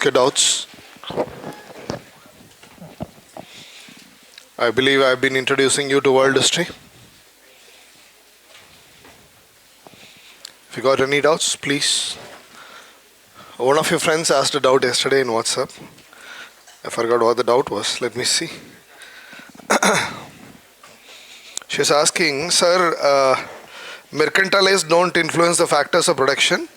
ask your doubts. I believe I've been introducing you to world history. If you got any doubts, please. One of your friends asked a doubt yesterday in WhatsApp. I forgot what the doubt was. Let me see. She was asking, Sir, mercantilists don't influence the factors of production.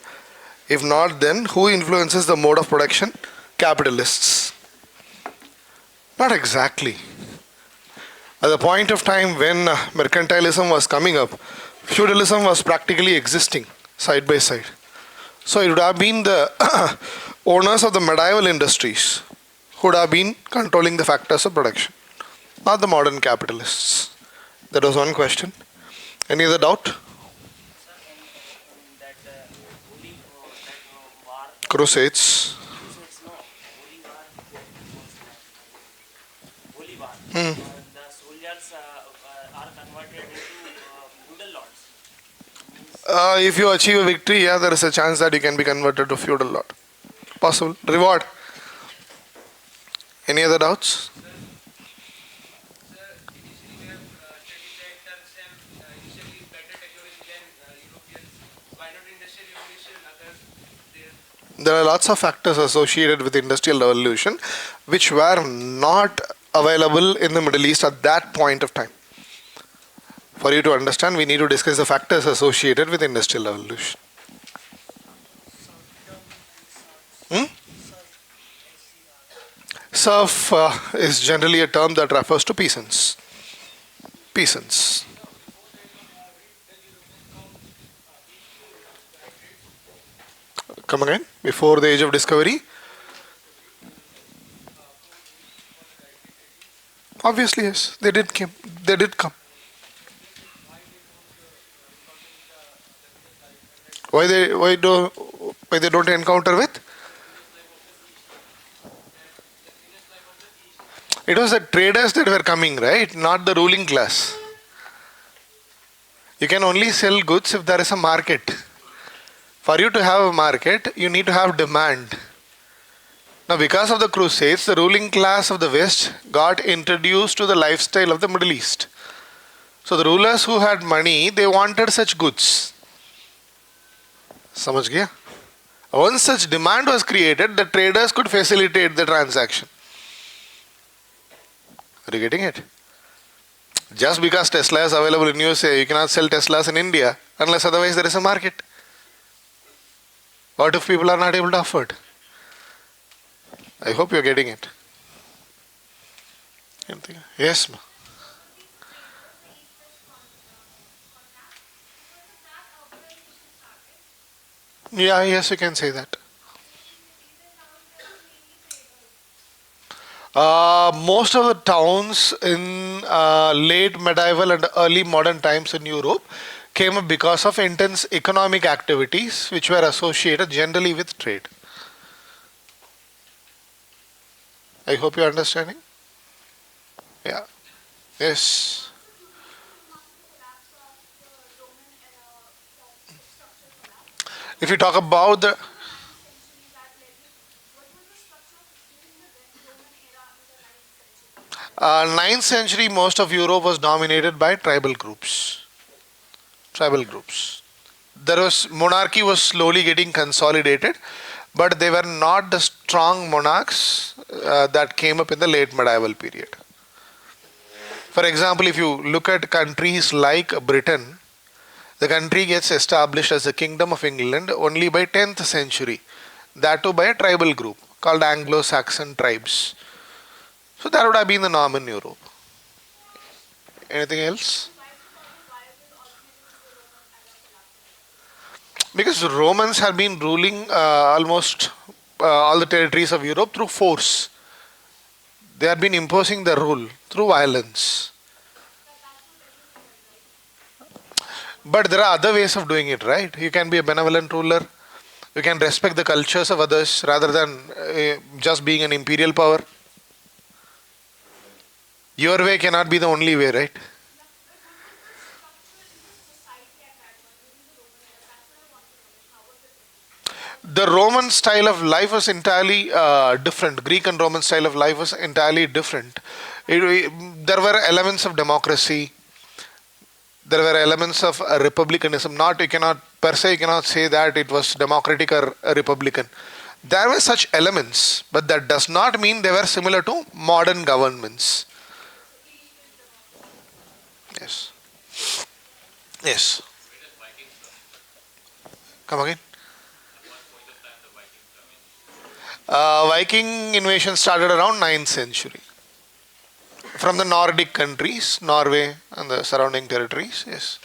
If not, then who influences the mode of production? Capitalists. Not exactly. At the point of time when mercantilism was coming up, feudalism was practically existing side by side. So it would have been the owners of the medieval industries who would have been controlling the factors of production, not the modern capitalists. That was one question. Any other doubt? Crusades. The soldiers are converted into feudal lords. If you achieve a victory, yeah, there is a chance that you can be converted to feudal lord. Possible. Reward. Any other doubts? There are lots of factors associated with the industrial revolution which were not available in the Middle East at that point of time. For you to understand, we need to discuss the factors associated with the industrial revolution. Serf is generally a term that refers to peasants. Peasants. Come again? Before the age of discovery? Obviously, yes. They did come. They did come. Why they don't encounter with? It was the traders that were coming, right? Not the ruling class. You can only sell goods if there is a market. For you to have a market, you need to have demand. Now, because of the Crusades, the ruling class of the West got introduced to the lifestyle of the Middle East. So, the rulers who had money, they wanted such goods. Samajh gaya? Once such demand was created, the traders could facilitate the transaction. Are you getting it? Just because Tesla is available in USA, you cannot sell Teslas in India unless otherwise there is a market. What if people are not able to afford? I hope you are getting it. Anything? Yes, ma'am. Yeah, yes, you can say that. Most of the towns in late medieval and early modern times in Europe came up because of intense economic activities which were associated generally with trade. I hope you are understanding. Yeah. Yes. If you talk about the 9th century, most of Europe was dominated by tribal groups. Tribal groups. Monarchy was slowly getting consolidated, but they were not the strong monarchs that came up in the late medieval period. For example, if you look at countries like Britain, the country gets established as the Kingdom of England only by 10th century. That too by a tribal group called Anglo-Saxon tribes. So that would have been the norm in Europe. Anything else? Because the Romans have been ruling almost all the territories of Europe through force. They have been imposing their rule through violence. But there are other ways of doing it, right? You can be a benevolent ruler. You can respect the cultures of others rather than just being an imperial power. Your way cannot be the only way, right? The Roman style of life was entirely different. Greek and Roman style of life was entirely different. There were elements of democracy. There were elements of republicanism. Not you cannot per se you cannot say that it was democratic or republican. There were such elements, but that does not mean they were similar to modern governments. Yes. Yes. Come again. Viking invasion started around 9th century from the Nordic countries, Norway and the surrounding territories. Yes.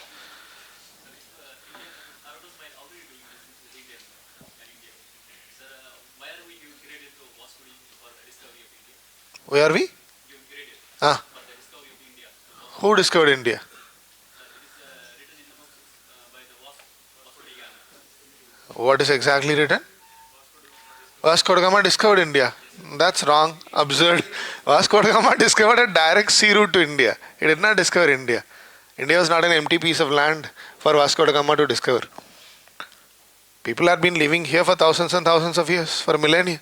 Where are we? Ah. Who discovered India? What is exactly written? Vasco da Gama discovered India. That's wrong. Absurd. Vasco da Gama discovered a direct sea route to India. He did not discover India. India was not an empty piece of land for Vasco da Gama to discover. People had been living here for thousands and thousands of years, for millennia.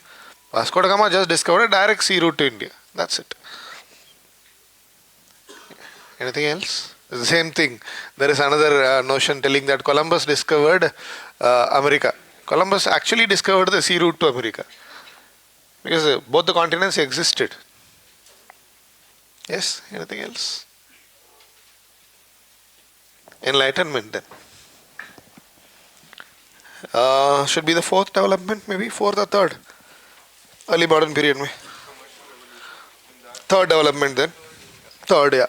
Vasco da Gama just discovered a direct sea route to India. That's it. Anything else? It's the same thing. There is another notion telling that Columbus discovered America. Columbus actually discovered the sea route to America because both the continents existed. Yes, anything else? Enlightenment then. Should be the fourth development, maybe fourth or third. Early modern period. Mein. Third development then. Third, yeah.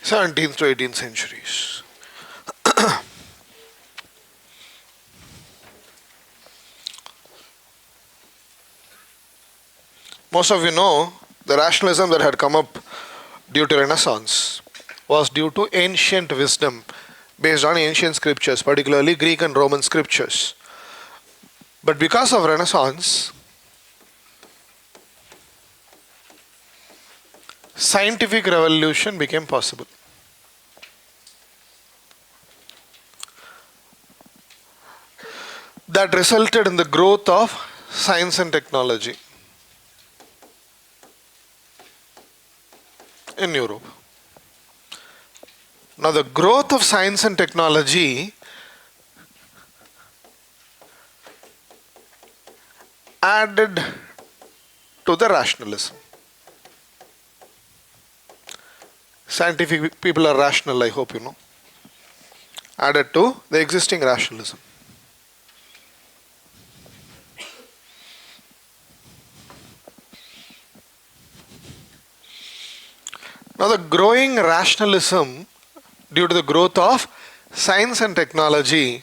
Seventeenth to 18th centuries. Most of you know the rationalism that had come up due to Renaissance was due to ancient wisdom based on ancient scriptures, particularly Greek and Roman scriptures. But because of Renaissance, scientific revolution became possible. That resulted in the growth of science and technology in Europe. Now, the growth of science and technology added to the rationalism. Scientific people are rational, I hope you know. Added to the existing rationalism. Now, the growing rationalism due to the growth of science and technology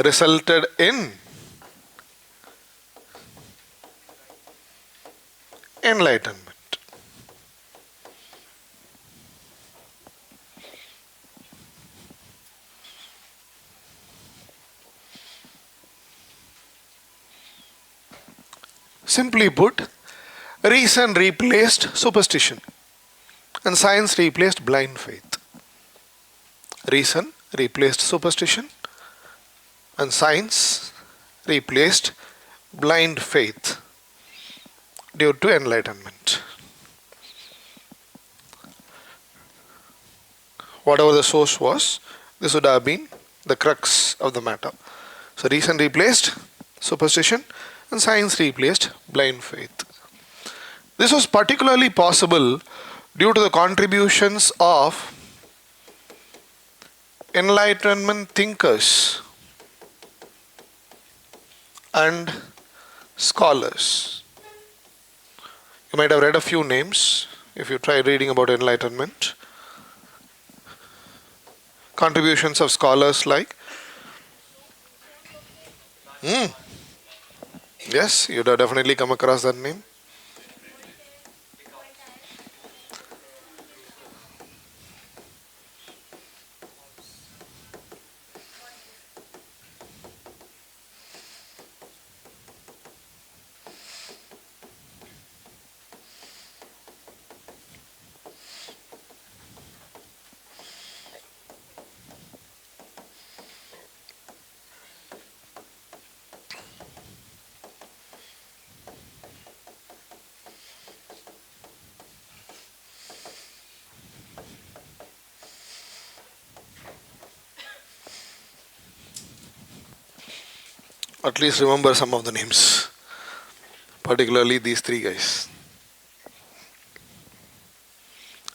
resulted in enlightenment. Simply put, reason replaced superstition and science replaced blind faith. Reason replaced superstition and science replaced blind faith due to enlightenment. Whatever the source was, this would have been the crux of the matter. So reason replaced superstition and science replaced blind faith. This was particularly possible due to the contributions of Enlightenment thinkers and scholars. You might have read a few names if you try reading about Enlightenment. Contributions of scholars like yes, you'd have definitely come across that name. At least remember some of the names, particularly these three guys.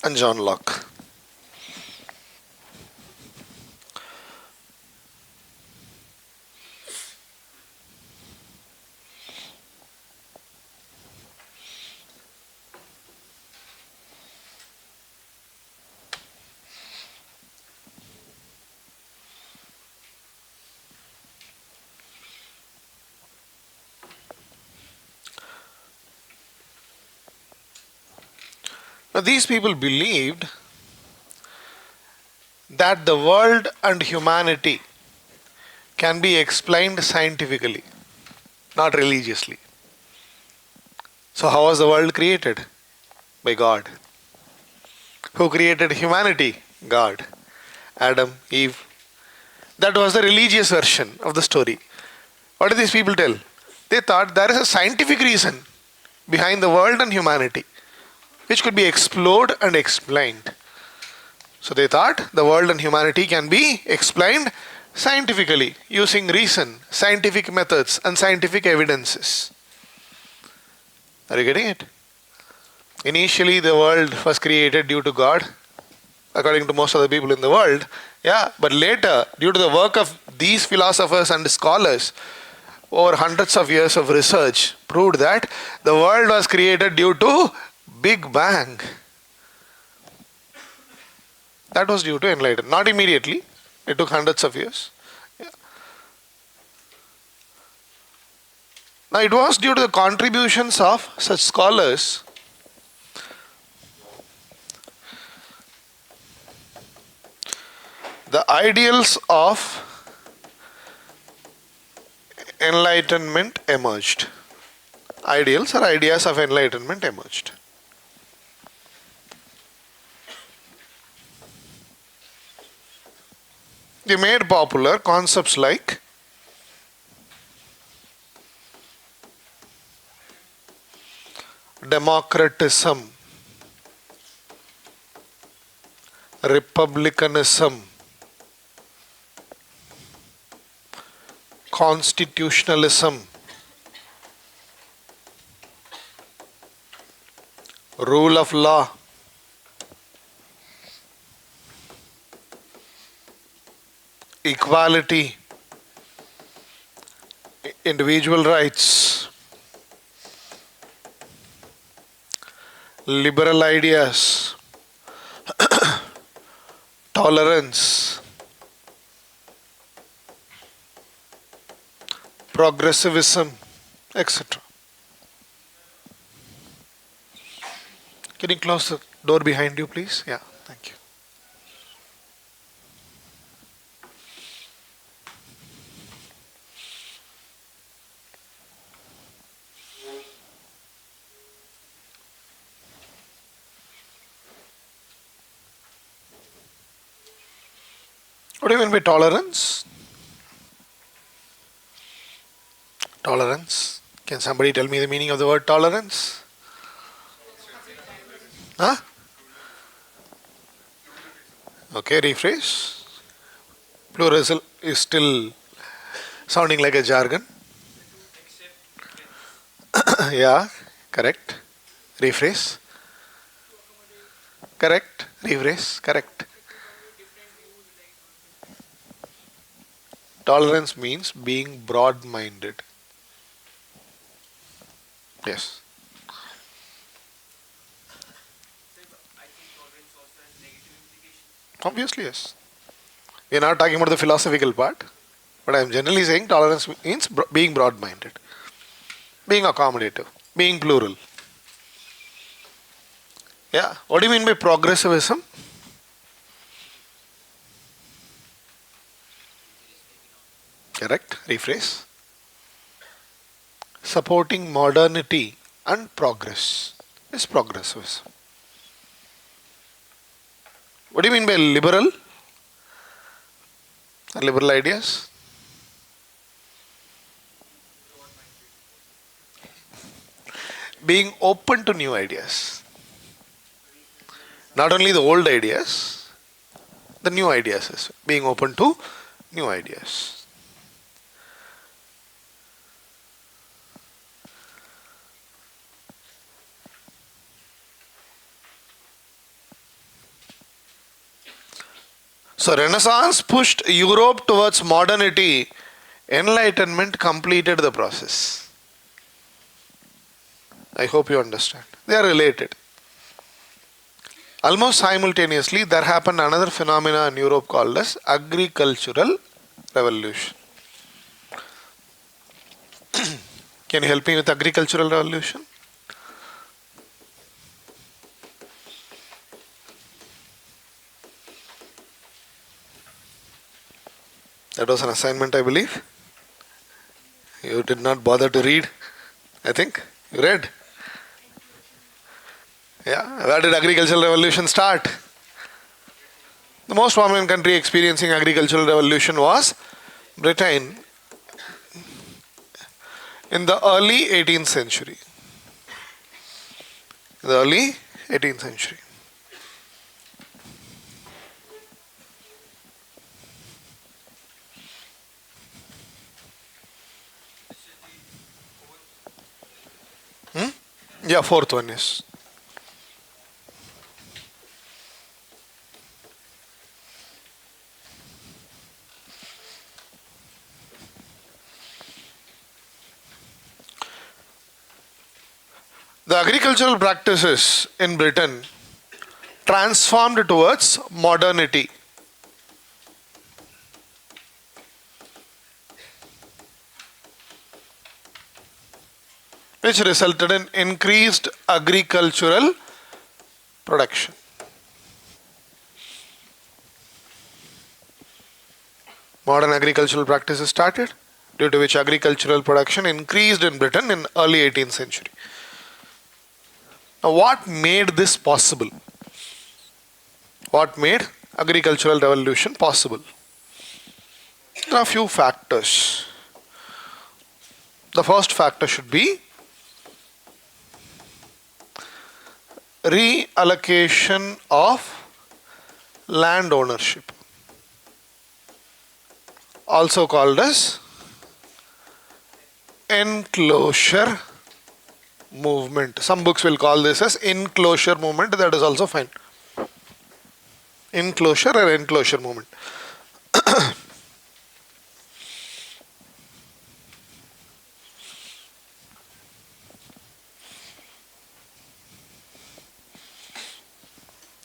And John Locke. Now, these people believed that the world and humanity can be explained scientifically, not religiously. So, how was the world created? By God. Who created humanity? God. Adam, Eve. That was the religious version of the story. What did these people tell? They thought there is a scientific reason behind the world and humanity, which could be explored and explained. So they thought the world and humanity can be explained scientifically using reason, scientific methods, and scientific evidences. Are you getting it? Initially, the world was created due to God, according to most of the people in the world. Yeah, but later, due to the work of these philosophers and scholars, over hundreds of years of research proved that the world was created due to Big Bang. That was due to enlightenment. Not immediately. It took hundreds of years. Yeah. Now it was due to the contributions of such scholars the ideals of enlightenment emerged. Ideals or ideas of enlightenment emerged. They made popular concepts like democratism, republicanism, constitutionalism, rule of law, equality, individual rights, liberal ideas, tolerance, progressivism, etc. Can you close the door behind you, please? Yeah, thank you. What do you mean by tolerance? Tolerance. Can somebody tell me the meaning of the word tolerance? Huh? Okay, rephrase. Pluralism is still sounding like a jargon. Yeah, correct. Rephrase. Correct. Rephrase. Correct. Tolerance means being broad-minded. Yes. Obviously, yes. We are not talking about the philosophical part, but I am generally saying tolerance means being broad-minded, being accommodative, being plural. Yeah. What do you mean by progressivism? Correct. Rephrase. Supporting modernity and progress is progressivism. What do you mean by liberal? Or liberal ideas? Being open to new ideas. Not only the old ideas, the new ideas as well. Being open to new ideas. So Renaissance pushed Europe towards modernity. Enlightenment completed the process. I hope you understand. They are related. Almost simultaneously, there happened another phenomena in Europe called as agricultural revolution. Can you help me with agricultural revolution? That was an assignment, I believe. You did not bother to read, I think. You read? Yeah. Where did agricultural revolution start? The most prominent country experiencing agricultural revolution was Britain in the early 18th century. The early 18th century. Yeah, fourth one is. The agricultural practices in Britain transformed towards modernity. Which resulted in increased agricultural production. Modern agricultural practices started, due to which agricultural production increased in Britain in early 18th century. Now what made this possible? What made agricultural revolution possible? There are a few factors. The first factor should be reallocation of land ownership, also called as enclosure movement. Some books will call this as enclosure movement, that is also fine. Enclosure or enclosure movement.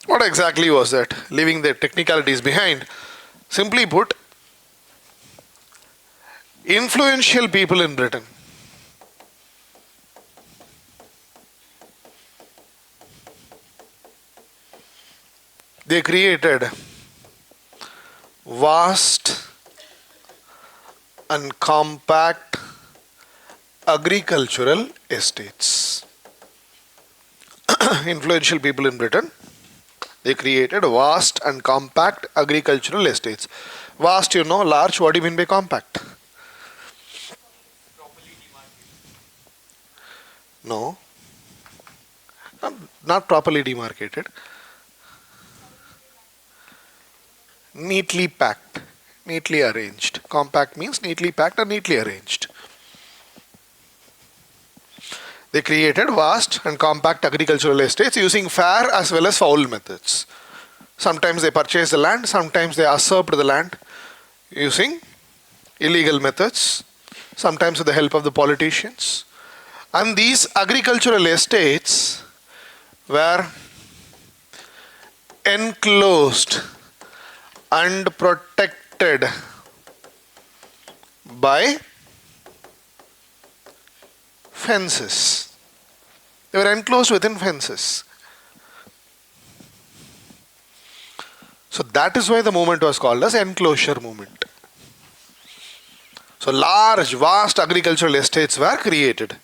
What exactly was that? Leaving the technicalities behind, simply put, influential people in Britain they created vast and compact agricultural estates. Influential people in Britain, they created vast and compact agricultural estates. Vast, you know, large. What do you mean by compact? No, not properly demarcated. Neatly packed, neatly arranged. Compact means neatly packed or neatly arranged. They created vast and compact agricultural estates using fair as well as foul methods. Sometimes they purchased the land, sometimes they usurped the land using illegal methods, sometimes with the help of the politicians. And these agricultural estates were enclosed and protected by fences. They were enclosed within fences. So that is why the movement was called as enclosure movement. So large, vast agricultural estates were created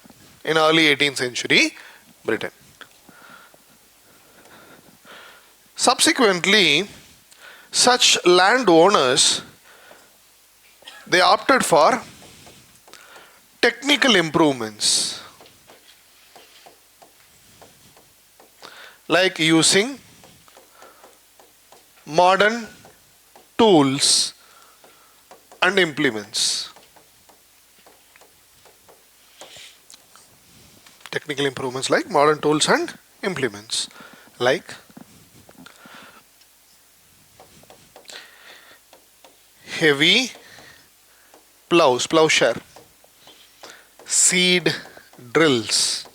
in early 18th century Britain. Subsequently, such landowners, they opted for technical improvements like using modern tools and implements. Technical improvements like modern tools and implements, like heavy plows, plowshare, seed drills,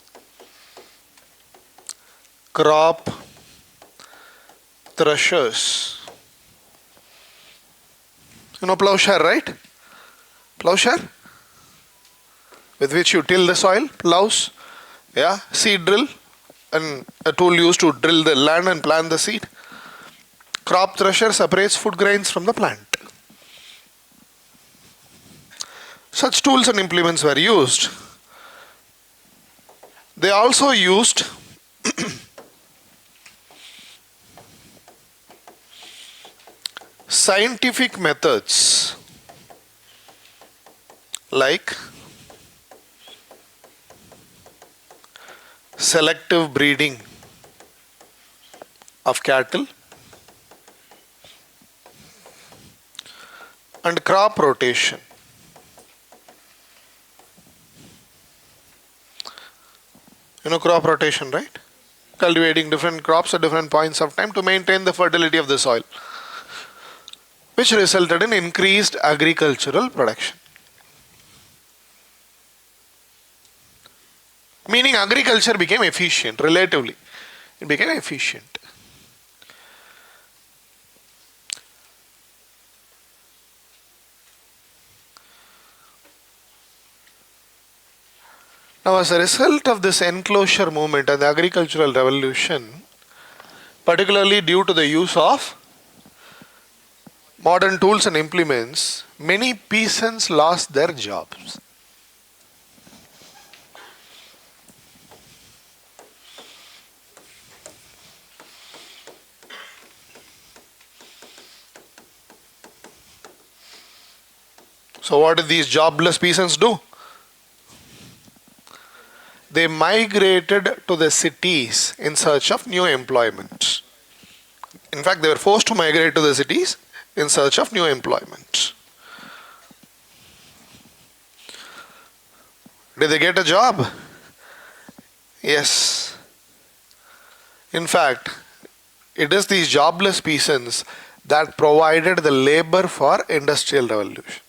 crop threshers. You know plowshare, right? Plowshare with which you till the soil, plows. Yeah, seed drill, and a tool used to drill the land and plant the seed. Crop thresher separates food grains from the plant. Such tools and implements were used. They also used scientific methods like selective breeding of cattle and crop rotation. You know crop rotation, right? Cultivating different crops at different points of time to maintain the fertility of the soil, which resulted in increased agricultural production. Meaning agriculture became efficient, relatively. It became efficient. Now, as a result of this enclosure movement and the agricultural revolution, particularly due to the use of modern tools and implements, many peasants lost their jobs. So, what did these jobless peasants do? They migrated to the cities in search of new employment. In fact, they were forced to migrate to the cities in search of new employment. Did they get a job? Yes. In fact, it is these jobless peasants that provided the labor for industrial revolution.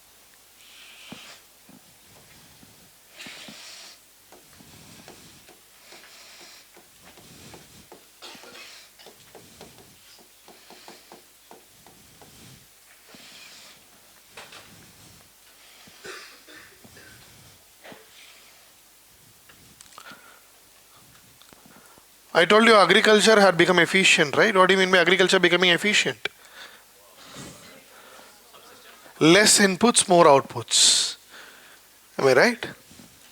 I told you agriculture had become efficient, right? What do you mean by agriculture becoming efficient? Less inputs, more outputs. Am I right?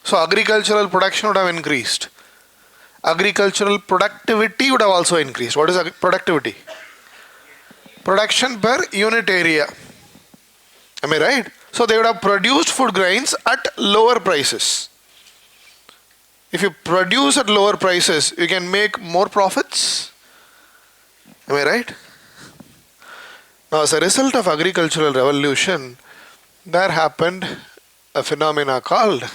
So agricultural production would have increased. Agricultural productivity would have also increased. What is productivity? Production per unit area. Am I right? So they would have produced food grains at lower prices. If you produce at lower prices, you can make more profits. Am I right? Now, as a result of agricultural revolution, there happened a phenomena called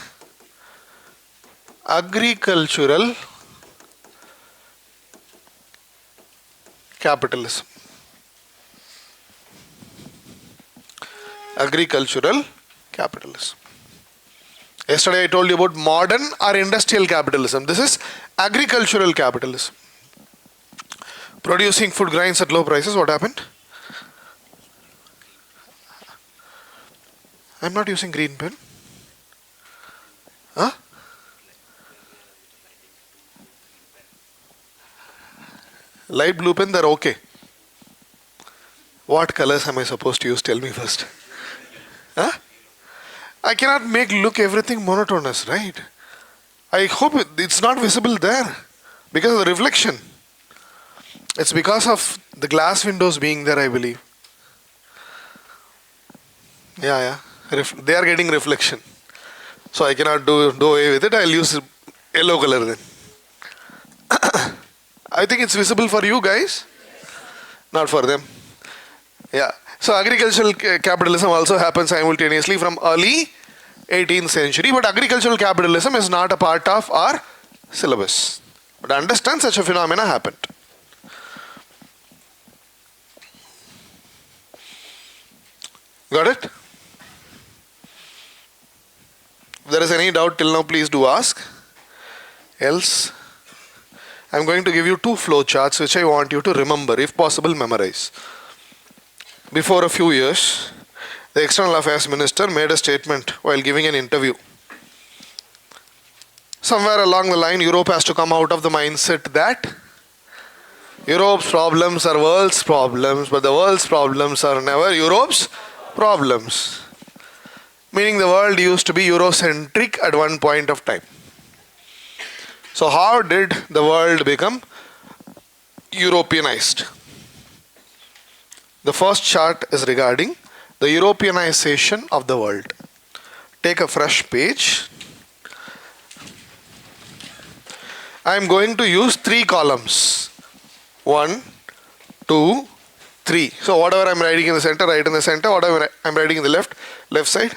agricultural capitalism. Agricultural capitalism. Yesterday I told you about modern or industrial capitalism. This is agricultural capitalism. Producing food grains at low prices, what happened? I'm not using green pen. Huh? Light blue pen, they're okay. What colors am I supposed to use? Tell me first. Huh? I cannot make look everything monotonous, right? I hope it's not visible there because of the reflection. It's because of the glass windows being there, I believe. Yeah. They are getting reflection. So I cannot do away with it. I'll use yellow color then. I think it's visible for you guys, not for them. Yeah. So agricultural capitalism also happens simultaneously from early 18th century, but agricultural capitalism is not a part of our syllabus. But understand such a phenomena happened. Got it? If there is any doubt till now, please do ask. Else, I'm going to give you two flow charts which I want you to remember, if possible, memorize. Before a few years, the External Affairs Minister made a statement while giving an interview. Somewhere along the line, Europe has to come out of the mindset that Europe's problems are world's problems, but the world's problems are never Europe's problems. Meaning the world used to be Eurocentric at one point of time. So how did the world become Europeanized? The first chart is regarding the Europeanization of the world. Take a fresh page. I am going to use three columns. 1, 2, 3. So whatever I am writing in the center, write in the center. Whatever I am writing in the left side.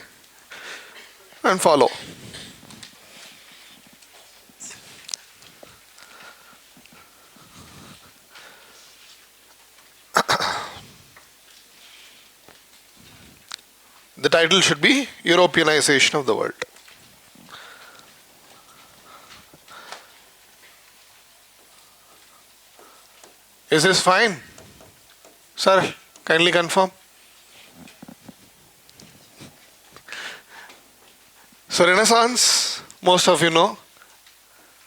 And follow. The title should be Europeanization of the World. Is this fine? Sir, kindly confirm. So Renaissance, most of you know,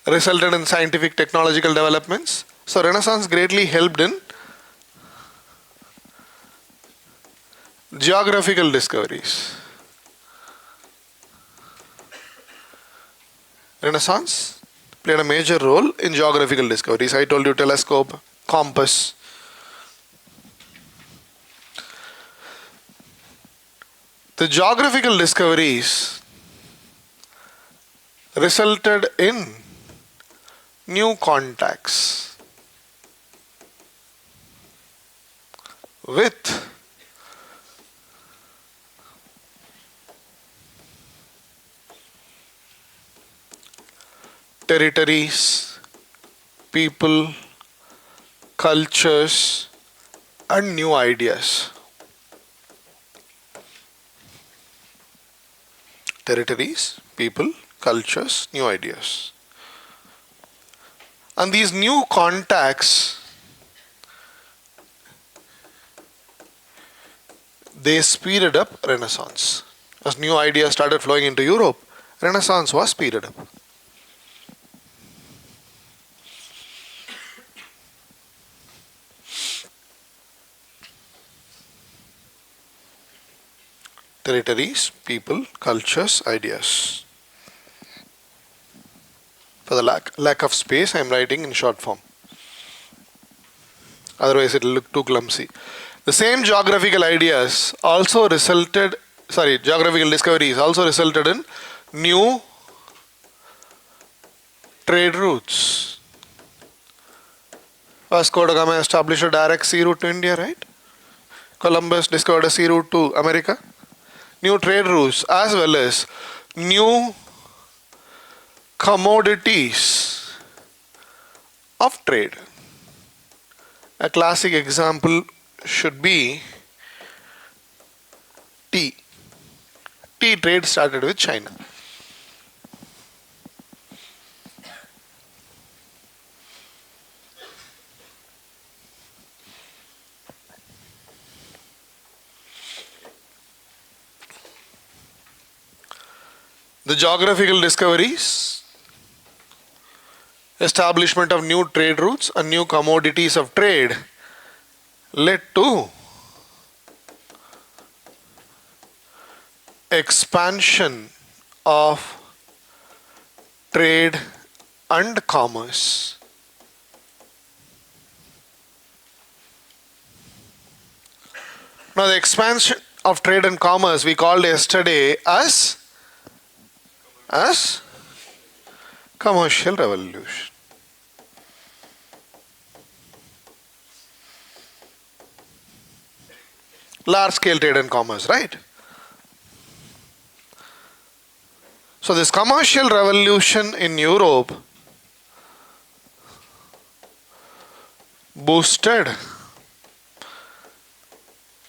resulted in scientific technological developments. So Renaissance greatly helped in geographical discoveries. Renaissance played a major role in geographical discoveries. I told you telescope, compass. The geographical discoveries resulted in new contacts with territories, people, cultures, and new ideas. Territories, people, cultures, new ideas. And these new contacts, they speeded up Renaissance. As new ideas started flowing into Europe, Renaissance was speeded up. Territories, people, cultures, ideas. For the lack of space, I am writing in short form. Otherwise, it will look too clumsy. The same geographical ideas also resulted, geographical discoveries also resulted in new trade routes. Vasco da Gama established a direct sea route to India, right? Columbus discovered a sea route to America. New trade routes as well as new commodities of trade. A classic example should be tea. Tea trade started with China. The geographical discoveries, establishment of new trade routes and new commodities of trade led to expansion of trade and commerce. Now the expansion of trade and commerce we called yesterday as commercial revolution. Large scale trade and commerce, right? So this commercial revolution in Europe boosted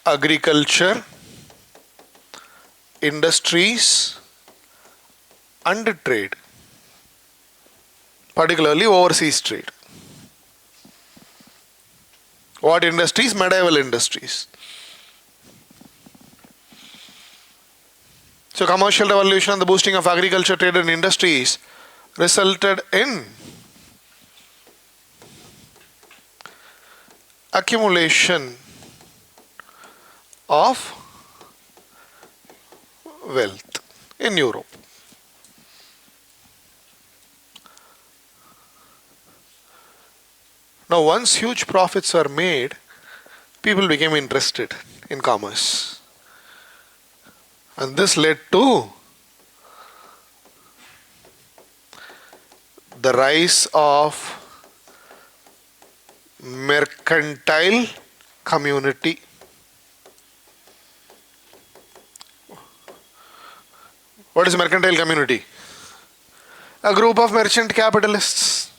agriculture, industries and trade, particularly overseas trade. What industries? Medieval industries. So commercial revolution and the boosting of agriculture, trade and industries resulted in accumulation of wealth in Europe. Now once huge profits were made, people became interested in commerce. And this led to the rise of mercantile community. What is mercantile community? A group of merchant capitalists.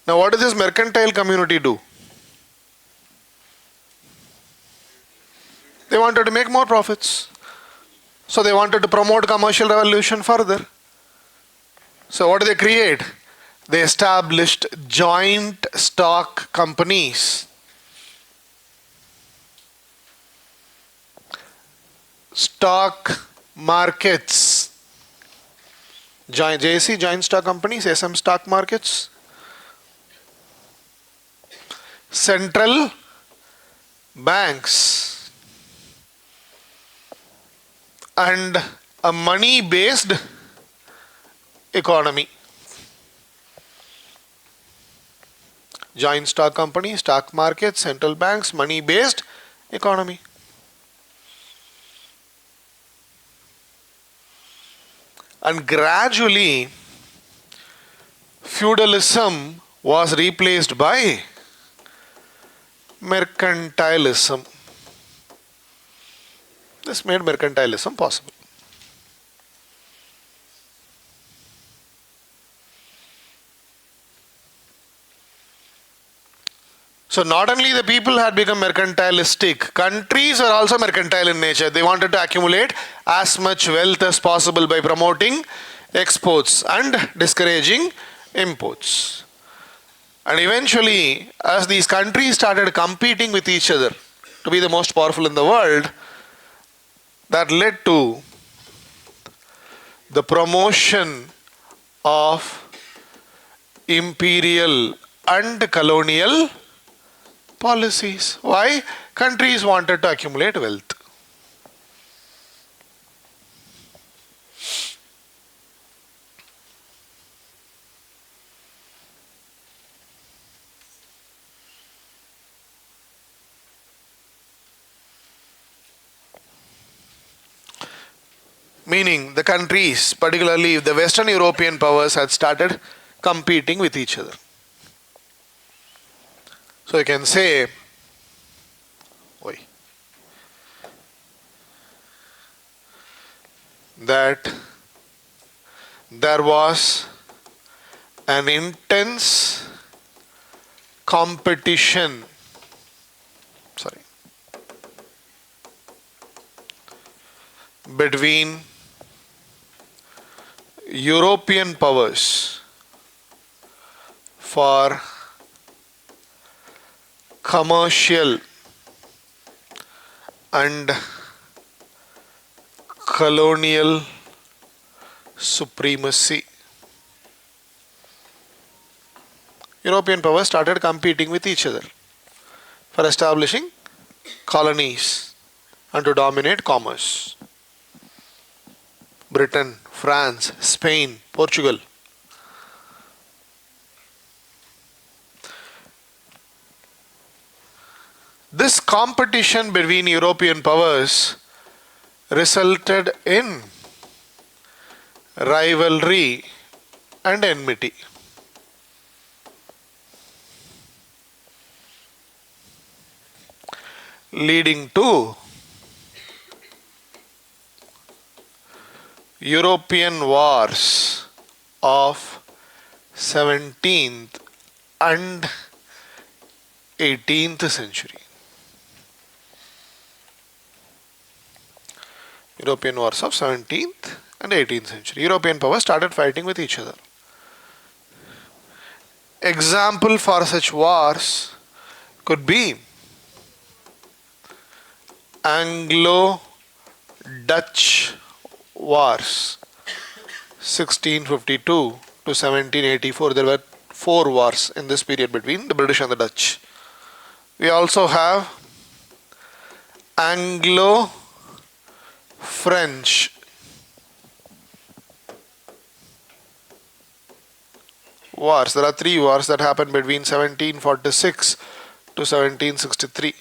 Now what does this mercantile community do? They wanted to make more profits. So they wanted to promote commercial revolution further. So what do they create? They established joint stock companies. Stock markets. JSE, joint stock companies, SM stock markets. Central banks. And a money-based economy. Joint stock company, stock market, central banks, money-based economy. And gradually, feudalism was replaced by mercantilism. This made mercantilism possible. So not only the people had become mercantilistic, countries are also mercantile in nature. They wanted to accumulate as much wealth as possible by promoting exports and discouraging imports. And eventually, as these countries started competing with each other to be the most powerful in the world, that led to the promotion of imperial and colonial policies. Why? Countries wanted to accumulate wealth. Meaning the countries, particularly the Western European powers, had started competing with each other. So you can say, that there was an intense competition between European powers for commercial and colonial supremacy. European powers started competing with each other for establishing colonies and to dominate commerce. Britain, France, Spain, Portugal. This competition between European powers resulted in rivalry and enmity. Leading to European wars of 17th and 18th century. European wars of 17th and 18th century. European powers started fighting with each other. Example for such wars could be Anglo-Dutch wars 1652 to 1784. There were 4 wars in this period between the British and the Dutch. We also have Anglo-French wars. There are 3 wars that happened between 1746 to 1763.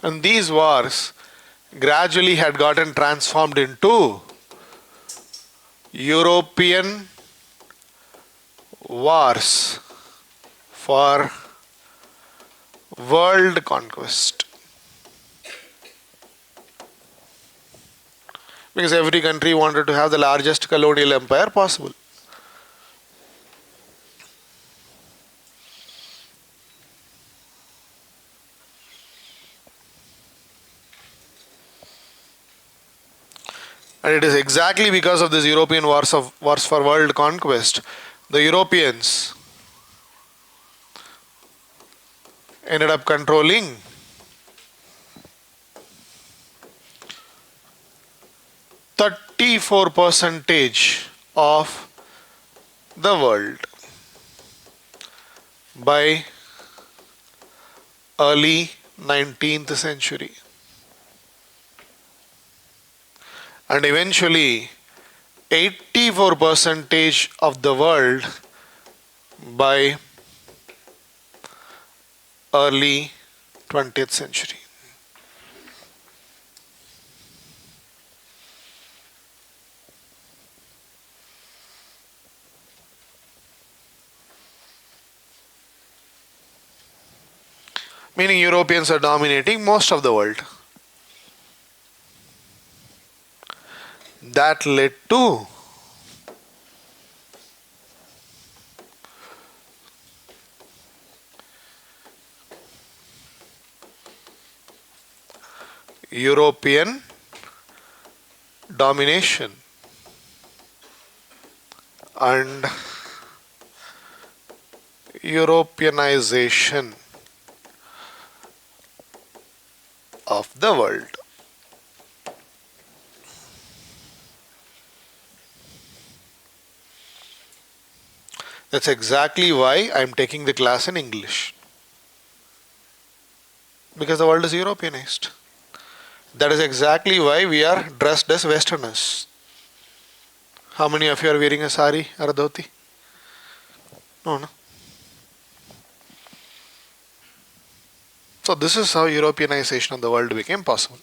And these wars gradually had gotten transformed into European wars for world conquest. Because every country wanted to have the largest colonial empire possible. And it is exactly because of this European wars for world conquest, the Europeans ended up controlling 34% of the world by early 19th century. And eventually 84% of the world by early 20th century. Meaning Europeans are dominating most of the world. That led to European domination and Europeanization of the world. That's exactly why I'm taking the class in English. Because the world is Europeanized. That is exactly why we are dressed as Westerners. How many of you are wearing a sari or a dhoti? No. So this is how Europeanization of the world became possible.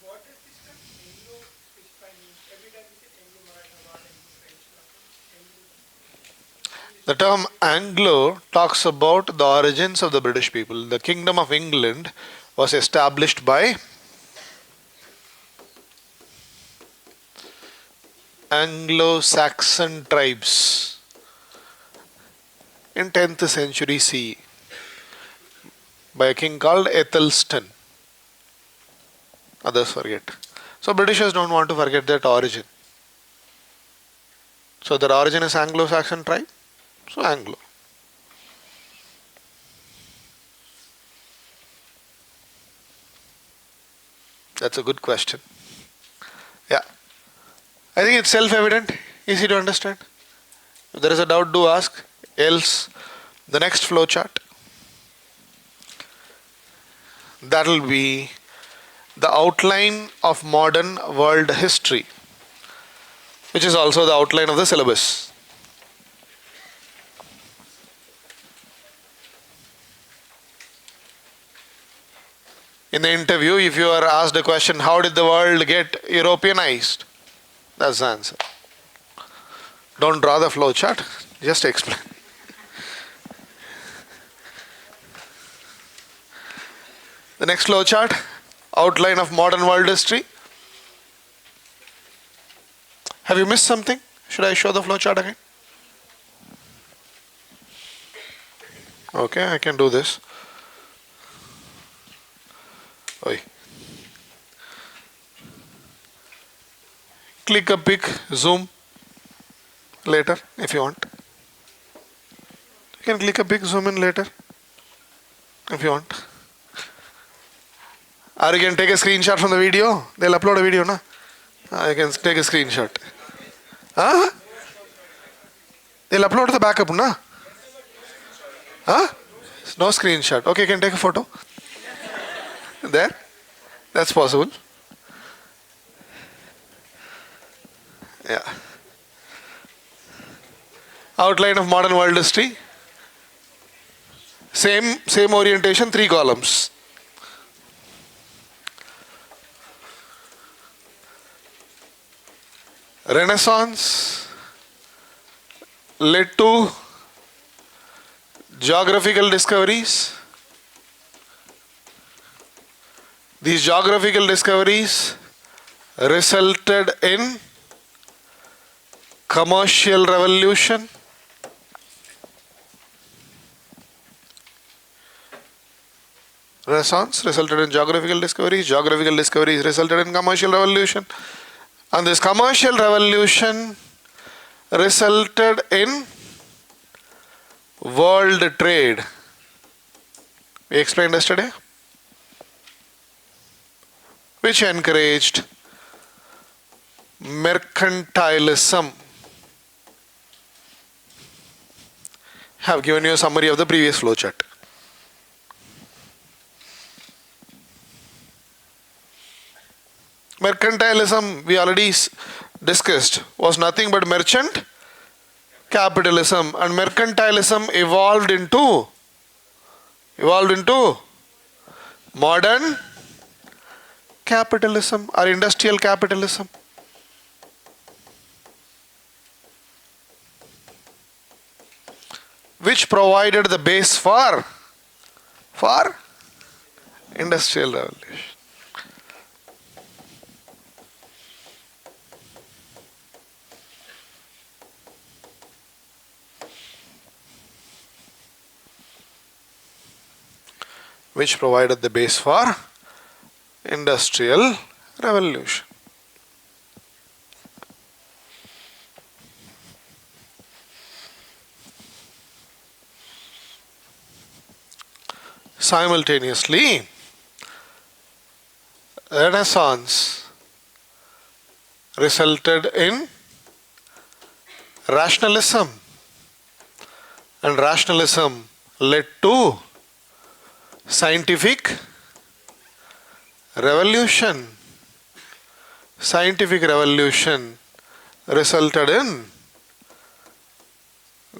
What does this term Anglo specify means? Every time we say Anglo-Maratha war, Anglo-French war, Anglo. The term Anglo talks about the origins of the British people. The Kingdom of England was established by Anglo-Saxon tribes in 10th century CE by a king called Aethelstan. Others forget. So Britishers don't want to forget that origin. So their origin is Anglo-Saxon tribe. So Anglo. That's a good question. Yeah. I think it's self-evident, easy to understand. If there is a doubt, do ask. Else, the next flow chart. That will be the outline of modern world history, which is also the outline of the syllabus. In the interview, if you are asked a question, how did the world get Europeanized? That's the answer. Don't draw the flow chart, just explain. The next flow chart, outline of modern world history. Have you missed something? Should I show the flow chart again? Okay, I can do this. Oi. Click a pic, zoom later if you want. You can click a pic, zoom in later if you want. Or you can take a screenshot from the video. They'll upload a video, na? You can take a screenshot. Huh? They'll upload the backup, na? Huh? No screenshot. Okay, you can take a photo. There. That's possible. Yeah. Outline of modern world history. Same orientation, 3 columns. Renaissance led to geographical discoveries. These geographical discoveries resulted in commercial revolution. Renaissance resulted in geographical discoveries. Geographical discoveries resulted in commercial revolution. And this commercial revolution resulted in world trade. We explained yesterday. Which encouraged mercantilism. Have given you a summary of the previous flow chart. Mercantilism, we already discussed, was nothing but merchant capitalism, and mercantilism evolved into modern capitalism or industrial capitalism. Which provided the base for industrial revolution. Which provided the base for industrial revolution. Simultaneously, Renaissance resulted in rationalism, and rationalism led to scientific revolution. Scientific revolution resulted in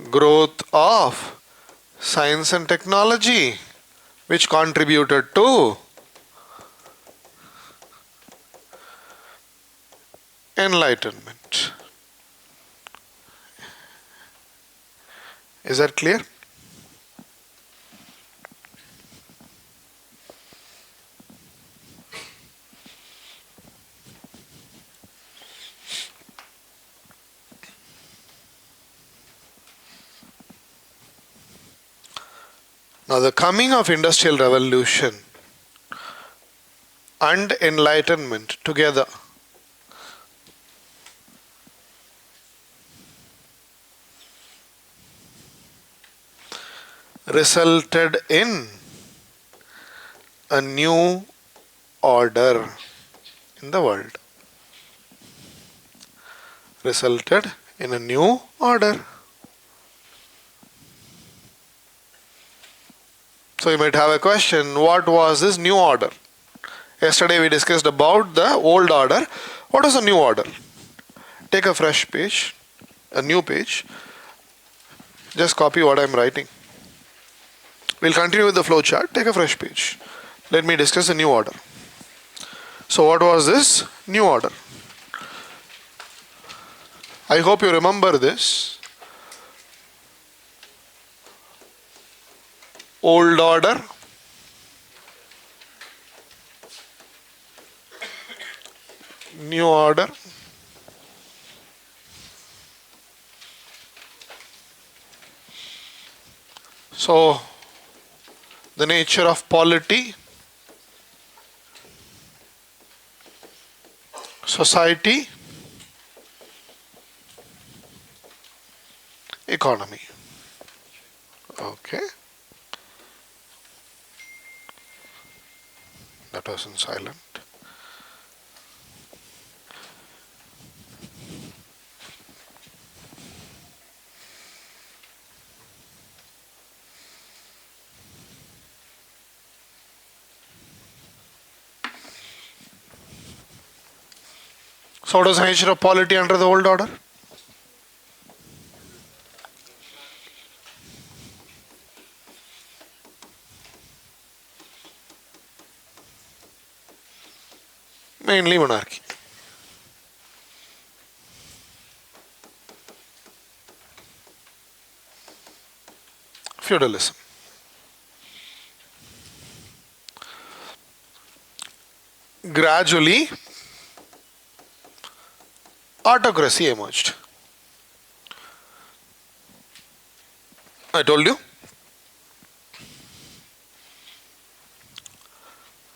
growth of science and technology, which contributed to enlightenment. Is that clear? Now, the coming of industrial revolution and enlightenment together resulted in a new order in the world. Resulted in a new order. So you might have a question, what was this new order? Yesterday we discussed about the old order. What is a new order? Take a fresh page, a new page. Just copy what I am writing. We'll continue with the flow chart. Take a fresh page. Let me discuss a new order. So what was this new order? I hope you remember this. Old order, new order, so the nature of polity, society, economy. Okay. That was in silent. So what was the nature of polity under the old order? Mainly monarchy. Feudalism. Gradually, autocracy emerged. I told you.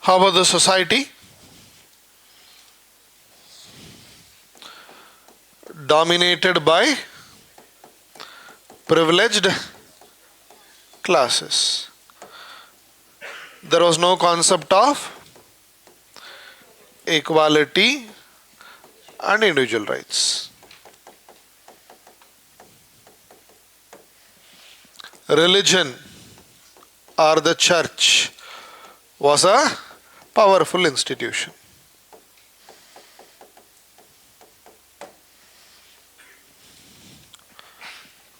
How about the society? Dominated by privileged classes. There was no concept of equality and individual rights. Religion or the church was a powerful institution.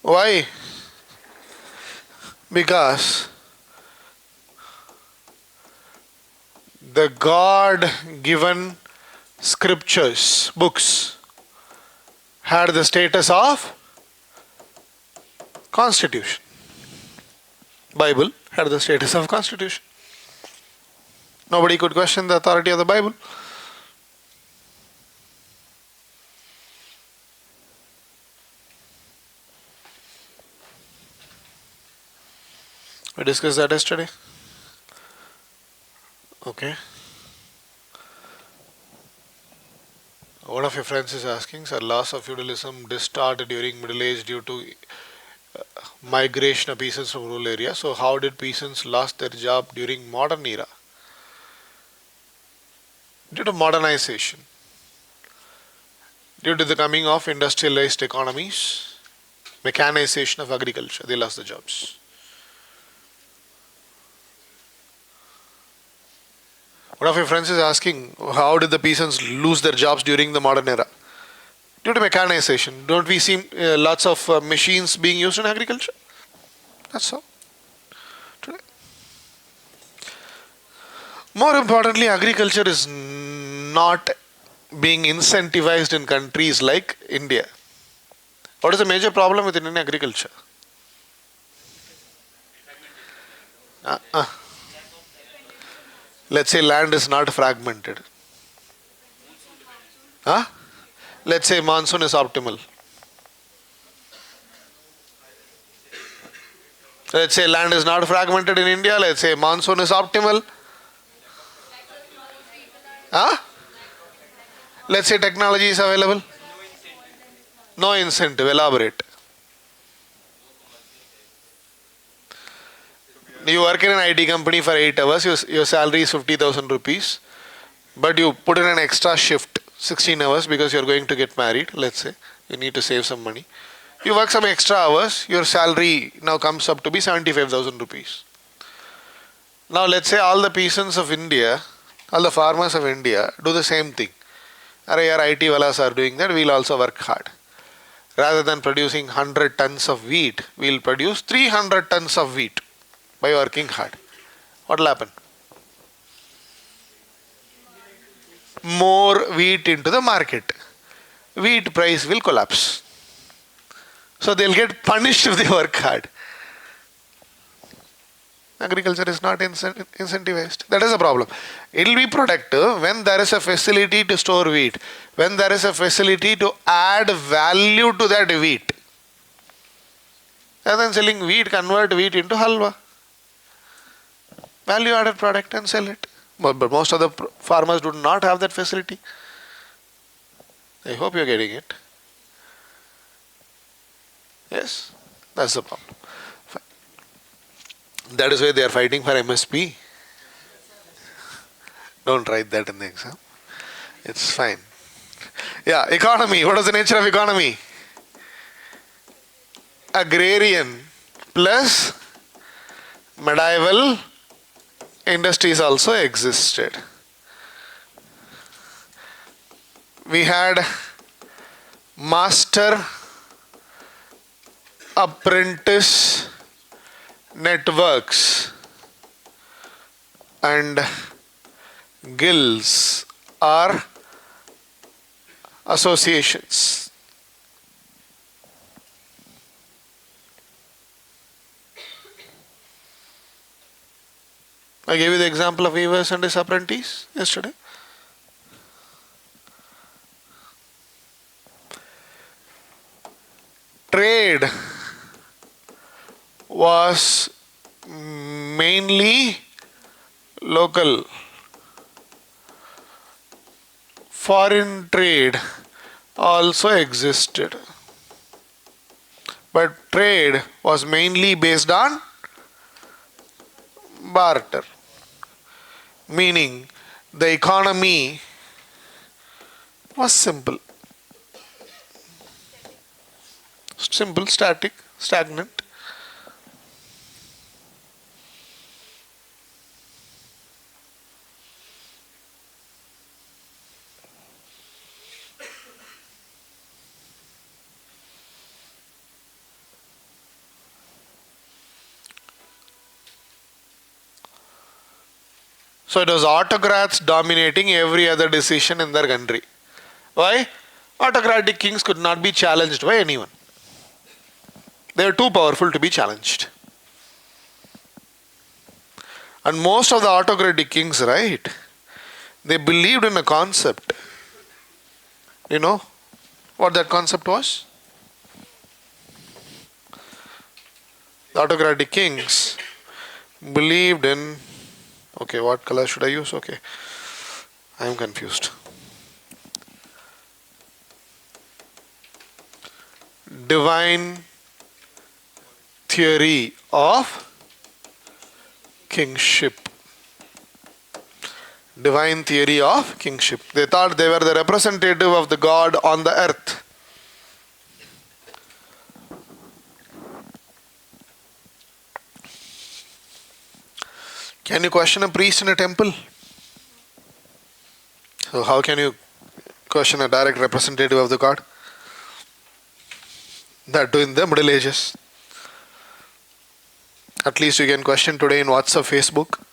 Why? Because the God given scriptures, books, had the status of constitution. Bible had the status of constitution. Nobody could question the authority of the Bible. We discussed that yesterday. Okay. One of your friends is asking, sir, loss of feudalism did start during Middle Age due to migration of peasants from rural areas. So how did peasants lost their job during modern era? Due to modernization. Due to the coming of industrialized economies, mechanization of agriculture, they lost the jobs. One of your friends is asking, how did the peasants lose their jobs during the modern era? Due to mechanization. Don't we see lots of machines being used in agriculture? That's all. Today. More importantly, agriculture is not being incentivized in countries like India. What is the major problem with Indian agriculture? Let's say land is not fragmented. Let's say monsoon is optimal. Let's say land is not fragmented in India. Let's say monsoon is optimal. Let's say technology is available. No incentive. Elaborate. You work in an IT company for 8 hours, your salary is 50,000 rupees, but you put in an extra shift, 16 hours, because you're going to get married, let's say. You need to save some money. You work some extra hours, your salary now comes up to be 75,000 rupees. Now let's say all the peasants of India, all the farmers of India do the same thing. Our IT walas are doing that, we'll also work hard. Rather than producing 100 tons of wheat, we'll produce 300 tons of wheat by working hard. What will happen? More wheat into the market. wheat price will collapse. So they'll get punished if they work hard. Agriculture is not incentivized. That is a problem. It will be productive when there is a facility to store wheat, when there is a facility to add value to that wheat. Rather than selling wheat, convert wheat into halwa. Value added product and sell it. But most of the farmers do not have that facility. I hope you are getting it. Yes, that's the problem. That is why they are fighting for MSP. Don't write that in the exam. It's fine. Yeah, economy. What is the nature of economy? Agrarian plus medieval industries also existed. We had master apprentice networks and guilds or associations. I gave you the example of weavers and his apprentice yesterday. Trade was mainly local. Foreign trade also existed. But trade was mainly based on barter. Meaning the economy was simple. Simple, static, stagnant. So it was autocrats dominating every other decision in their country. Why? Autocratic kings could not be challenged by anyone. They are too powerful to be challenged. And most of the autocratic kings, right, they believed in a concept. You know what that concept was? The autocratic kings believed in, okay, what color should I use? Okay, I am confused. Divine theory of kingship. Divine theory of kingship. They thought they were the representative of the God on the earth. Can you question a priest in a temple? So how can you question a direct representative of the God? That too in the Middle Ages. At least you can question today in WhatsApp, Facebook.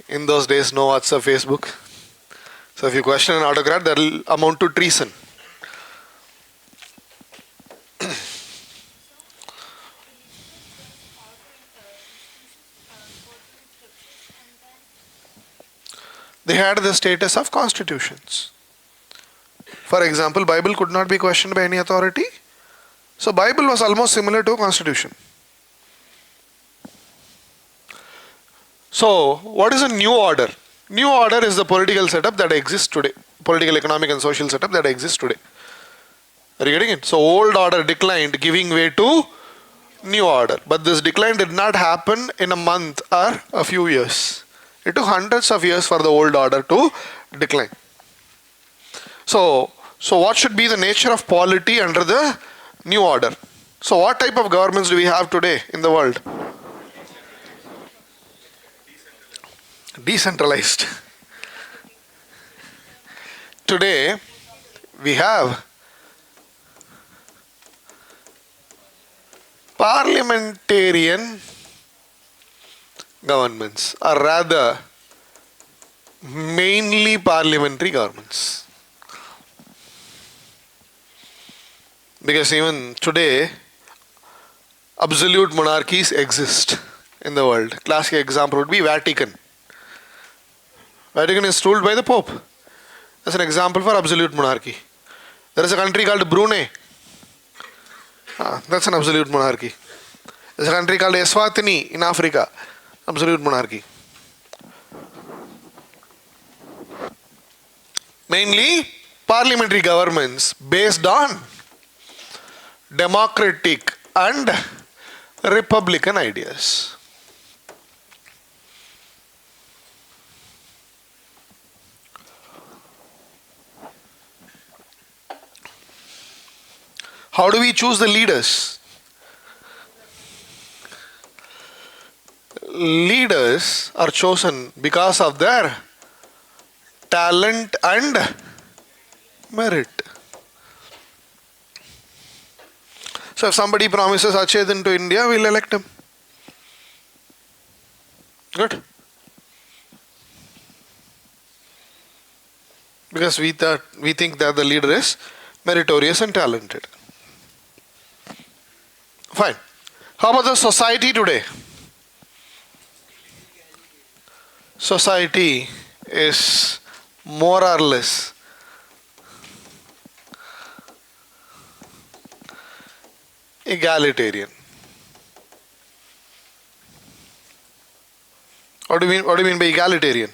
In those days, no WhatsApp, Facebook. So if you question an autocrat, that will amount to treason. They had the status of constitutions. For example, Bible could not be questioned by any authority. So Bible was almost similar to a constitution. So what is a new order? New order is the political setup that exists today. Political, economic and social setup that exists today. Are you getting it? So old order declined, giving way to new order. But this decline did not happen in a month or a few years. It took hundreds of years for the old order to decline. So what should be the nature of polity under the new order? So what type of governments do we have today in the world? Decentralized. Today we have parliamentarian governments, or rather mainly parliamentary governments. Because even today, absolute monarchies exist in the world. Classic example would be Vatican. Vatican is ruled by the Pope. That's an example for absolute monarchy. There is a country called Brunei. That's an absolute monarchy. There's a country called Eswatini in Africa. Absolute monarchy. Mainly parliamentary governments based on democratic and republican ideas. How do we choose the leaders? Leaders are chosen because of their talent and merit. So if somebody promises Achedan to India, we'll elect him. Good. Because we think that the leader is meritorious and talented. Fine. How about the society today? Society is more or less egalitarian. What do you mean by egalitarian?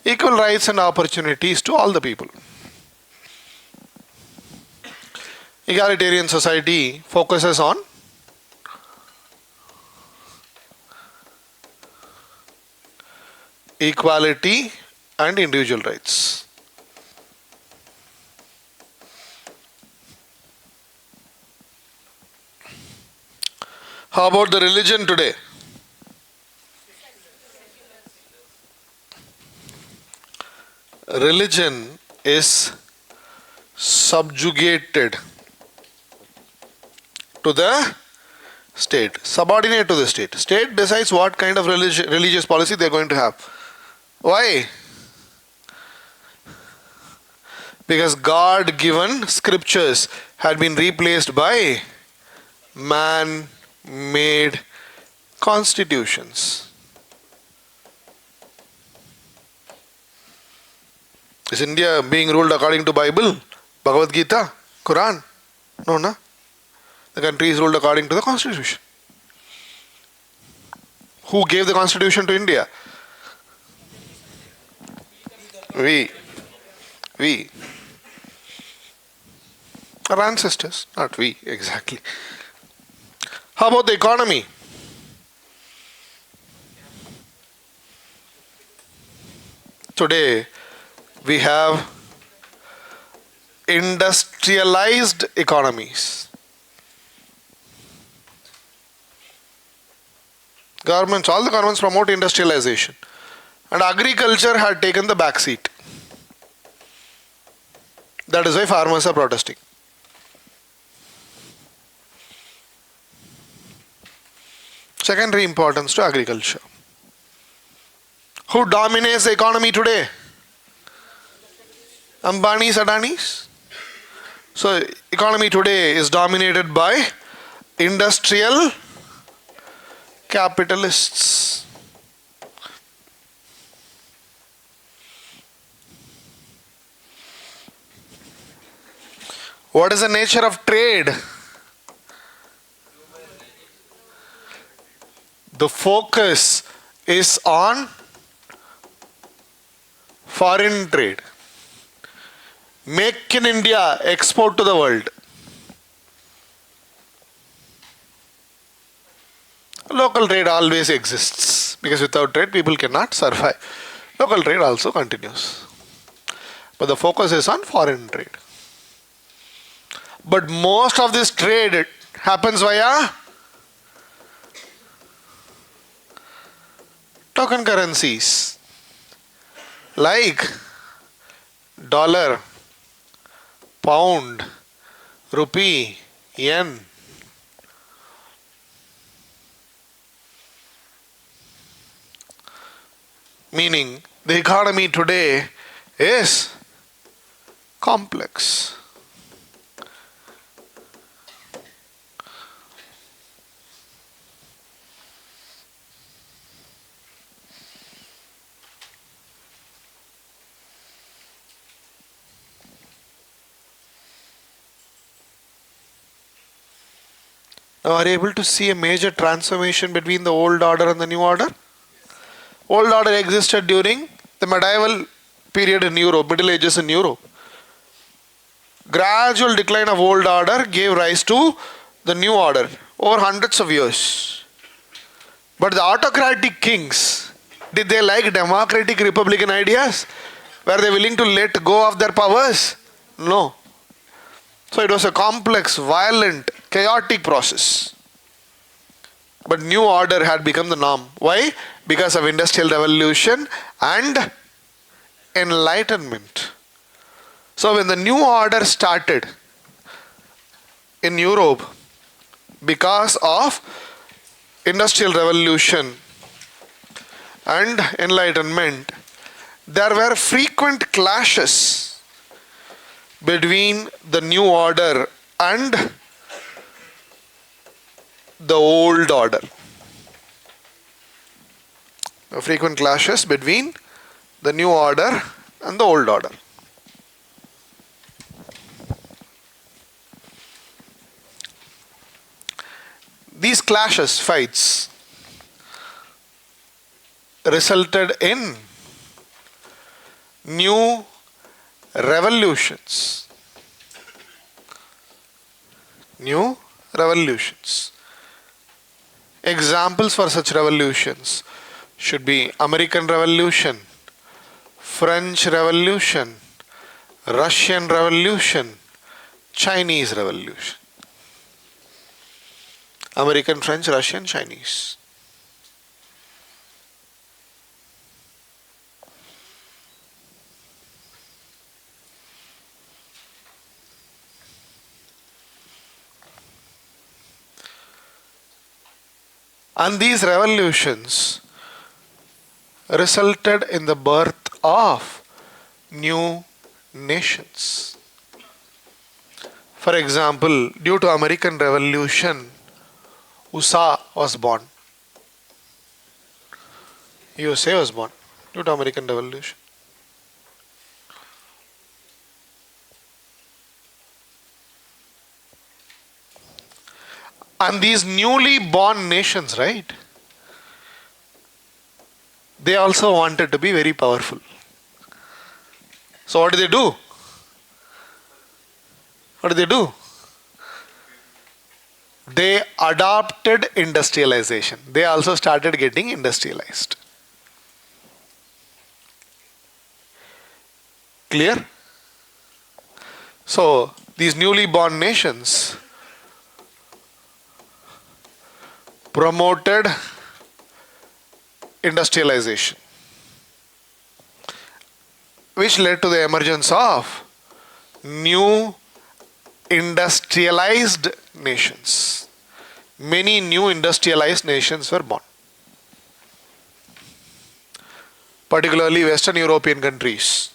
Equal rights and opportunities to all the people. Egalitarian society focuses on equality and individual rights. How about the religion today? Religion is subjugated to the state, subordinate to the state. State decides what kind of religious policy they are going to have. Why? Because God-given scriptures had been replaced by man-made constitutions. Is India being ruled according to Bible, Bhagavad Gita, Quran? No, no. The country is ruled according to the constitution. Who gave the constitution to India? We. Our ancestors, not we, exactly. How about the economy? Today, we have industrialized economies. All the governments promote industrialization. And agriculture had taken the back seat. That is why farmers are protesting. Secondary importance to agriculture. Who dominates the economy today? Ambani's, Adani's. So economy today is dominated by industrial capitalists. What is the nature of trade? The focus is on foreign trade. Make in India, export to the world. Local trade always exists because without trade people cannot survive. Local trade also continues. But the focus is on foreign trade. But most of this trade happens via token currencies like dollar, pound, rupee, yen. Meaning the economy today is complex. Now, are you able to see a major transformation between the old order and the new order? Old order existed during the medieval period in Europe, Middle Ages in Europe. Gradual decline of old order gave rise to the new order over hundreds of years. But the autocratic kings, did they like democratic republican ideas? Were they willing to let go of their powers? No. So it was a complex, violent, chaotic process. But new order had become the norm. Why? Because of industrial revolution and enlightenment. So when the new order started in Europe, because of industrial revolution and enlightenment, there were frequent clashes between the new order and the old order. Frequent clashes between the new order and the old order. These clashes, fights, resulted in new revolutions. New revolutions. Examples for such revolutions should be American Revolution, French Revolution, Russian Revolution, Chinese Revolution. American, French, Russian, Chinese. And these revolutions resulted in the birth of new nations. For example, due to American Revolution, USA was born. USA was born due to American Revolution. And these newly born nations, right? They also wanted to be very powerful. So what did they do? What did they do? They adopted industrialization. They also started getting industrialized. Clear? So these newly born nations promoted industrialization, which led to the emergence of new industrialized nations. Many new industrialized nations were born. Particularly Western European countries,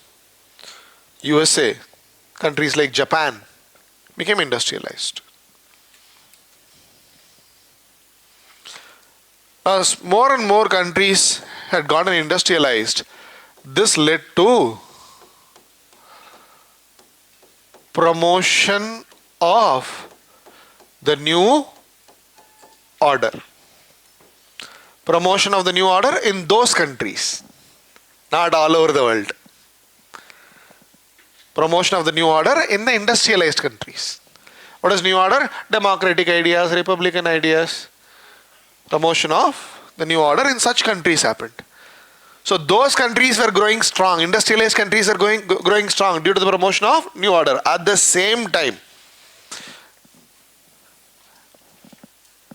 USA, countries like Japan became industrialized. As more and more countries had gotten industrialized, this led to promotion of the new order. Promotion of the new order in those countries, not all over the world. Promotion of the new order in the industrialized countries. What is new order? Democratic ideas, republican ideas. Promotion of the new order in such countries happened. So those countries were growing strong. Industrialized countries are growing strong due to the promotion of new order. At the same time,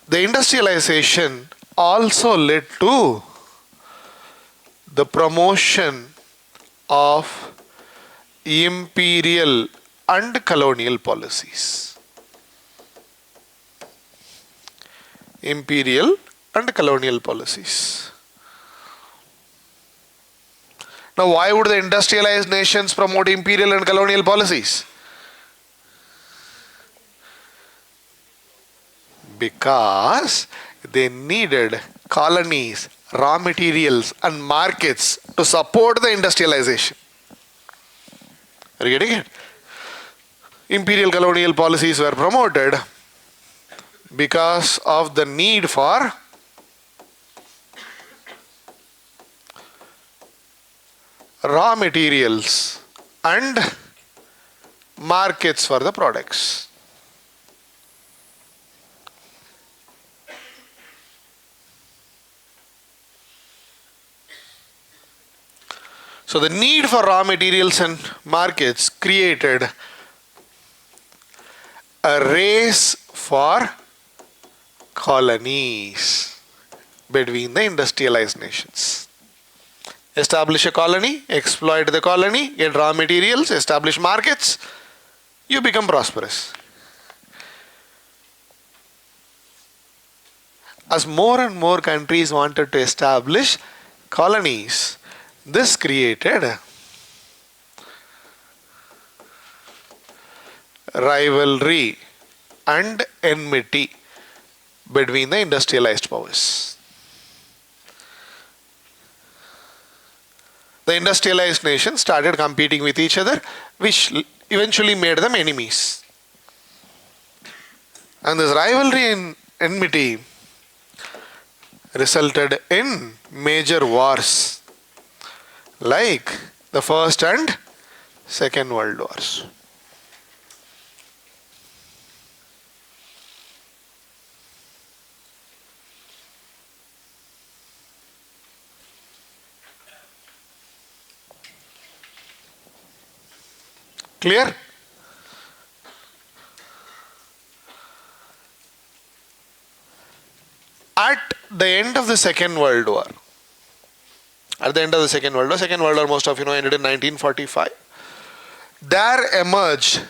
the industrialization also led to the promotion of imperial and colonial policies. Imperial and colonial policies. Now, why would the industrialized nations promote imperial and colonial policies? Because they needed colonies, raw materials, and markets to support the industrialization. Are you getting it? Imperial colonial policies were promoted because of the need for raw materials and markets for the products. So the need for raw materials and markets created a race for colonies between the industrialized nations. Establish a colony, exploit the colony, get raw materials, establish markets, you become prosperous. As more and more countries wanted to establish colonies, this created rivalry and enmity between the industrialized powers. The industrialized nations started competing with each other, which eventually made them enemies. And this rivalry and enmity resulted in major wars like the First and Second World Wars. Clear? At the end of the Second World War, Second World War, most of you know, ended in 1945. There emerged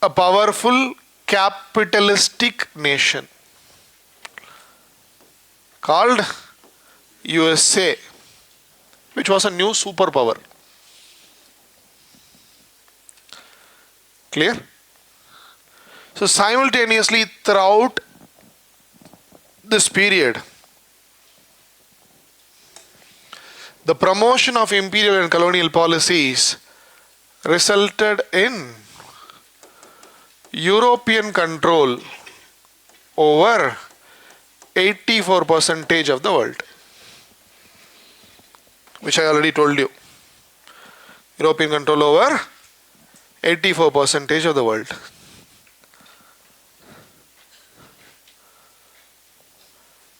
a powerful capitalistic nation called USA, which was a new superpower. Clear? So simultaneously throughout this period, the promotion of imperial and colonial policies resulted in European control over 84% of the world, which I already told you. European control over 84% of the world.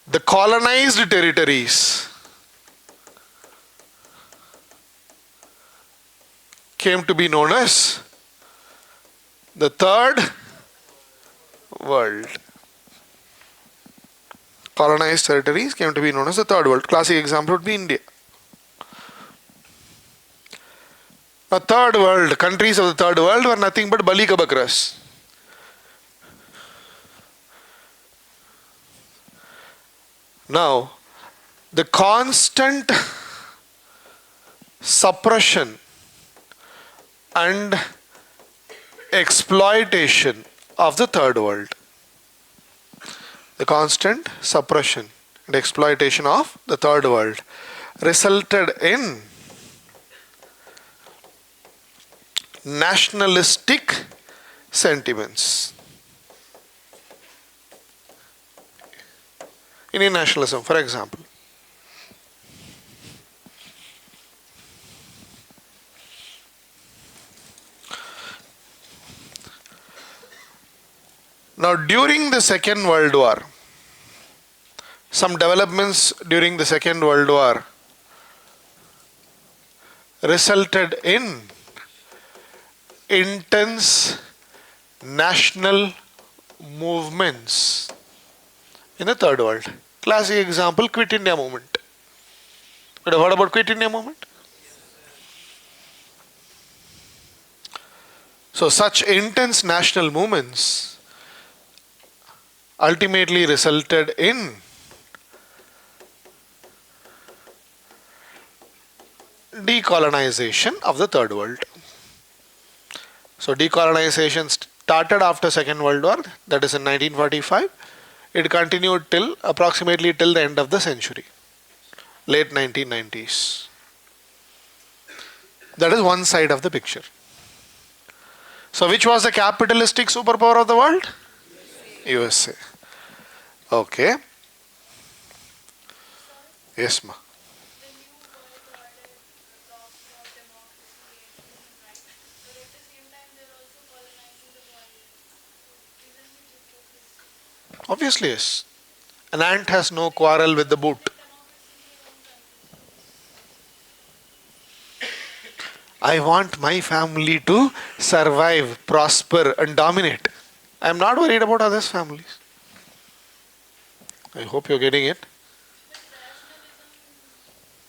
The colonized territories came to be known as the Third World. Colonized territories came to be known as the Third World. Classic example would be India. The Third World, countries of the Third World were nothing but Balika Bakras. Now, the constant suppression and exploitation of the Third World, the constant suppression and exploitation of the Third World resulted in nationalistic sentiments. Indian nationalism, for example. Now, during the Second World War, some developments during the Second World War resulted in intense national movements in the Third World. Classic example, Quit India movement. You have heard about Quit India movement? So such intense national movements ultimately resulted in decolonization of the Third World. So decolonization started after Second World War, that is in 1945. It continued approximately till the end of the century, late 1990s. That is one side of the picture. So which was the capitalistic superpower of the world? USA. Okay. Yes, ma. The new world order talks about democracy and human rights, but at the same time they're also colonizing the world. Isn't it hypocrisy? Obviously, yes. An ant has no quarrel with the boot. I want my family to survive, prosper, and dominate. I am not worried about others' families. I hope you're getting it.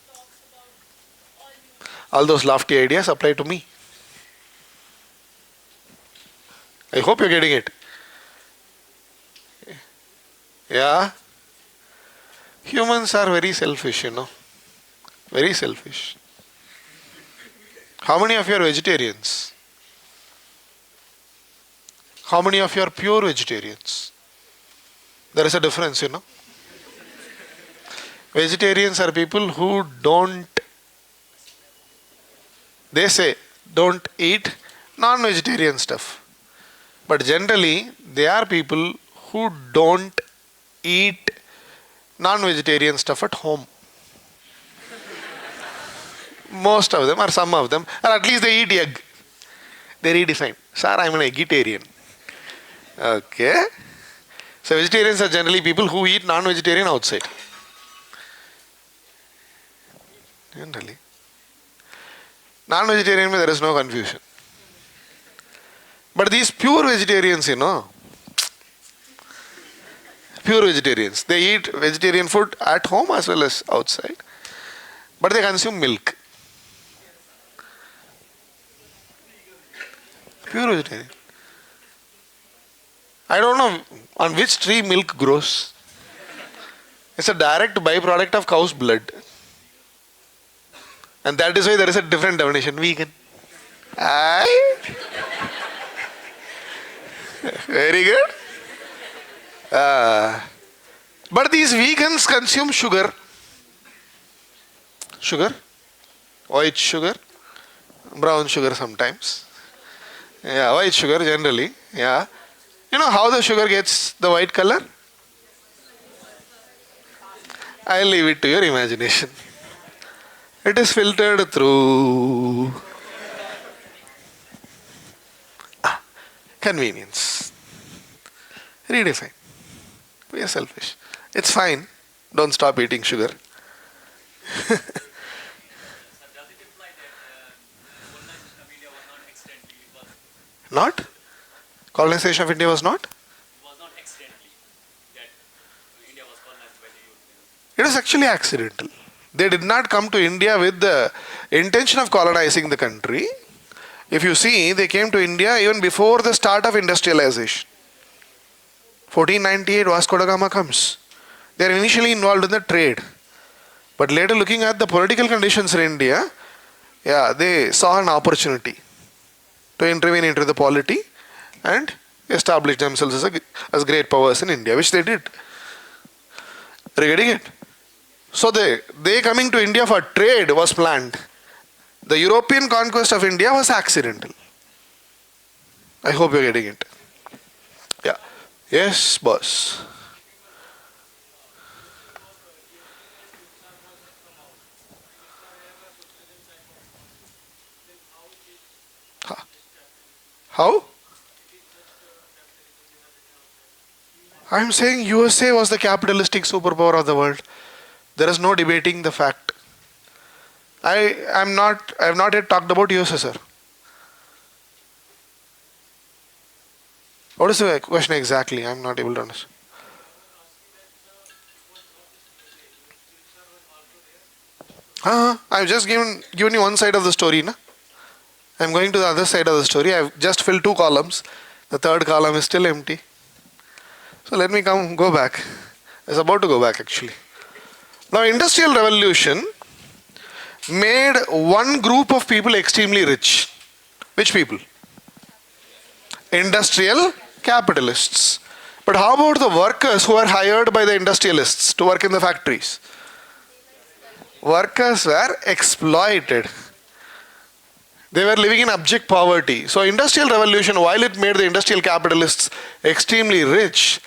Talks about all humans. All those lofty ideas apply to me. I hope you're getting it. Yeah? Humans are very selfish, Very selfish. How many of you are vegetarians? How many of you are pure vegetarians? There is a difference, Vegetarians are people who they say, don't eat non-vegetarian stuff. But generally, they are people who don't eat non-vegetarian stuff at home. Most of them, or some of them, or at least they eat egg. They redefine. Sir, I'm an vegetarian. Okay. So vegetarians are generally people who eat non-vegetarian outside. Generally. Non-vegetarian, there is no confusion. But these pure vegetarians, pure vegetarians, they eat vegetarian food at home as well as outside. But they consume milk. Pure vegetarian. I don't know on which tree milk grows. It's a direct byproduct of cow's blood. And that is why there is a different definition, vegan. Aye. Very good. But these vegans consume sugar. Sugar. White sugar. Brown sugar sometimes. Yeah, white sugar generally. Yeah. You know how the sugar gets the white color? I'll leave it to your imagination. It is filtered through convenience. Redefine. We are selfish. It's fine. Don't stop eating sugar. Does it imply that colonization of India was not accidentally? Not? Colonization of India was not? It was not accidentally that India was colonized by the Europeans. It was actually accidental. They did not come to India with the intention of colonizing the country. If you see, they came to India even before the start of industrialization. 1498, Vasco da Gama comes. They are initially involved in the trade. But later, looking at the political conditions in India, they saw an opportunity to intervene into the polity and establish themselves as great powers in India, which they did. Are you getting it? So they coming to India for trade was planned. The European conquest of India was accidental. I hope you're getting it. Yeah. Yes, boss. How? I'm saying USA was the capitalistic superpower of the world. There is no debating the fact. I have not yet talked about USA, sir. What is the question exactly? I'm not able to understand. I've just given you one side of the story, na? I'm going to the other side of the story. I've just filled 2 columns. The third column is still empty. So let me go back. I was about to go back actually. Now, Industrial Revolution made one group of people extremely rich. Which people? Industrial capitalists. But how about the workers who were hired by the industrialists to work in the factories? Workers were exploited. They were living in abject poverty. So industrial revolution, while it made the industrial capitalists extremely rich,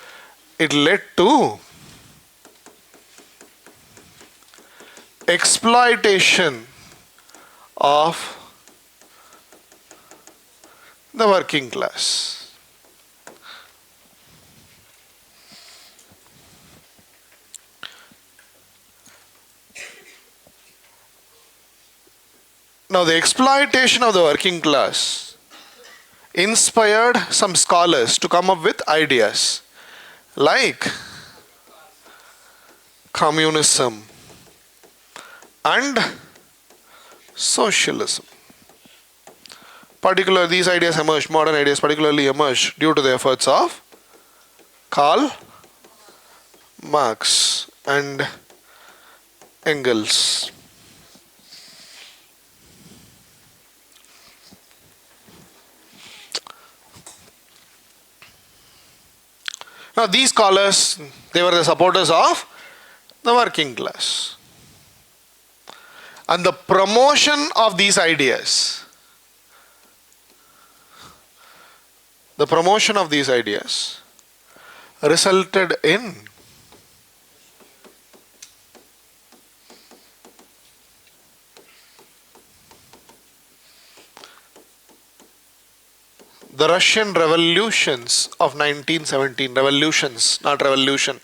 it led to exploitation of the working class. Now, the exploitation of the working class inspired some scholars to come up with ideas like communism and socialism. Particularly, these ideas emerged, modern ideas particularly emerged due to the efforts of Karl Marx and Engels. Now, these scholars, they were the supporters of the working class. And the promotion of these ideas, resulted in the Russian revolutions of 1917. Revolutions, not revolution.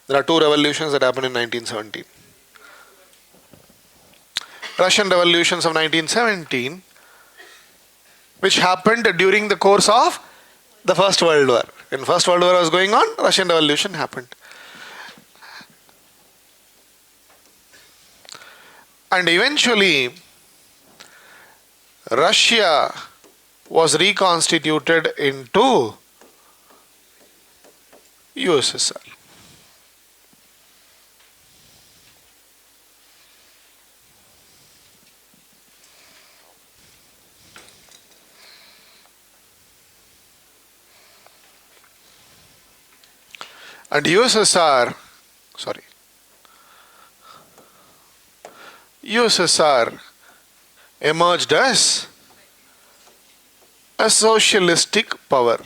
There are two revolutions that happened in 1917. Russian revolutions of 1917, which happened during the course of the First World War. When First World War was going on, Russian Revolution happened. And eventually, Russia was reconstituted into USSR. And USSR emerged as a socialistic power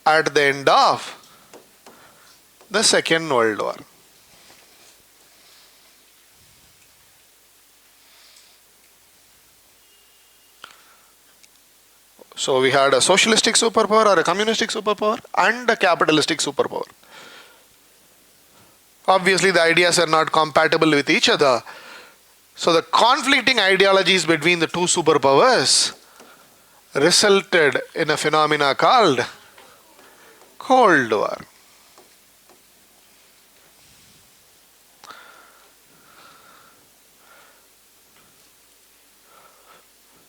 at the end of the Second World War. So we had a socialistic superpower or a communistic superpower and a capitalistic superpower. Obviously, the ideas are not compatible with each other. So the conflicting ideologies between the two superpowers resulted in a phenomena called Cold War.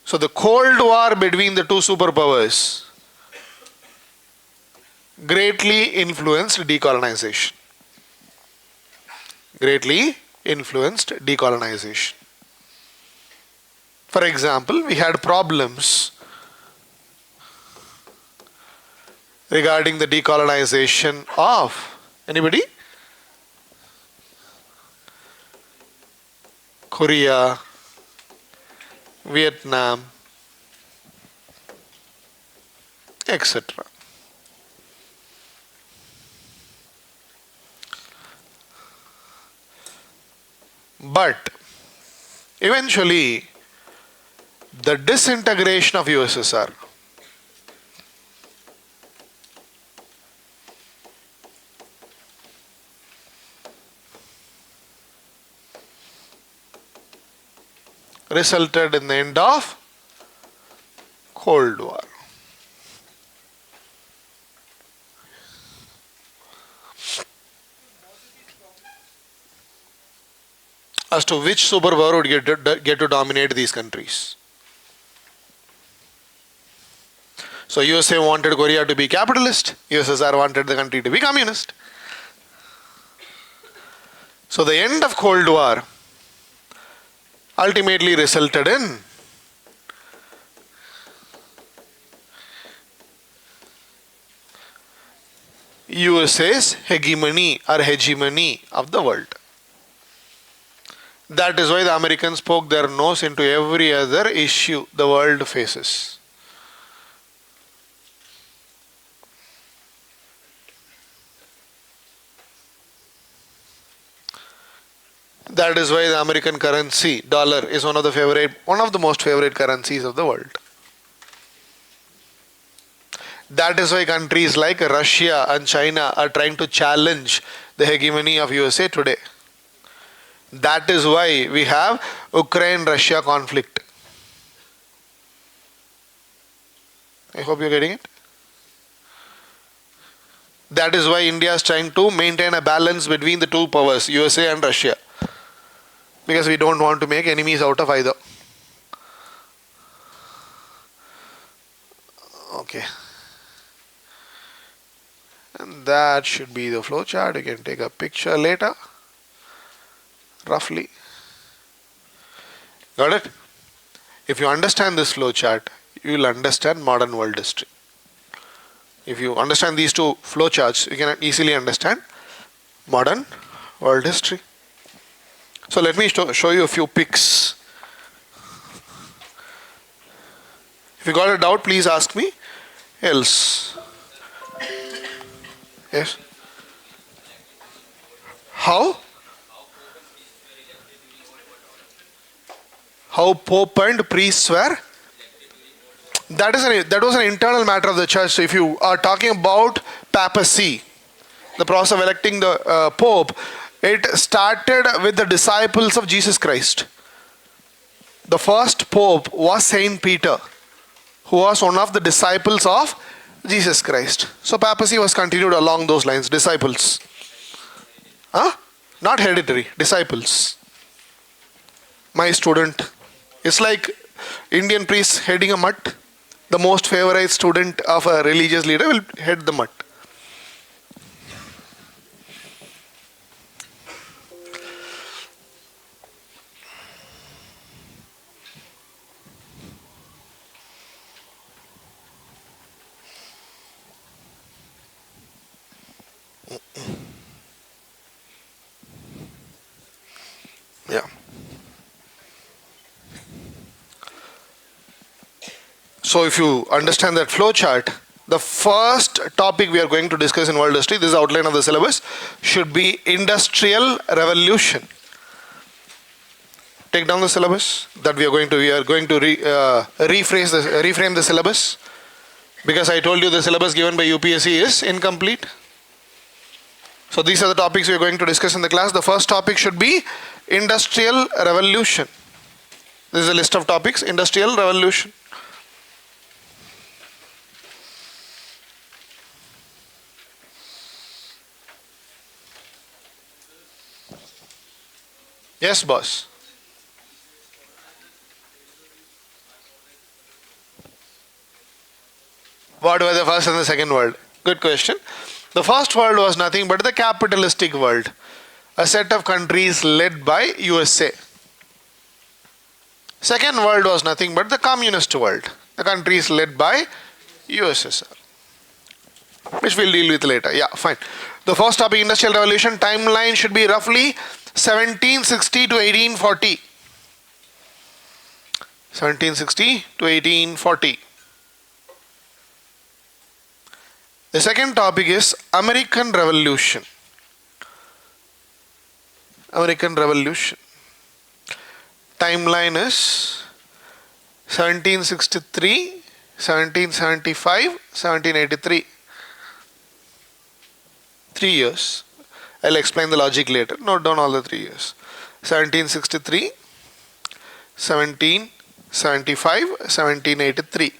So the Cold War between the two superpowers greatly influenced decolonization. For example, we had problems regarding the decolonization of, anybody? Korea, Vietnam, etc. But eventually, the disintegration of USSR resulted in the end of Cold War. As to which superpower would get to dominate these countries. So USA wanted Korea to be capitalist, USSR wanted the country to be communist. So the end of Cold War ultimately resulted in USA's hegemony of the world. That is why the Americans poke their nose into every other issue the world faces. That is why the American currency, dollar, is one of the most favorite currencies of the world. That is why countries like Russia and China are trying to challenge the hegemony of USA today. That is why we have Ukraine-Russia conflict. I hope you're getting it. That is why India is trying to maintain a balance between the two powers, USA and Russia. Because we don't want to make enemies out of either. Okay. And that should be the flow chart. You can take a picture later. Roughly. Got it? If you understand this flow chart, you will understand modern world history. If you understand these two flow charts, you can easily understand modern world history. So let me show you a few pics. If you got a doubt, please ask me. Else. Yes. How? How Pope and priests were? That was an internal matter of the church. So if you are talking about papacy, the process of electing the Pope, it started with the disciples of Jesus Christ. The first Pope was Saint Peter, who was one of the disciples of Jesus Christ. So papacy was continued along those lines. Disciples. Huh? Not hereditary. Disciples. My student. It's like Indian priest heading a mutt. The most favorite student of a religious leader will head the mutt. Yeah. So if you understand that flow chart, the first topic we are going to discuss in world history, this is outline of the syllabus, should be industrial revolution. Take down the syllabus that we are going to reframe the syllabus, because I told you the syllabus given by UPSC is incomplete. So these are the topics we are going to discuss in the class. The first topic should be industrial revolution. This is a list of topics. Industrial revolution. Yes, boss. What were the first and the second world? Good question. The first world was nothing but the capitalistic world, a set of countries led by USA. Second world was nothing but the communist world, the countries led by USSR, which we'll deal with later. Yeah, fine. The first topic, industrial revolution, timeline should be roughly 1760 to 1840. 1760 to 1840. The second topic is American Revolution. American Revolution. Timeline is 1763, 1775, 1783. 3 years. I'll explain the logic later. Note down all the 3 years. 1763, 1775, 1783.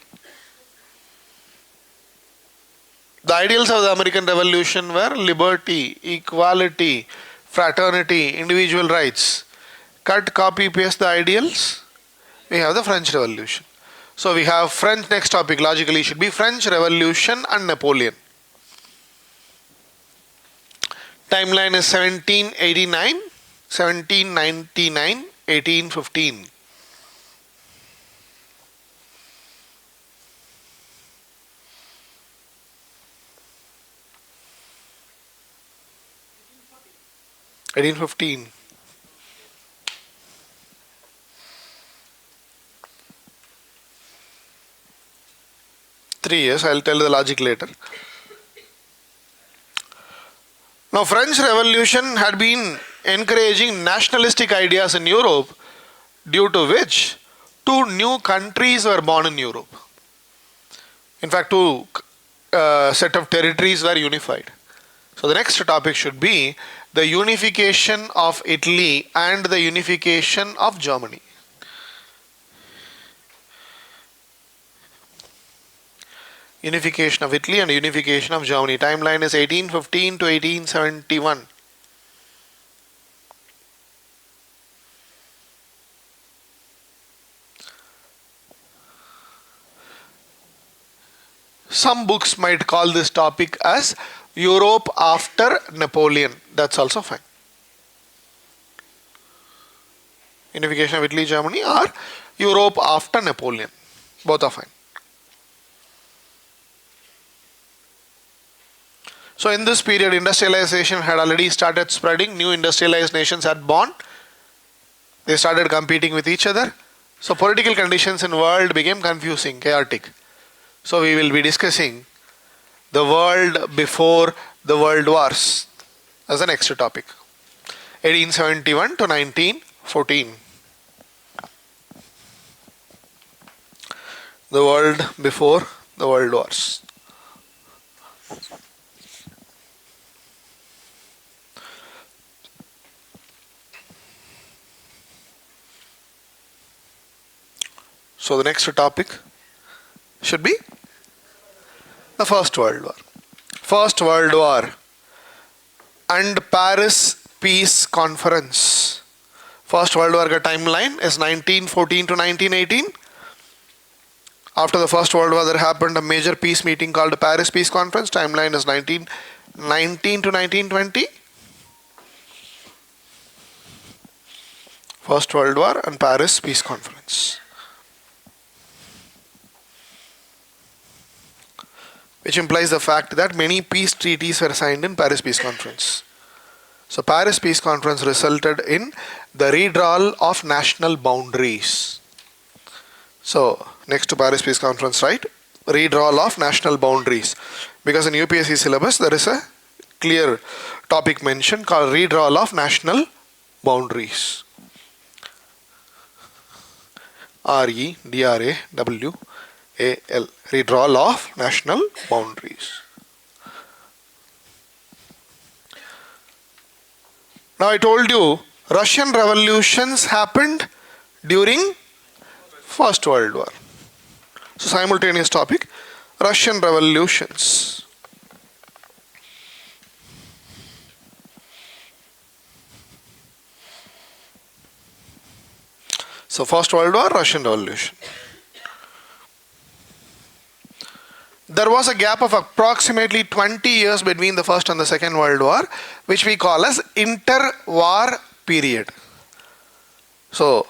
The ideals of the American Revolution were liberty, equality, fraternity, individual rights. Cut, copy, paste the ideals. We have the French Revolution. So we have French, next topic logically should be French Revolution and Napoleon. Timeline is 1789, 1799, 1815. 3 years. I'll tell you the logic later. Now, French Revolution had been encouraging nationalistic ideas in Europe, due to which two new countries were born in Europe. In fact, two set of territories were unified. So the next topic should be the unification of Italy and the unification of Germany. Unification of Italy and unification of Germany. Timeline is 1815 to 1871. Some books might call this topic as Europe after Napoleon. That's also fine. Unification of Italy, Germany, or Europe after Napoleon. Both are fine. So in this period, industrialization had already started spreading. New industrialized nations had born. They started competing with each other. So political conditions in the world became confusing, chaotic. So we will be discussing the world before the world wars as the next topic. 1871 to 1914. The world before the world wars. So the next topic should be the First World War. First World War and Paris Peace Conference. First World War ka timeline is 1914 to 1918. After the First World War, there happened a major peace meeting called the Paris Peace Conference. Timeline is 1919 to 1920. First World War and Paris Peace Conference, which implies the fact that many peace treaties were signed in Paris Peace Conference. So Paris Peace Conference resulted in the redrawal of national boundaries. So next to Paris Peace Conference, right? Redrawal of national boundaries. Because in UPSC syllabus there is a clear topic mentioned called redrawal of national boundaries. REDRAWAL. Redrawal of national boundaries. Now I told you Russian revolutions happened during First World War. So simultaneous topic, Russian revolutions. So First World War, Russian Revolution. There was a gap of approximately 20 years between the First and the Second World War, which we call as interwar period. So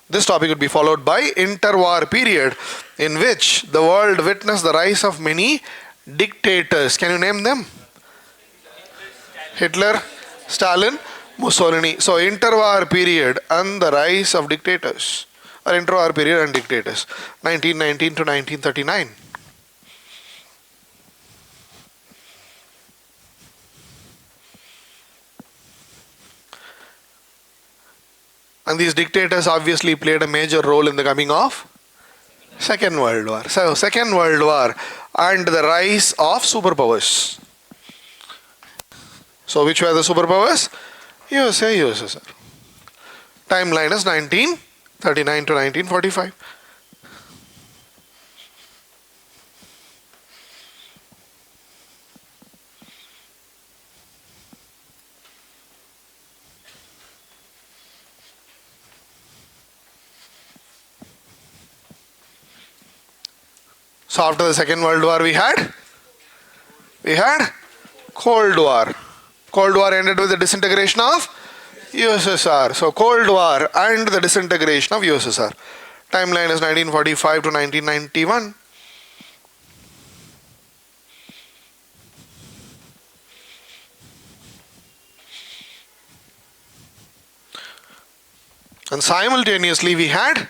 this topic would be followed by interwar period, in which the world witnessed the rise of many dictators. Can you name them? Hitler, Stalin, Mussolini. So interwar period and the rise of dictators, or interwar period and dictators, 1919 to 1939. And these dictators obviously played a major role in the coming of Second World War. So Second World War and the rise of superpowers. So which were the superpowers? USA, USSR. Timeline is 1939 to 1945. So after the Second World War we had Cold War. Cold War ended with the disintegration of USSR. So Cold War and the disintegration of USSR. Timeline is 1945 to 1991. And simultaneously we had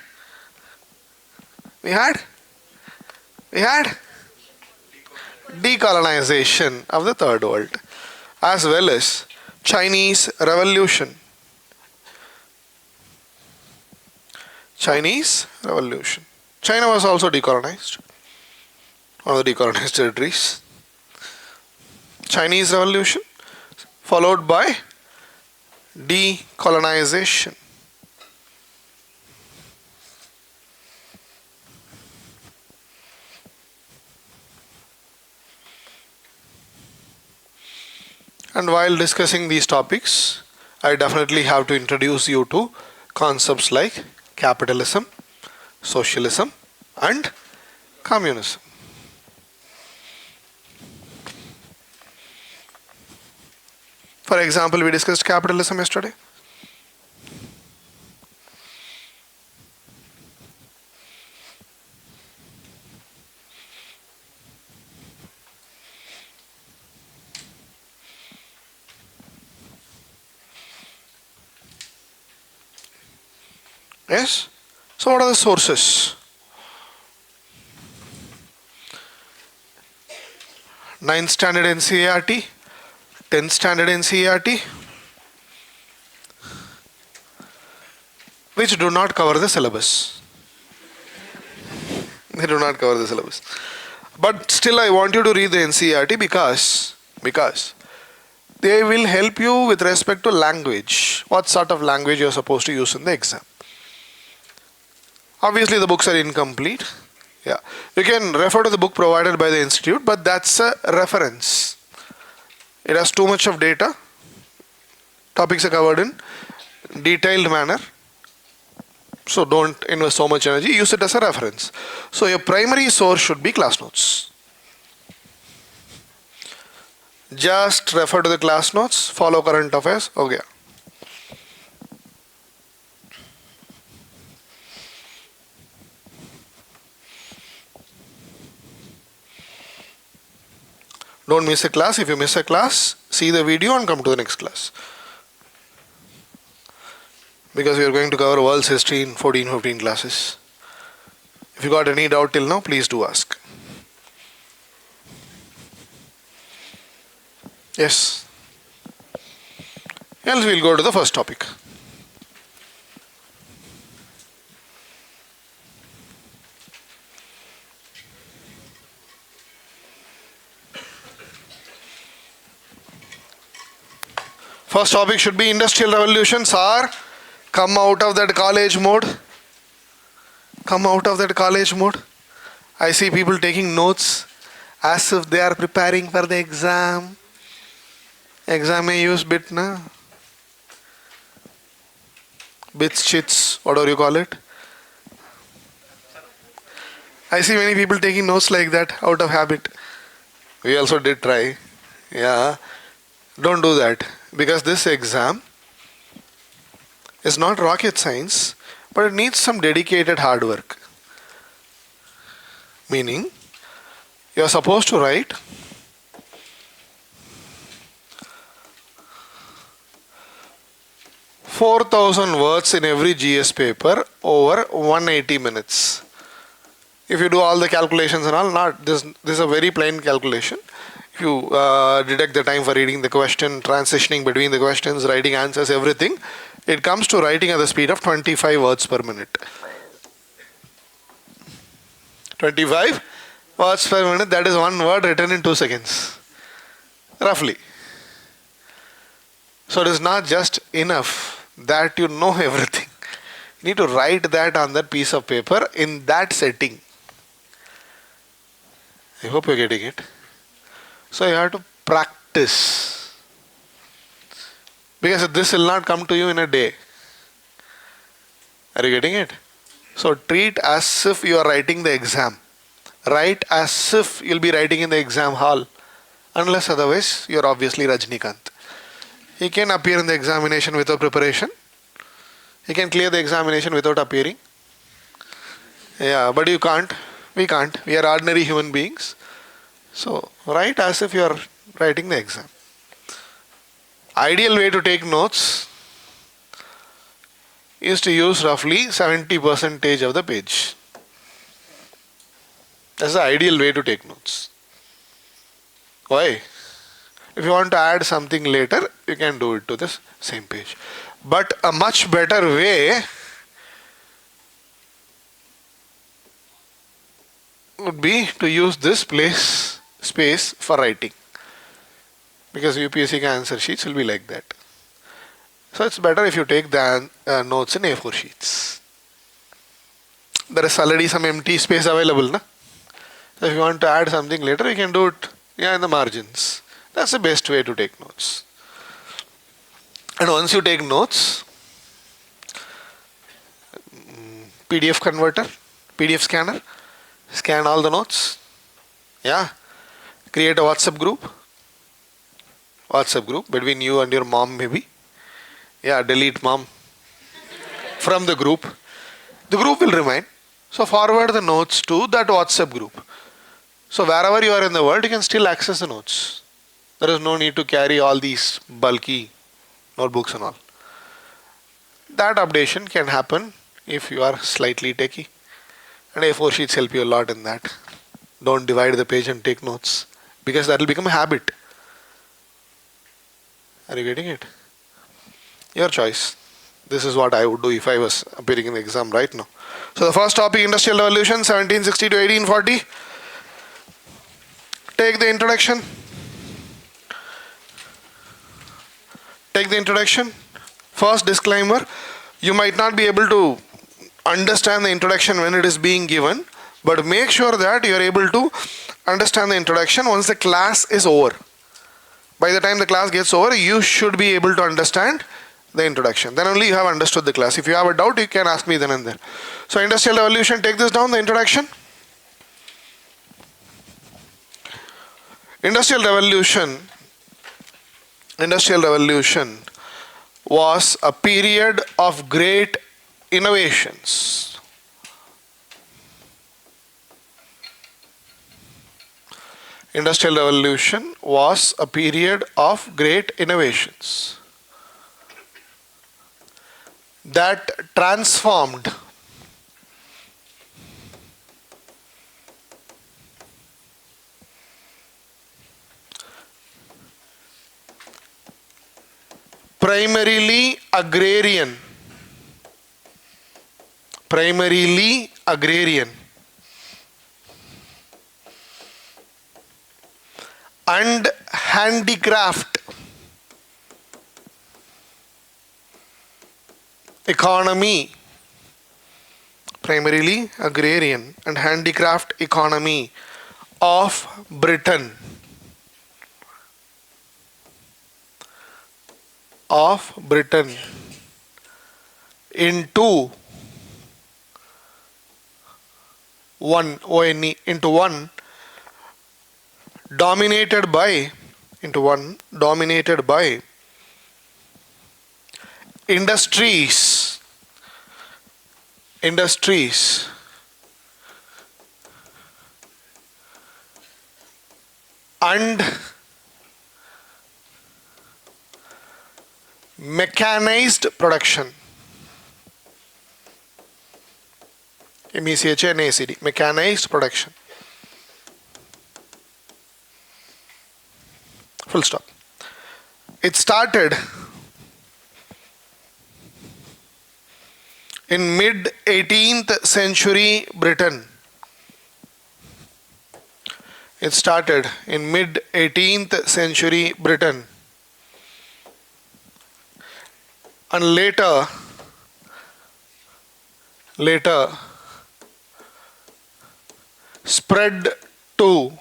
We had decolonization of the third world, as well as Chinese Revolution. Chinese Revolution. China was also decolonized, one of the decolonized territories. Chinese Revolution followed by decolonization. And while discussing these topics, I definitely have to introduce you to concepts like capitalism, socialism, and communism. For example, we discussed capitalism yesterday. Yes? So, what are the sources? 9th standard NCERT, 10th standard NCERT, which do not cover the syllabus. They do not cover the syllabus. But still, I want you to read the NCERT because they will help you with respect to language. What sort of language you are supposed to use in the exam. Obviously, the books are incomplete. Yeah, you can refer to the book provided by the institute, but that's a reference. It has too much of data. Topics are covered in detailed manner. So don't invest so much energy. Use it as a reference. So your primary source should be class notes. Just refer to the class notes. Follow current affairs. Okay. Don't miss a class. If you miss a class, see the video and come to the next class. Because we are going to cover world's history in 14-15 classes. If you got any doubt till now, please do ask. Yes. Else we'll go to the first topic. First topic should be industrial revolutions are come out of that college mode. Come out of that college mode. I see people taking notes as if they are preparing for the exam. Exam may use bit, na? Bits, chits, whatever you call it. I see many people taking notes like that out of habit. We also did try. Yeah. Don't do that. Because this exam is not rocket science, but it needs some dedicated hard work. Meaning, you are supposed to write 4,000 words in every GS paper over 180 minutes. If you do all the calculations and all, not this is a very plain calculation. If you deduct the time for reading the question, transitioning between the questions, writing answers, everything, it comes to writing at the speed of 25 words per minute. 25 words per minute, that is one word written in 2 seconds. Roughly. So it is not just enough that you know everything. You need to write that on that piece of paper in that setting. I hope you are getting it. So you have to practice. Because this will not come to you in a day. Are you getting it? So treat as if you are writing the exam. Write as if you will be writing in the exam hall. Unless otherwise, you are obviously Rajnikant. He can appear in the examination without preparation. He can clear the examination without appearing. Yeah, but you can't. We can't. We are ordinary human beings. So, write as if you are writing the exam. Ideal way to take notes is to use roughly 70% of the page. That's the ideal way to take notes. Why? If you want to add something later, you can do it to this same page. But a much better way would be to use this space for writing. Because UPSC answer sheets will be like that. So it's better if you take the notes in A4 sheets. There is already some empty space available, na? So if you want to add something later, you can do it in the margins. That's the best way to take notes. And once you take notes, PDF converter, PDF scanner, scan all the notes. Yeah. Create a WhatsApp group between you and your mom maybe. Yeah, delete mom from the group. The group will remain. So forward the notes to that WhatsApp group. So wherever you are in the world, you can still access the notes. There is no need to carry all these bulky notebooks and all. That updation can happen if you are slightly techy. And A4 sheets help you a lot in that. Don't divide the page and take notes, because that will become a habit. Are you getting it? Your choice. This is what I would do if I was appearing in the exam right now. So the first topic, Industrial Revolution, 1760 to 1840. Take the introduction. First disclaimer, you might not be able to understand the introduction when it is being given, but make sure that you are able to understand the introduction once the class is over. By the time the class gets over, you should be able to understand the introduction. Then only you have understood the class. If you have a doubt, you can ask me then and there. So Industrial Revolution, take this down, the introduction. Industrial Revolution was a period of great innovations. Industrial Revolution was a period of great innovations that transformed primarily agrarian and handicraft economy, primarily agrarian and handicraft economy of Britain into one dominated by industries and mechanized production. MECHNACD, mechanized production. Full stop. It started in mid 18th century Britain. It started in mid 18th century Britain. And later spread to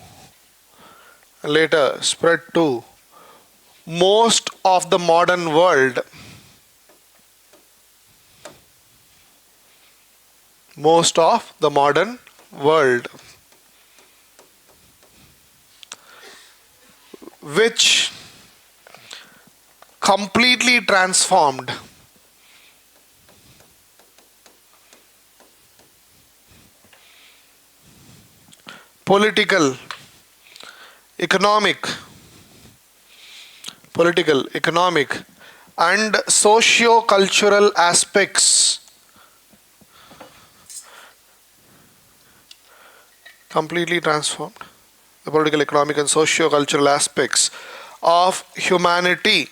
most of the modern world. Which completely transformed political, economic and socio-cultural aspects Completely transformed the political, economic, and socio-cultural aspects of humanity.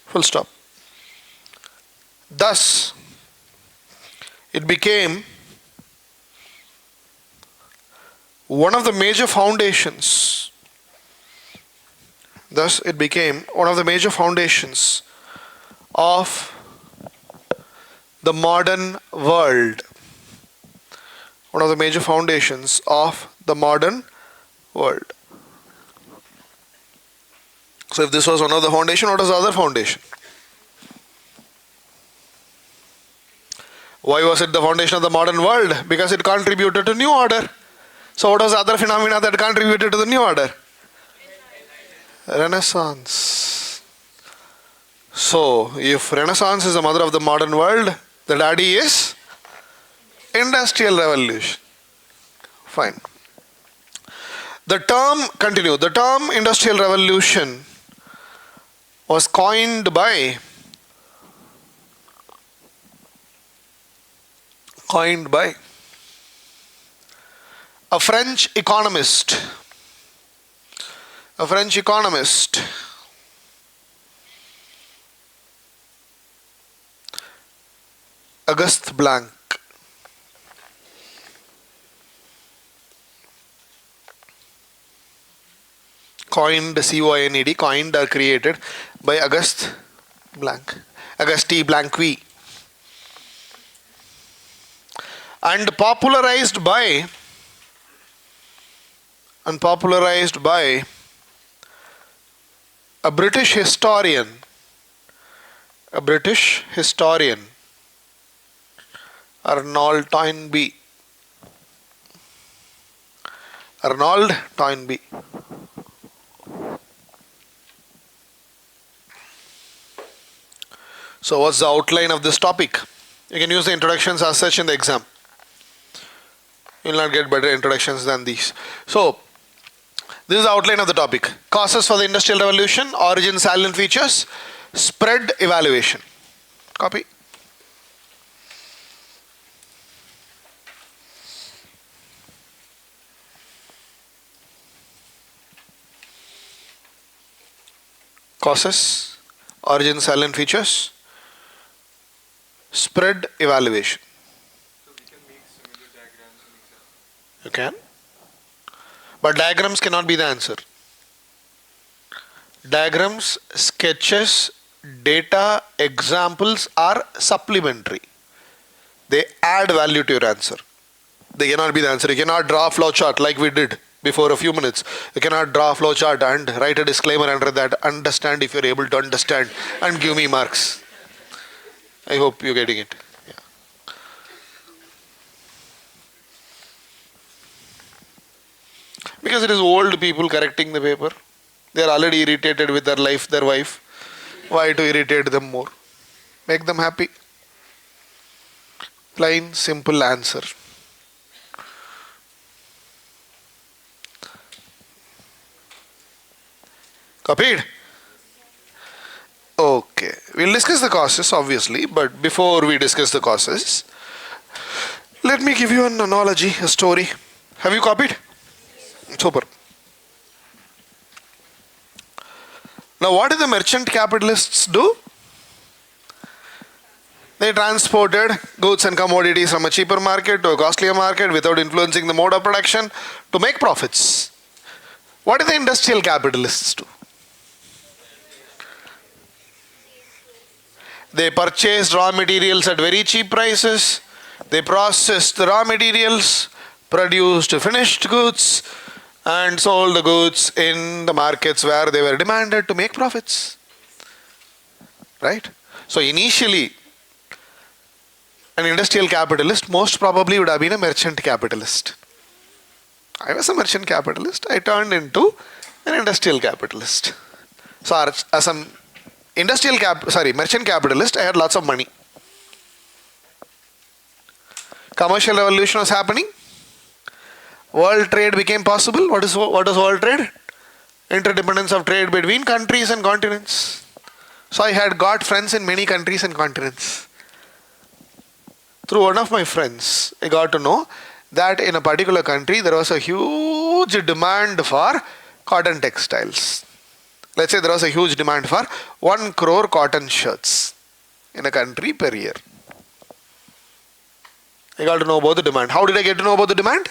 Full stop. Thus, it became one of the major foundations. Thus, it became one of the major foundations of the modern world. One of the major foundations of the modern world. So, if this was one of the foundation, what was the other foundation? Why was it the foundation of the modern world? Because it contributed to new order. So, what was the other phenomena that contributed to the new order? Renaissance. So, if Renaissance is the mother of the modern world, the daddy is Industrial Revolution. Fine. The term Industrial Revolution was coined by a French economist. Auguste Blanc. Coined, C-O-I-N-E-D, coined or created by Auguste Blanc. Auguste Blanqui. And popularized by a British historian, Arnold Toynbee. So what's the outline of this topic? You can use the introductions as such in the exam. You will not get better introductions than these. So, this is the outline of the topic. Causes for the Industrial Revolution, origin, salient features, spread, evaluation. Copy. Causes, origin, salient features, spread, evaluation. So we can make similar diagrams in exam. You can. But diagrams cannot be the answer. Diagrams, sketches, data, examples are supplementary. They add value to your answer. They cannot be the answer. You cannot draw a flow chart like we did before a few minutes. You cannot draw a flow chart and write a disclaimer under that. Understand if you're able to understand and give me marks. I hope you're getting it. Because it is old people correcting the paper. They are already irritated with their wife. Why to irritate them more? Make them happy. Plain, simple answer. Copied? Okay. We'll discuss the causes obviously, but before we discuss the causes, let me give you an analogy, a story. Have you copied? Super. Now what did the merchant capitalists do? They transported goods and commodities from a cheaper market to a costlier market without influencing the mode of production to make profits. What did the industrial capitalists do? They purchased raw materials at very cheap prices. They processed the raw materials, produced finished goods, and sold the goods in the markets where they were demanded to make profits. Right? So initially, an industrial capitalist most probably would have been a merchant capitalist. I was a merchant capitalist. I turned into an industrial capitalist. So as an merchant capitalist, I had lots of money. Commercial revolution was happening. World trade became possible. What is world trade? Interdependence of trade between countries and continents. So I had got friends in many countries and continents. Through one of my friends, I got to know that in a particular country there was a huge demand for cotton textiles. Let's say there was a huge demand for 1 crore cotton shirts in a country per year. I got to know about the demand. How did I get to know about the demand?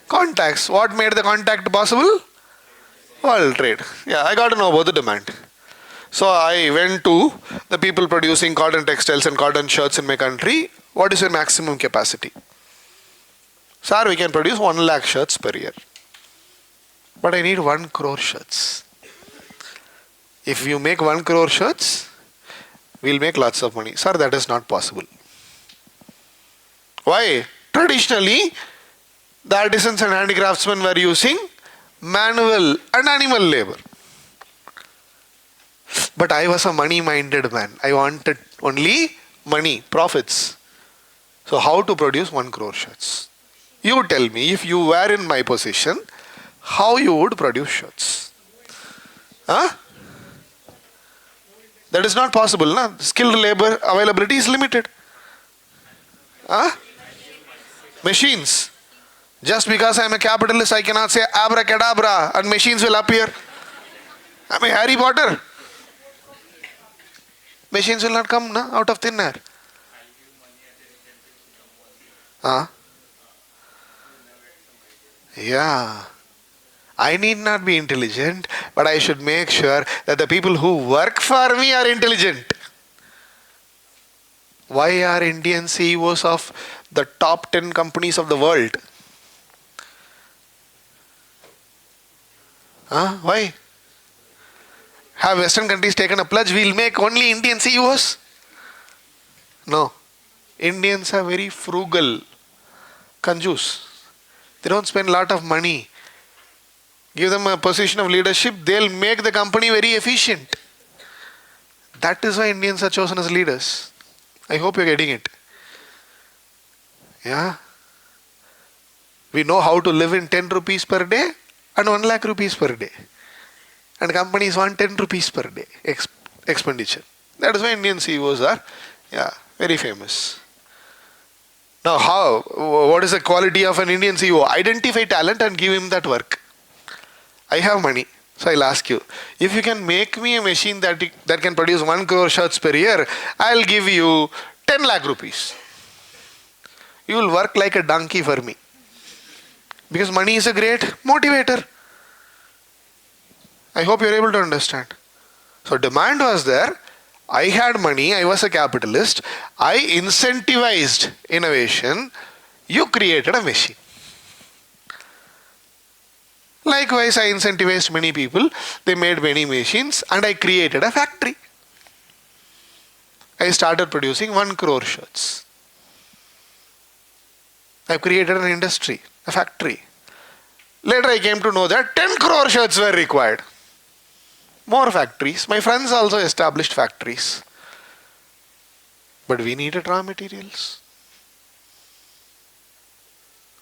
Contacts. What made the contact possible? World trade. Yeah, I got to know about the demand. So I went to the people producing cotton textiles and cotton shirts in my country. What is your maximum capacity? Sir, we can produce 1 lakh shirts per year. But I need 1 crore shirts. If you make 1 crore shirts, we'll make lots of money. Sir, that is not possible. Why? Traditionally, the artisans and handicraftsmen were using manual and animal labor. But I was a money-minded man. I wanted only money, profits. So how to produce 1 crore shirts? You tell me, if you were in my position, how you would produce shirts? Huh? That is not possible. Na? Skilled labor availability is limited. Huh? Machines. Just because I am a capitalist, I cannot say abracadabra and machines will appear. I am a Harry Potter. Machines will not come out of thin air. Huh? Yeah. I need not be intelligent, but I should make sure that the people who work for me are intelligent. Why are Indian CEOs of the top 10 companies of the world? Huh? Why? Have Western countries taken a pledge, we'll make only Indian CEOs? No. Indians are very frugal, conjuice. They don't spend a lot of money. Give them a position of leadership, they'll make the company very efficient. That is why Indians are chosen as leaders. I hope you're getting it. Yeah. We know how to live in 10 rupees per day and 1 lakh rupees per day. And companies want 10 rupees per day expenditure. That is why Indian CEOs are very famous. Now what is the quality of an Indian CEO? Identify talent and give him that work. I have money, so I'll ask you, if you can make me a machine that can produce 1 crore shirts per year, I'll give you 10 lakh rupees. You will work like a donkey for me. Because money is a great motivator. I hope you're able to understand. So demand was there. I had money. I was a capitalist. I incentivized innovation. You created a machine. Likewise, I incentivized many people. They made many machines and I created a factory. I started producing 1 crore shirts. I created an industry, a factory. Later I came to know that 10 crore shirts were required. More factories. My friends also established factories. But we needed raw materials.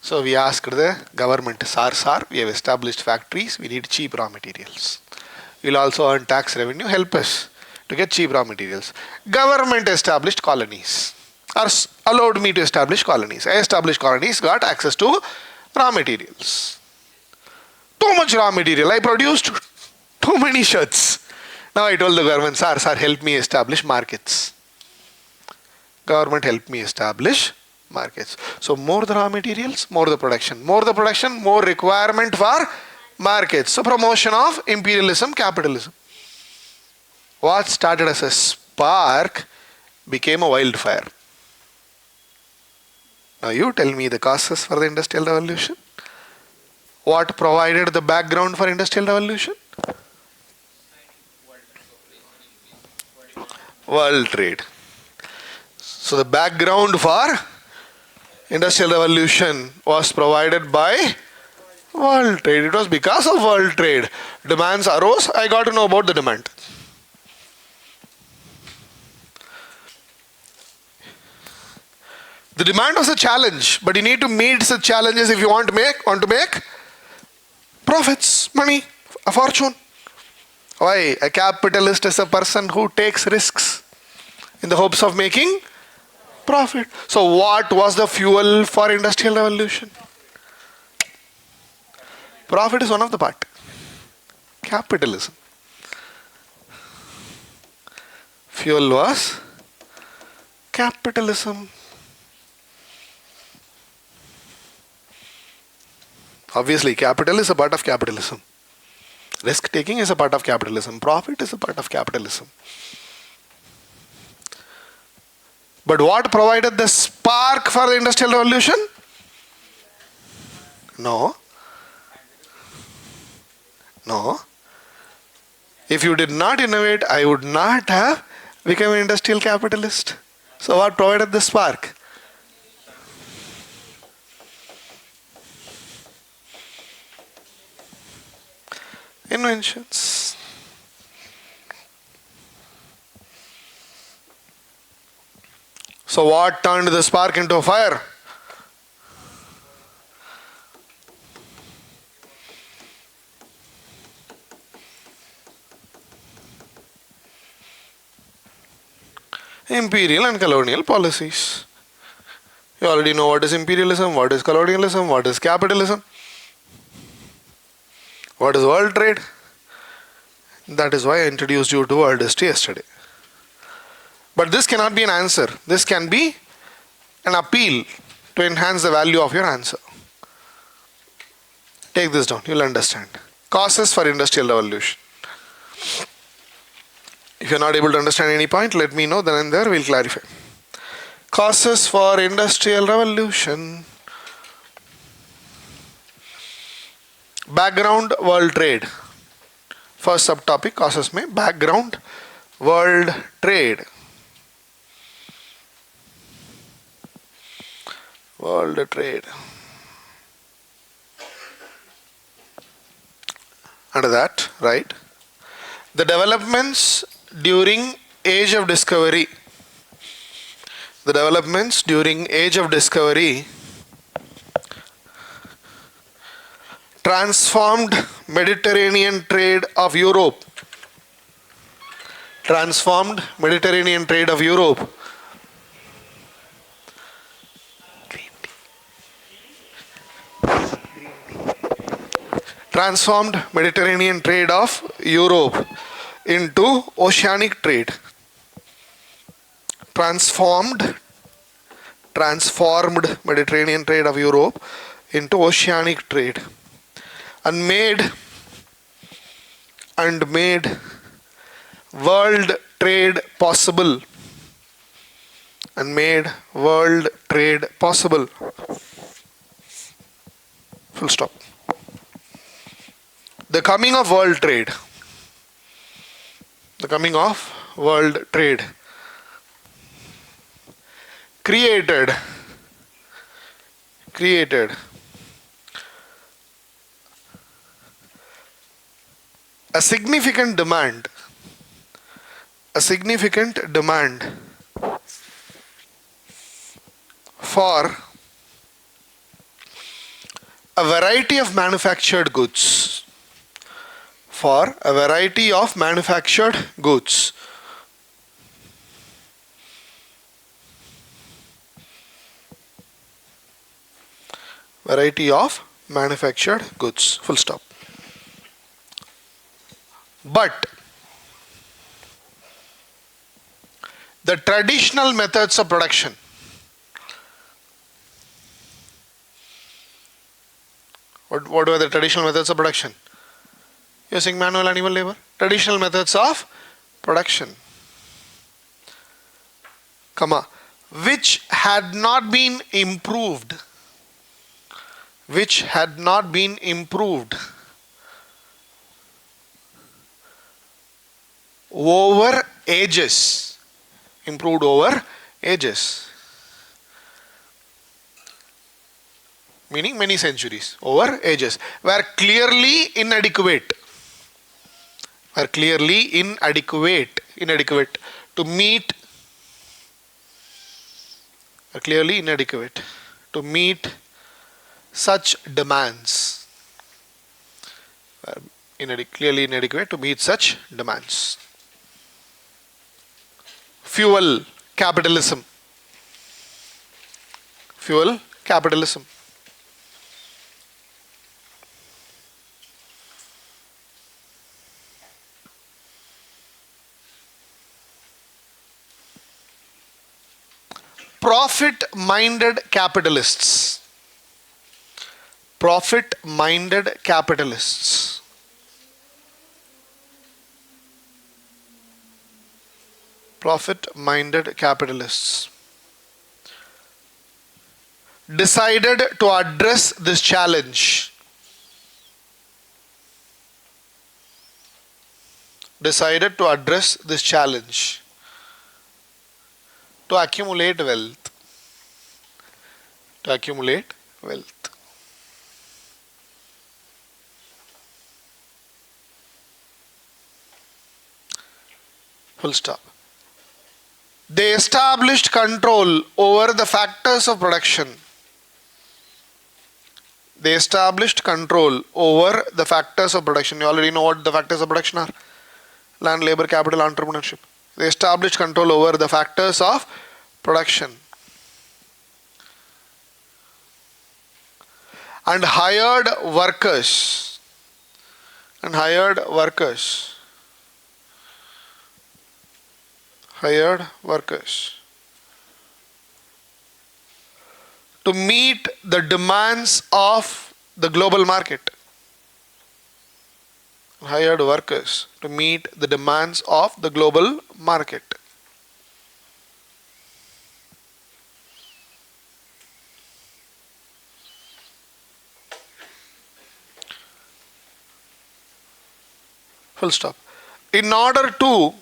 So we asked the government, Sir, we have established factories, we need cheap raw materials. We'll also earn tax revenue, help us to get cheap raw materials. Government established colonies, or allowed me to establish colonies. I established colonies, got access to raw materials. Too much raw material, I produced too many shirts. Now I told the government, Sir, help me establish markets. Government helped me establish markets. So more the raw materials, more the production. More the production, more requirement for markets. So promotion of imperialism, capitalism. What started as a spark became a wildfire. Now you tell me the causes for the Industrial Revolution. What provided the background for Industrial Revolution? World trade. So the background for Industrial Revolution was provided by world trade. It was because of world trade. Demands arose. I got to know about the demand. The demand was a challenge, but you need to meet such challenges if you want to make profits, money, a fortune. Why? A capitalist is a person who takes risks. in the hopes of making profit. So what was the fuel for industrial revolution? Profit is one of the part. Capitalism. Fuel was capitalism. Obviously, capital is a part of capitalism. Risk taking is a part of capitalism. Profit is a part of capitalism. But what provided the spark for the industrial revolution? No. No. If you did not innovate, I would not have become an industrial capitalist. So what provided the spark? Inventions. So what turned the spark into a fire? Imperial and colonial policies. You already know what is imperialism, what is colonialism, what is capitalism, what is world trade. That is why I introduced you to world history yesterday. But this cannot be an answer. This can be an appeal to enhance the value of your answer. Take this down, you'll understand. Causes for industrial revolution. If you're not able to understand any point, let me know, then and there we'll clarify. Causes for industrial revolution. Background world trade. First subtopic, causes में background world trade. World trade. Under that, right? The developments during age of discovery. The developments during age of discovery transformed Mediterranean trade of Europe. Transformed Mediterranean trade of Europe. Transformed Mediterranean trade of Europe into oceanic trade. Transformed Mediterranean trade of Europe into oceanic trade. And made world trade possible. And made world trade possible. Full stop. The coming of world trade. The coming of world trade created a significant demand for a variety of manufactured goods. Variety of manufactured goods. Full stop. But the traditional methods of production, what were the traditional methods of production? Using manual animal labor. Traditional methods of production, which had not been improved. Over ages. Improved over ages. Meaning many centuries. Over ages. Were clearly inadequate. To meet such demands. Clearly inadequate to meet such demands. fuel capitalism. Fuel capitalism. Profit-minded capitalists. Profit-minded capitalists. Profit-minded capitalists decided to address this challenge. Decided to address this challenge. To accumulate wealth. To accumulate wealth. Full stop. They established control over the factors of production. They established control over the factors of production. You already know what the factors of production are. Land, labor, capital, entrepreneurship. They established control over the factors of production. And hired workers. And hired workers. Hired workers. To meet the demands of the global market. Hired workers to meet the demands of the global market. Full stop. In order to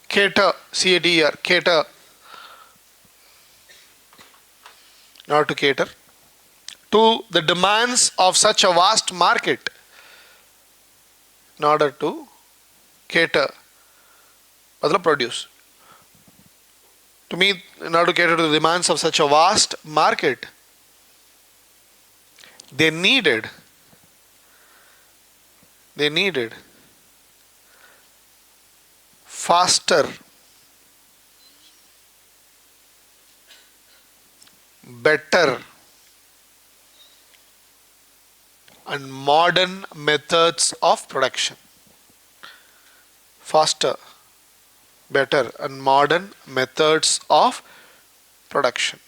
cater, C-A-T-E-R, cater, in order to cater to the demands of such a vast market, in order to cater, matlab produce, to meet, in order to cater to the demands of such a vast market, they needed faster, better and modern methods of production. Faster, better and modern methods of production.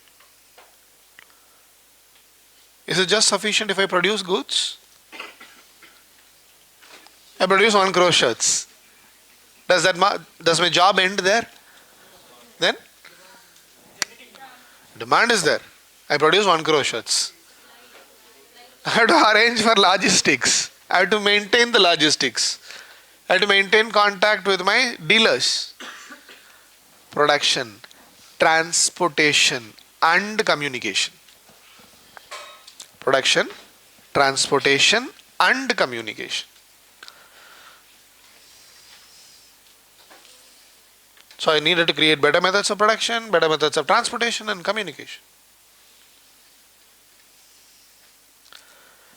Is it just sufficient if I produce goods? I produce 1 crore shirts. Does my job end there? Then? Demand is there. I produce 1 crore shirts. I have to arrange for logistics. I have to maintain the logistics. I have to maintain contact with my dealers. Production, transportation and communication. Production, transportation and communication. So I needed to create better methods of production, better methods of transportation and communication.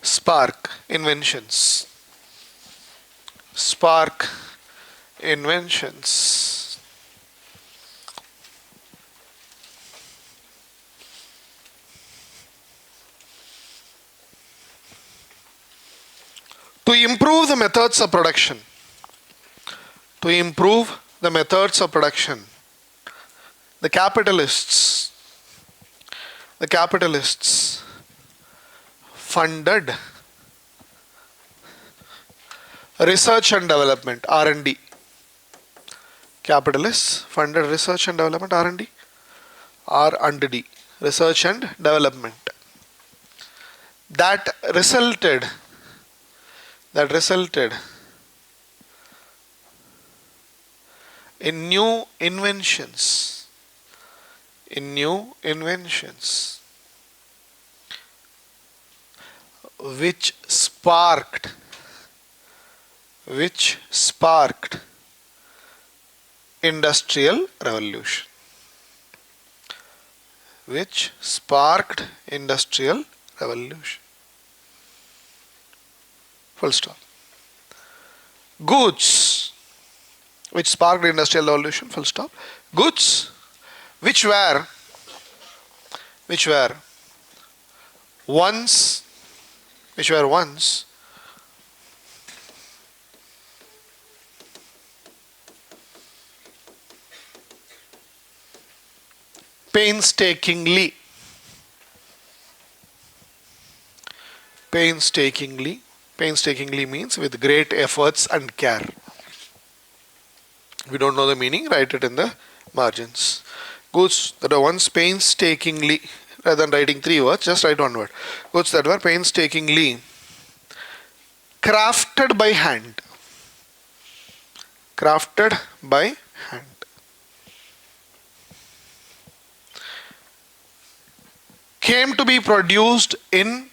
Spark inventions. Spark inventions. To improve the methods of production. To improve the methods of production. The capitalists funded research and development, R&D. Capitalists funded research and development, R&D. R&D, research and development. That resulted in new inventions. Which sparked industrial revolution. Which sparked industrial revolution. Full stop. Goods which sparked industrial revolution. Full stop. Goods which were once painstakingly means with great efforts and care. If you don't know the meaning, write it in the margins. Goods that are once painstakingly, rather than writing 3 words, just write 1 word. Goods that were painstakingly crafted by hand. Crafted by hand. Came to be produced in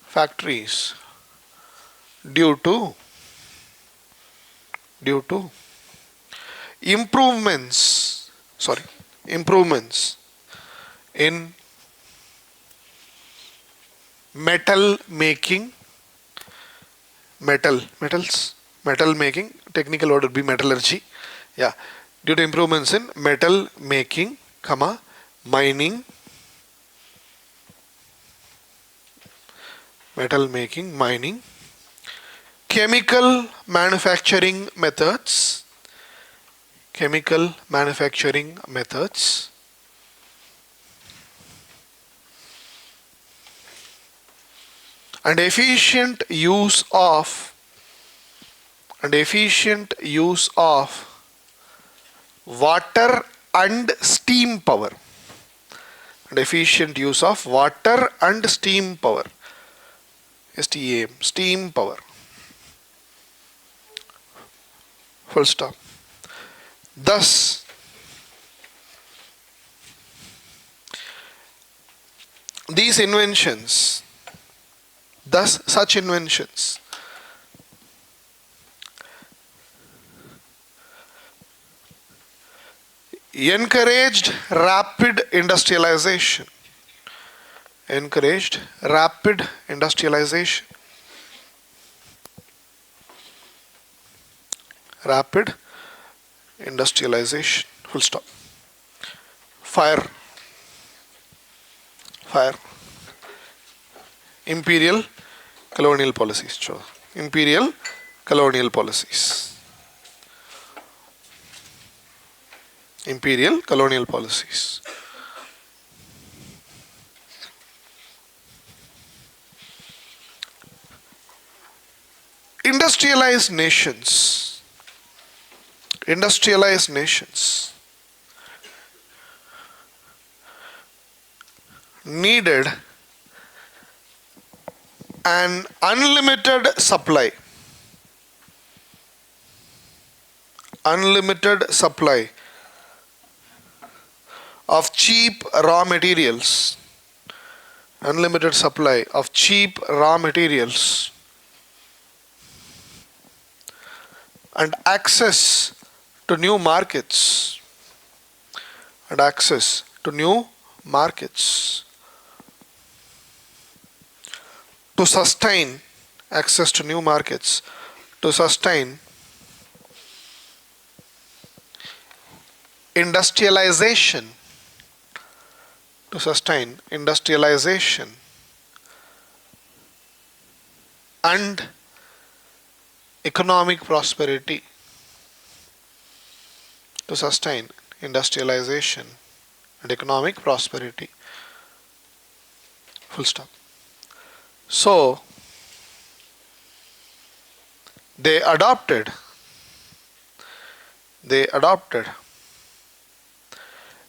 factories due to improvements in metal making, technical word would be metallurgy. Yeah, due to improvements in metal making, mining, chemical manufacturing methods, and efficient use of water and steam power. STEAM, steam power. Full stop. Thus, such inventions encouraged rapid industrialization. Full stop. Fire. Imperial colonial policies. Industrialized nations needed an unlimited supply of cheap raw materials, and access to new markets, to sustain industrialization, and economic prosperity. Full stop. So they adopted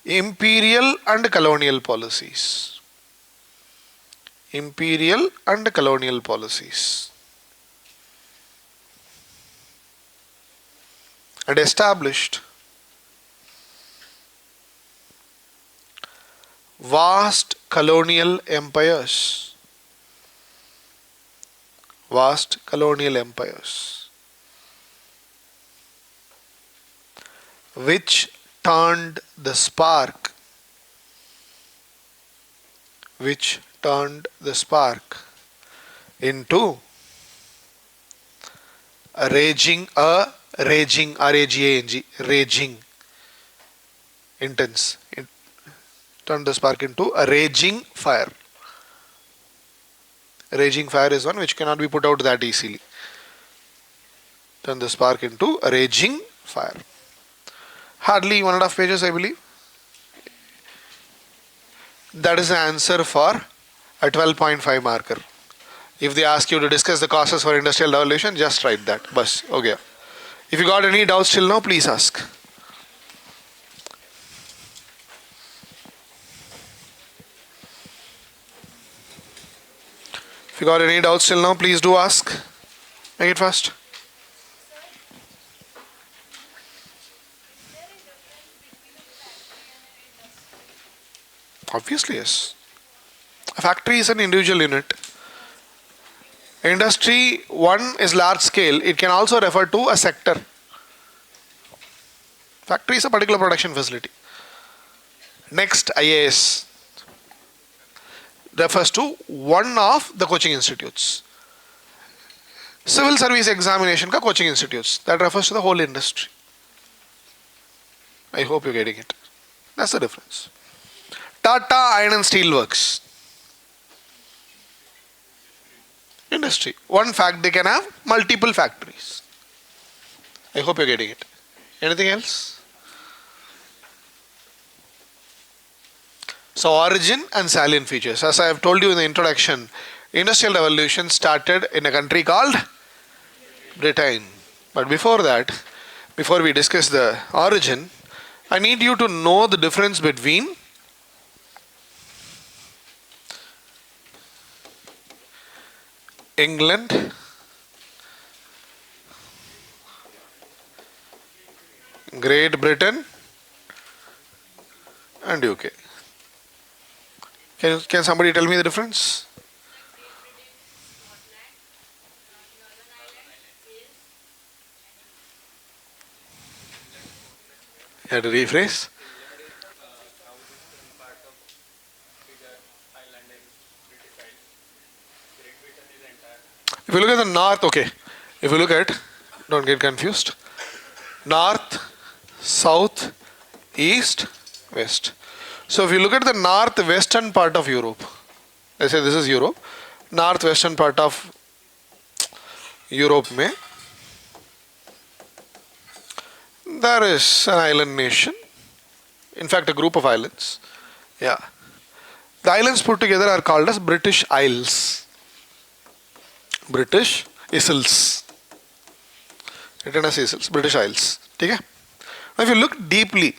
imperial and colonial policies, and established vast colonial empires. which turned the spark, which turned the spark into a raging, R-A-G-A-N-G, raging, intense. It turned the spark into a raging fire. A raging fire is one which cannot be put out that easily. Turn the spark into a raging fire. Hardly 1.5 pages, I believe. That is the answer for a 12.5 marker. If they ask you to discuss the causes for industrial revolution, just write that. Bas, okay. If you got any doubts till now, please ask. If you got any doubts till now, please do ask. Make it fast. Obviously, yes. A factory is an individual unit. Industry 1 is large scale. It can also refer to a sector. Factory is a particular production facility. Next, IAS refers to one of the coaching institutes. Civil service examination ka coaching institutes. That refers to the whole industry. I hope you're getting it. That's the difference. Tata Iron and Steel Works. Industry. One fact, they can have multiple factories. I hope you're getting it. Anything else? So origin and salient features. As I have told you in the introduction, Industrial Revolution started in a country called Britain. But before that, before we discuss the origin, I need you to know the difference between England, Great Britain and UK. Can somebody tell me the difference? You have to rephrase. If you look at the north, okay. If you look at, don't get confused. North, south, east, west. So if you look at the northwestern part of Europe, let's say this is Europe, northwestern part of Europe mein, there is an island nation. In fact, a group of islands. Yeah. The islands put together are called as British Isles. British Isles. Written as Isles, British Isles. Okay? Now if you look deeply,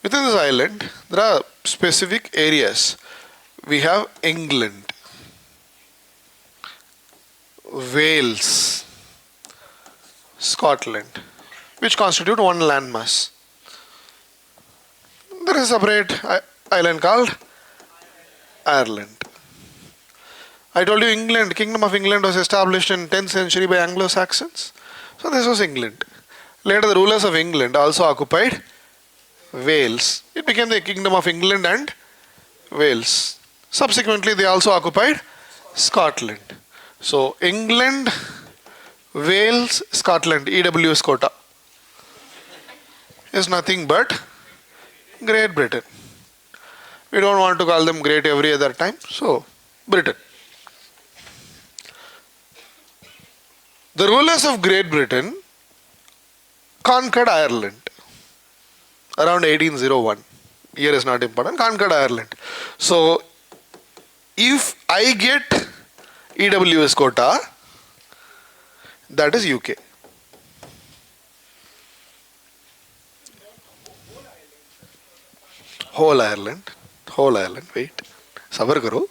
within this island, there are specific areas. We have England, Wales, Scotland, which constitute one landmass. There is a separate island called Ireland. I told you England, Kingdom of England was established in 10th century by Anglo-Saxons. So this was England. Later the rulers of England also occupied Wales. It became the Kingdom of England and Wales. Subsequently they also occupied Scotland. So England, Wales, Scotland, EWS quota is nothing but Great Britain. We don't want to call them great every other time. So Britain. The rulers of Great Britain conquered Ireland around 1801. Year is not important. Conquered Ireland. So, if I get EWS quota, that is UK. Whole Ireland. Wait. Sabar karo.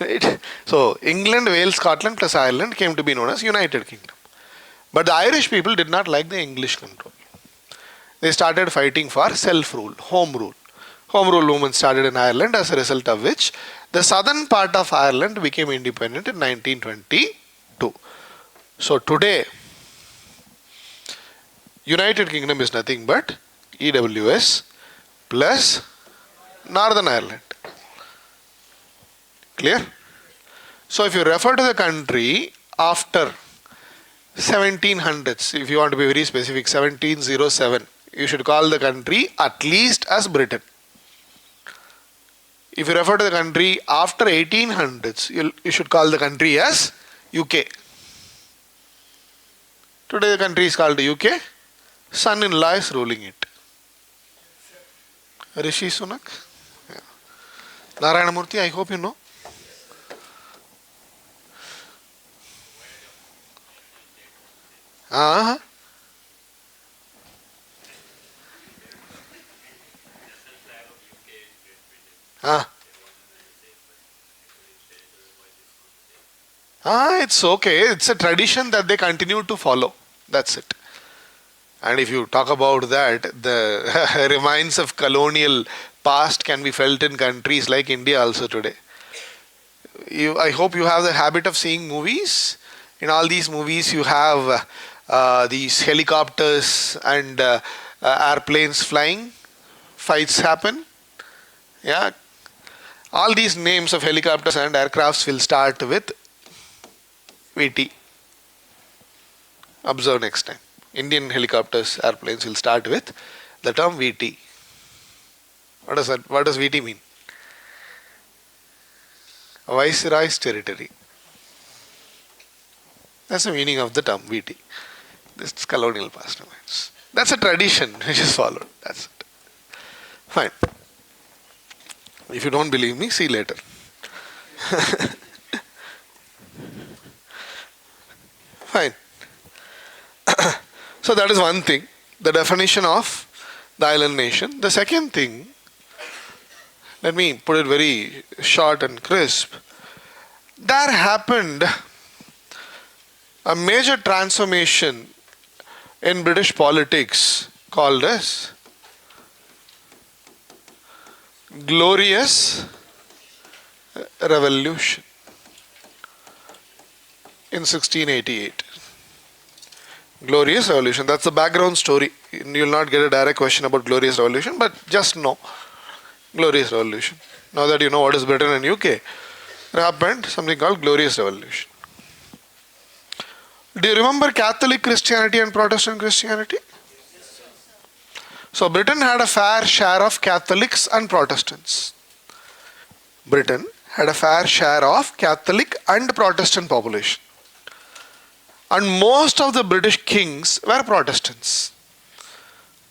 Right? So, England, Wales, Scotland plus Ireland came to be known as United Kingdom. But the Irish people did not like the English control. They started fighting for self-rule, home rule. Home rule movement started in Ireland, as a result of which the southern part of Ireland became independent in 1922. So today, United Kingdom is nothing but EWS plus Northern Ireland. Clear? So if you refer to the country after 1700s, if you want to be very specific, 1707, you should call the country at least as Britain. If you refer to the country after 1800s, you should call the country as UK. Today the country is called UK. Son-in-law is ruling it. Rishi Sunak. Yeah. Narayana Murthy, I hope you know. Uh-huh. It's okay. It's a tradition that they continue to follow. That's it. And if you talk about that, the remains of colonial past can be felt in countries like India also today. I hope you have the habit of seeing movies. In all these movies, you have these helicopters and airplanes flying. Fights happen. Yeah. All these names of helicopters and aircrafts will start with VT. Observe next time. Indian helicopters, airplanes will start with the term VT. What does that? What does VT mean? Viceroy's territory. That's the meaning of the term VT. This is colonial pastimes. That's a tradition which is followed. That's it. Fine. If you don't believe me, see later. Fine. So that is one thing, the definition of the island nation. The second thing, let me put it very short and crisp. There happened a major transformation in British politics called as Glorious Revolution in 1688. Glorious Revolution. That's the background story. You will not get a direct question about Glorious Revolution, but just know Glorious Revolution. Now that you know what is Britain and UK, there happened something called Glorious Revolution. Do you remember Catholic Christianity and Protestant Christianity? So Britain had a fair share of Catholics and Protestants. Britain had a fair share of Catholic and Protestant population. And most of the British kings were Protestants.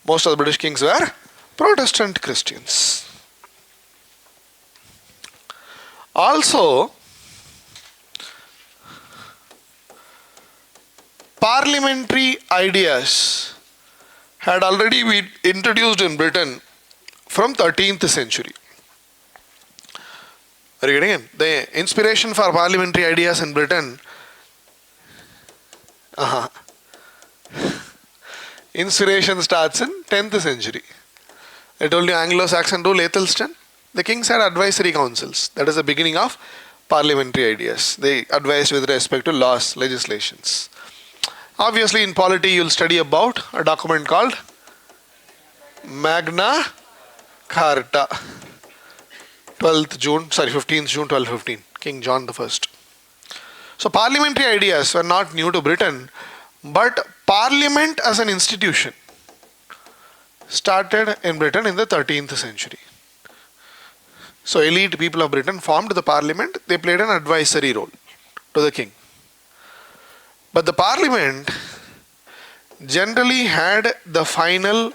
Most of the British kings were Protestant Christians. Also, parliamentary ideas had already been introduced in Britain from 13th century. Are you getting it? The inspiration for parliamentary ideas in Britain inspiration starts in 10th century. I told you Anglo-Saxon rule, Athelstan. The kings had advisory councils. That is the beginning of parliamentary ideas. They advised with respect to laws, legislations. Obviously in polity you will study about a document called Magna Carta. 15th June 1215, King John I. So parliamentary ideas were not new to Britain, but parliament as an institution started in Britain in the 13th century. So elite people of Britain formed the parliament. They played an advisory role to the king. But the parliament generally had the final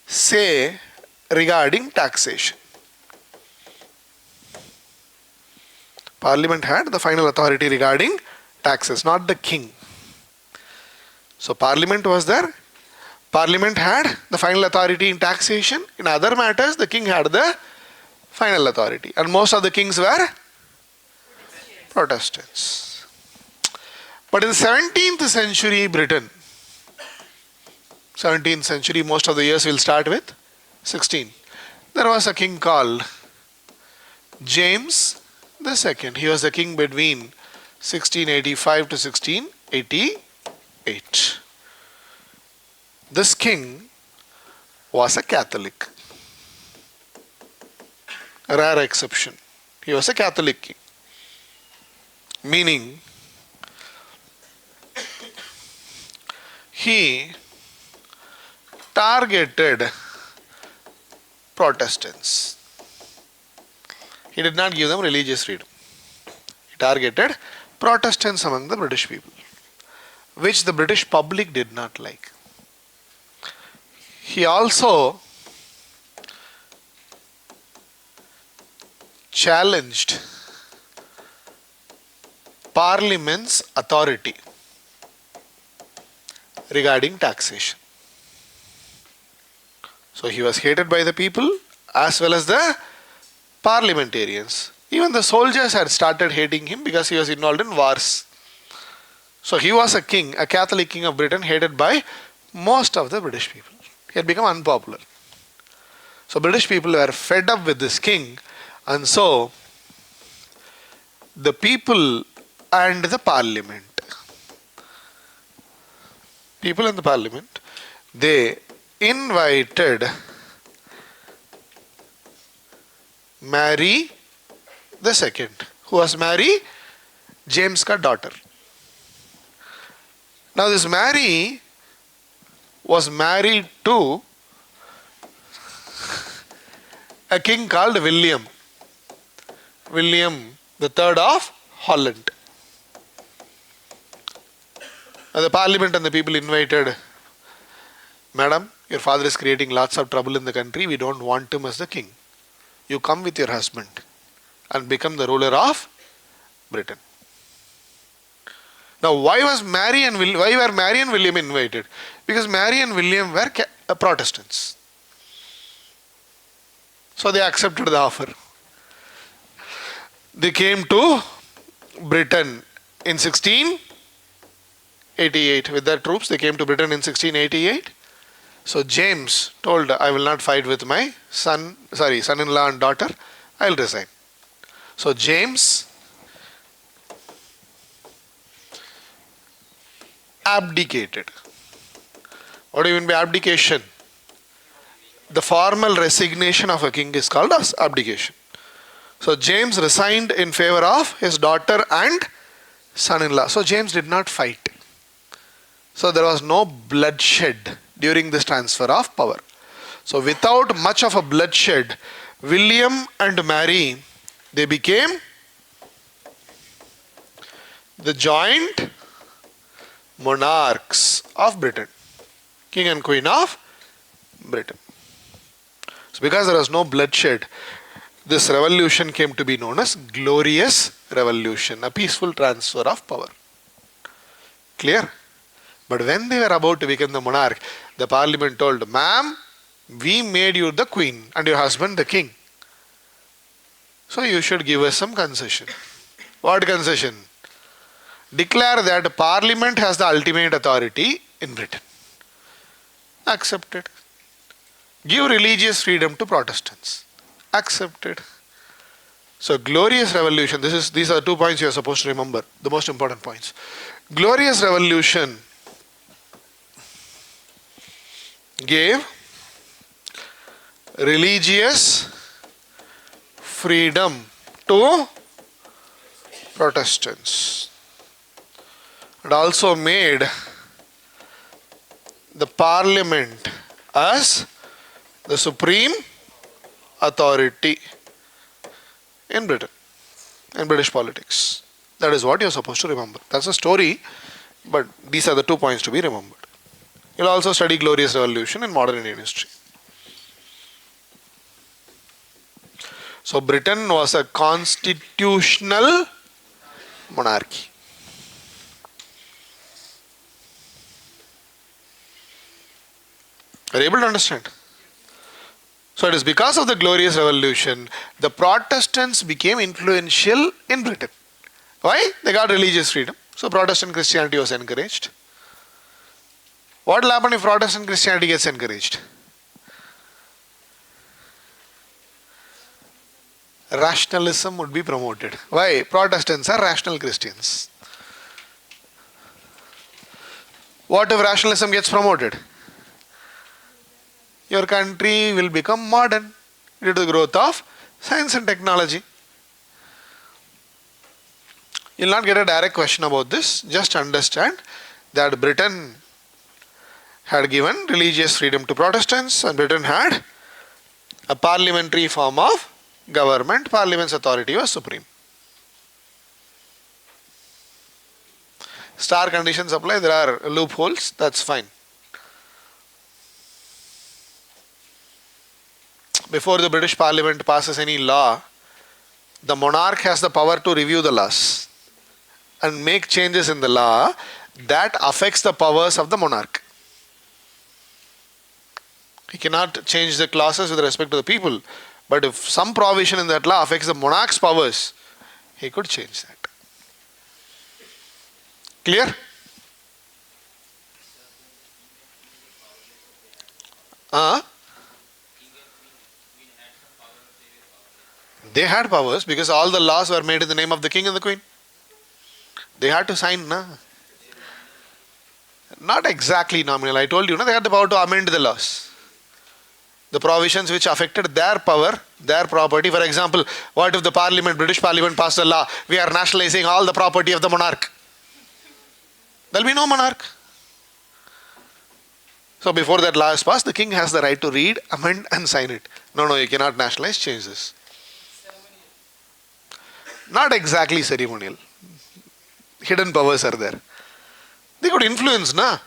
say regarding taxation. Parliament had the final authority regarding taxes, not the king. So Parliament was there. Parliament had the final authority in taxation. In other matters, the king had the final authority. And most of the kings were Protestants. But in 17th century Britain, 17th century, most of the years will start with 16. There was a king called James II. He was the king between 1685 to 1688. This king was a Catholic. A rare exception. He was a Catholic king. Meaning, he targeted Protestants. He did not give them religious freedom. He targeted Protestants among the British people, which the British public did not like. He also challenged Parliament's authority regarding taxation. So he was hated by the people as well as the parliamentarians. Even the soldiers had started hating him because he was involved in wars. So he was a king, a Catholic king of Britain, hated by most of the British people. He had become unpopular. So British people were fed up with this king, and so the people and the parliament, they invited Mary the Second, who was Mary, James' daughter. Now this Mary was married to a king called William the Third of Holland. Now the parliament and the people invited, Madam, your father is creating lots of trouble in the country. We don't want him as the king. You come with your husband and become the ruler of Britain. Now, why were Mary and William invited? Because Mary and William were Protestants. So they accepted the offer. They came to Britain in 1688. With their troops, they came to Britain in 1688. So James told, I will not fight with my son-in-law and daughter. I will resign. So James abdicated. What do you mean by abdication? The formal resignation of a king is called as abdication. So James resigned in favor of his daughter and son-in-law. So James did not fight. So there was no bloodshed during this transfer of power. So without much of a bloodshed, William and Mary, they became the joint monarchs of Britain. King and Queen of Britain. So because there was no bloodshed, this revolution came to be known as Glorious Revolution, a peaceful transfer of power. Clear? But when they were about to become the monarch, the parliament told, ma'am, we made you the queen and your husband the king. So you should give us some concession. What concession? Declare that parliament has the ultimate authority in Britain. Accepted. Give religious freedom to Protestants. Accepted. So Glorious Revolution, these are the 2 points you are supposed to remember, the most important points. Glorious Revolution gave religious freedom to Protestants and also made the parliament as the supreme authority in Britain, in British politics. That is what you are supposed to remember. That's a story, but these are the 2 points to be remembered. You will also study Glorious Revolution in modern Indian history. So Britain was a constitutional monarchy. Are you able to understand? So it is because of the Glorious Revolution, the Protestants became influential in Britain. Why? They got religious freedom. So Protestant Christianity was encouraged. What will happen if Protestant Christianity gets encouraged? Rationalism would be promoted. Why? Protestants are rational Christians. What if rationalism gets promoted? your country will become modern due to the growth of science and technology. You will not get a direct question about this. Just understand that Britain had given religious freedom to Protestants, and Britain had a parliamentary form of government. Parliament's authority was supreme. Star conditions apply. There are loopholes. That's fine. Before the British Parliament passes any law, the monarch has the power to review the laws and make changes in the law that affects the powers of the monarch. He cannot change the clauses with respect to the people, but if some provision in that law affects the monarch's powers, he could change that. Clear? They had powers because all the laws were made in the name of the king and the queen. They had to sign, na? Not exactly nominal. I told you, na, they had the power to amend the laws. The provisions which affected their power, their property. For example, what if the parliament, British Parliament passed a law, we are nationalizing all the property of the monarch? There will be no monarch. So before that law is passed, the king has the right to read, amend and sign it. No, you cannot nationalize, change this. Not exactly ceremonial. Hidden powers are there. They could influence, na?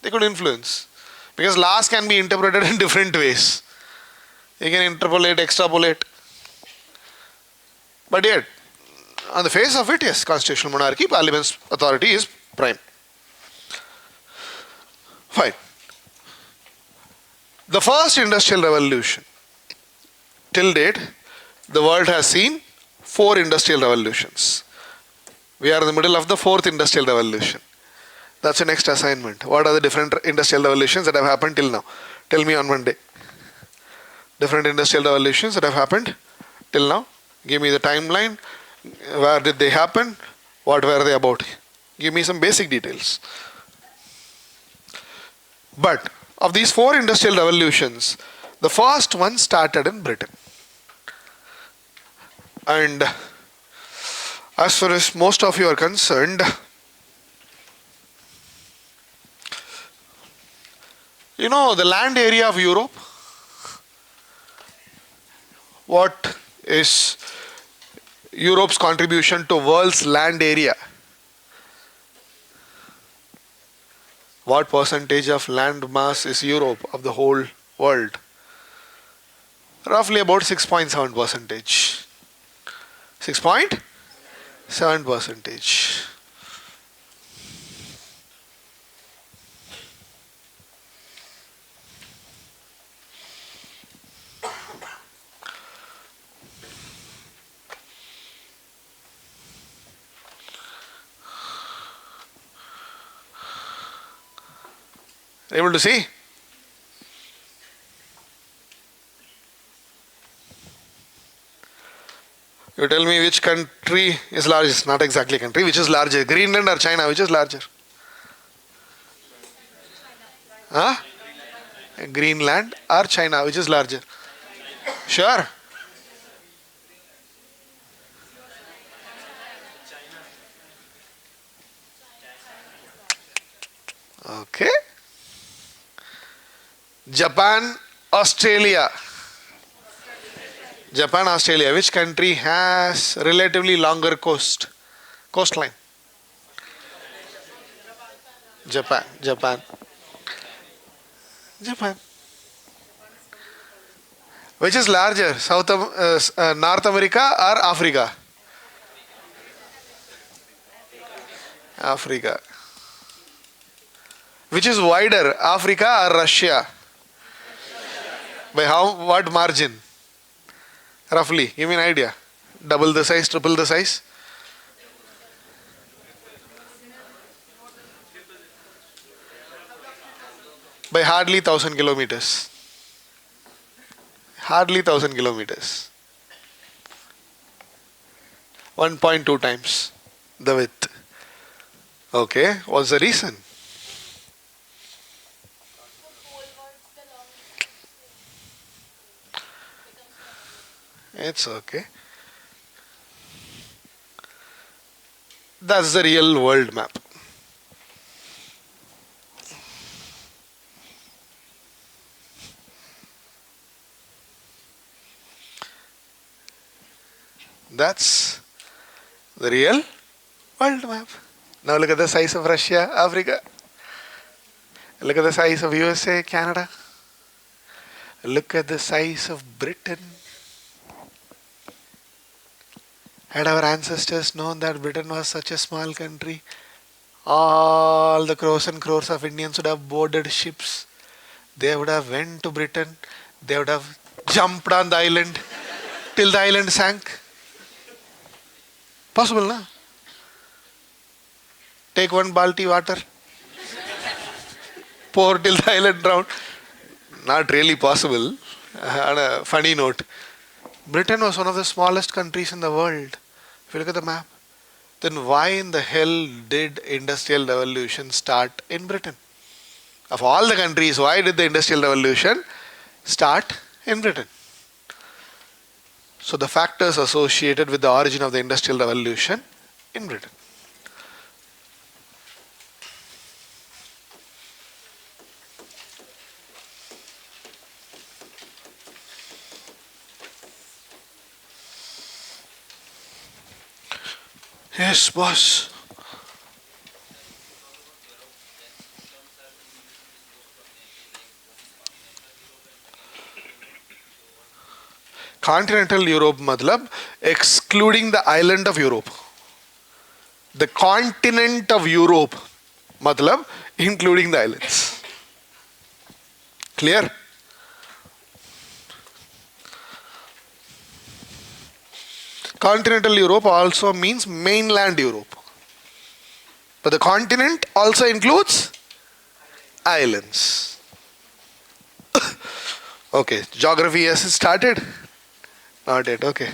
They could influence. Because laws can be interpreted in different ways. You can interpolate, extrapolate. But yet, on the face of it, yes, constitutional monarchy, parliament's authority is prime. Fine. The first industrial revolution. Till date, the world has seen 4 industrial revolutions. We are in the middle of the 4th industrial revolution. That's your next assignment. What are the different industrial revolutions that have happened till now? Tell me on Monday. Different industrial revolutions that have happened till now. Give me the timeline. Where did they happen? What were they about? Give me some basic details. But of these 4 industrial revolutions, the first one started in Britain. And as far as most of you are concerned, you know the land area of Europe? What is Europe's contribution to world's land area? What percentage of land mass is Europe of the whole world? Roughly about 6.7 percentage. 6.7 percentage. Able to see? You tell me which country is largest, not exactly country, which is larger, Greenland or China, which is larger? Huh? Greenland or China, which is larger? Sure? Okay. Japan, Australia. Japan, Australia. Which country has relatively longer coastline? Japan. Which is larger, North America or Africa? Africa. Which is wider, Africa or Russia? By what margin? Roughly, give me an idea. Double the size, triple the size? By hardly 1,000 kilometers. Hardly 1,000 kilometers. 1.2 times the width. Okay, what's the reason? It's okay. That's the real world map. That's the real world map. Now look at the size of Russia, Africa. Look at the size of USA, Canada. Look at the size of Britain. Had our ancestors known that Britain was such a small country, all the crores and crores of Indians would have boarded ships. They would have went to Britain. They would have jumped on the island till the island sank. Possible, na? Take one balti water, pour till the island drowned. Not really possible. On a funny note, Britain was one of the smallest countries in the world. If you look at the map, then why in the hell did industrial revolution start in Britain? Of all the countries, why did the industrial revolution start in Britain? So the factors associated with the origin of the industrial revolution in Britain. Yes, boss. Continental Europe matlab excluding the island of Europe. The continent of Europe matlab including the islands. Clear? Continental Europe also means mainland Europe. But the continent also includes islands. Okay, geography has started? Not yet, okay.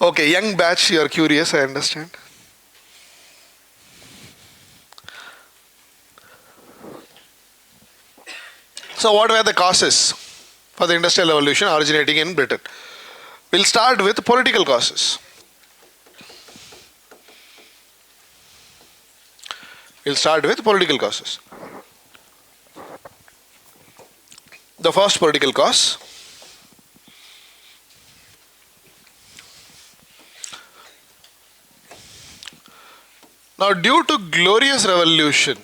Okay, young batch, you are curious, I understand. So what were the causes for the industrial revolution originating in Britain? We'll start with political causes. We'll start with political causes. The first political cause, now due to glorious revolution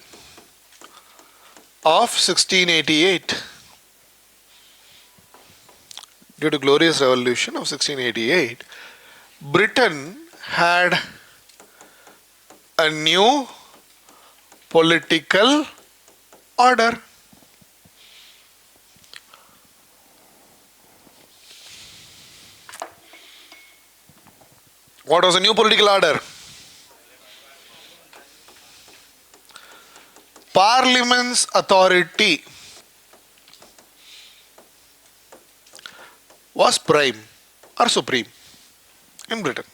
of 1688, Britain had a new political order. What was the new political order? Parliament's authority was prime or supreme in Britain.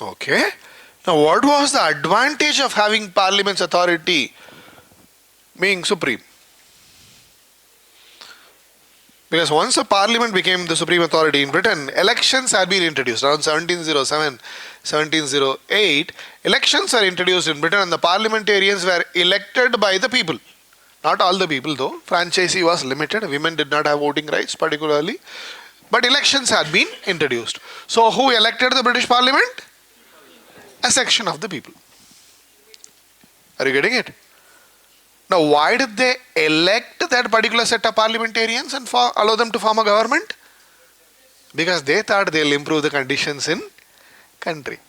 Okay. Now, what was the advantage of having Parliament's authority being supreme? Because once a Parliament became the supreme authority in Britain, elections had been introduced. Around 1707, 1708, elections were introduced in Britain and the parliamentarians were elected by the people. Not all the people though. Franchisee was limited. Women did not have voting rights particularly. But elections had been introduced. So who elected the British Parliament? A section of the people. Are you getting it? Now, why did they elect that particular set of parliamentarians and allow them to form a government? Because they thought they'll improve the conditions in country.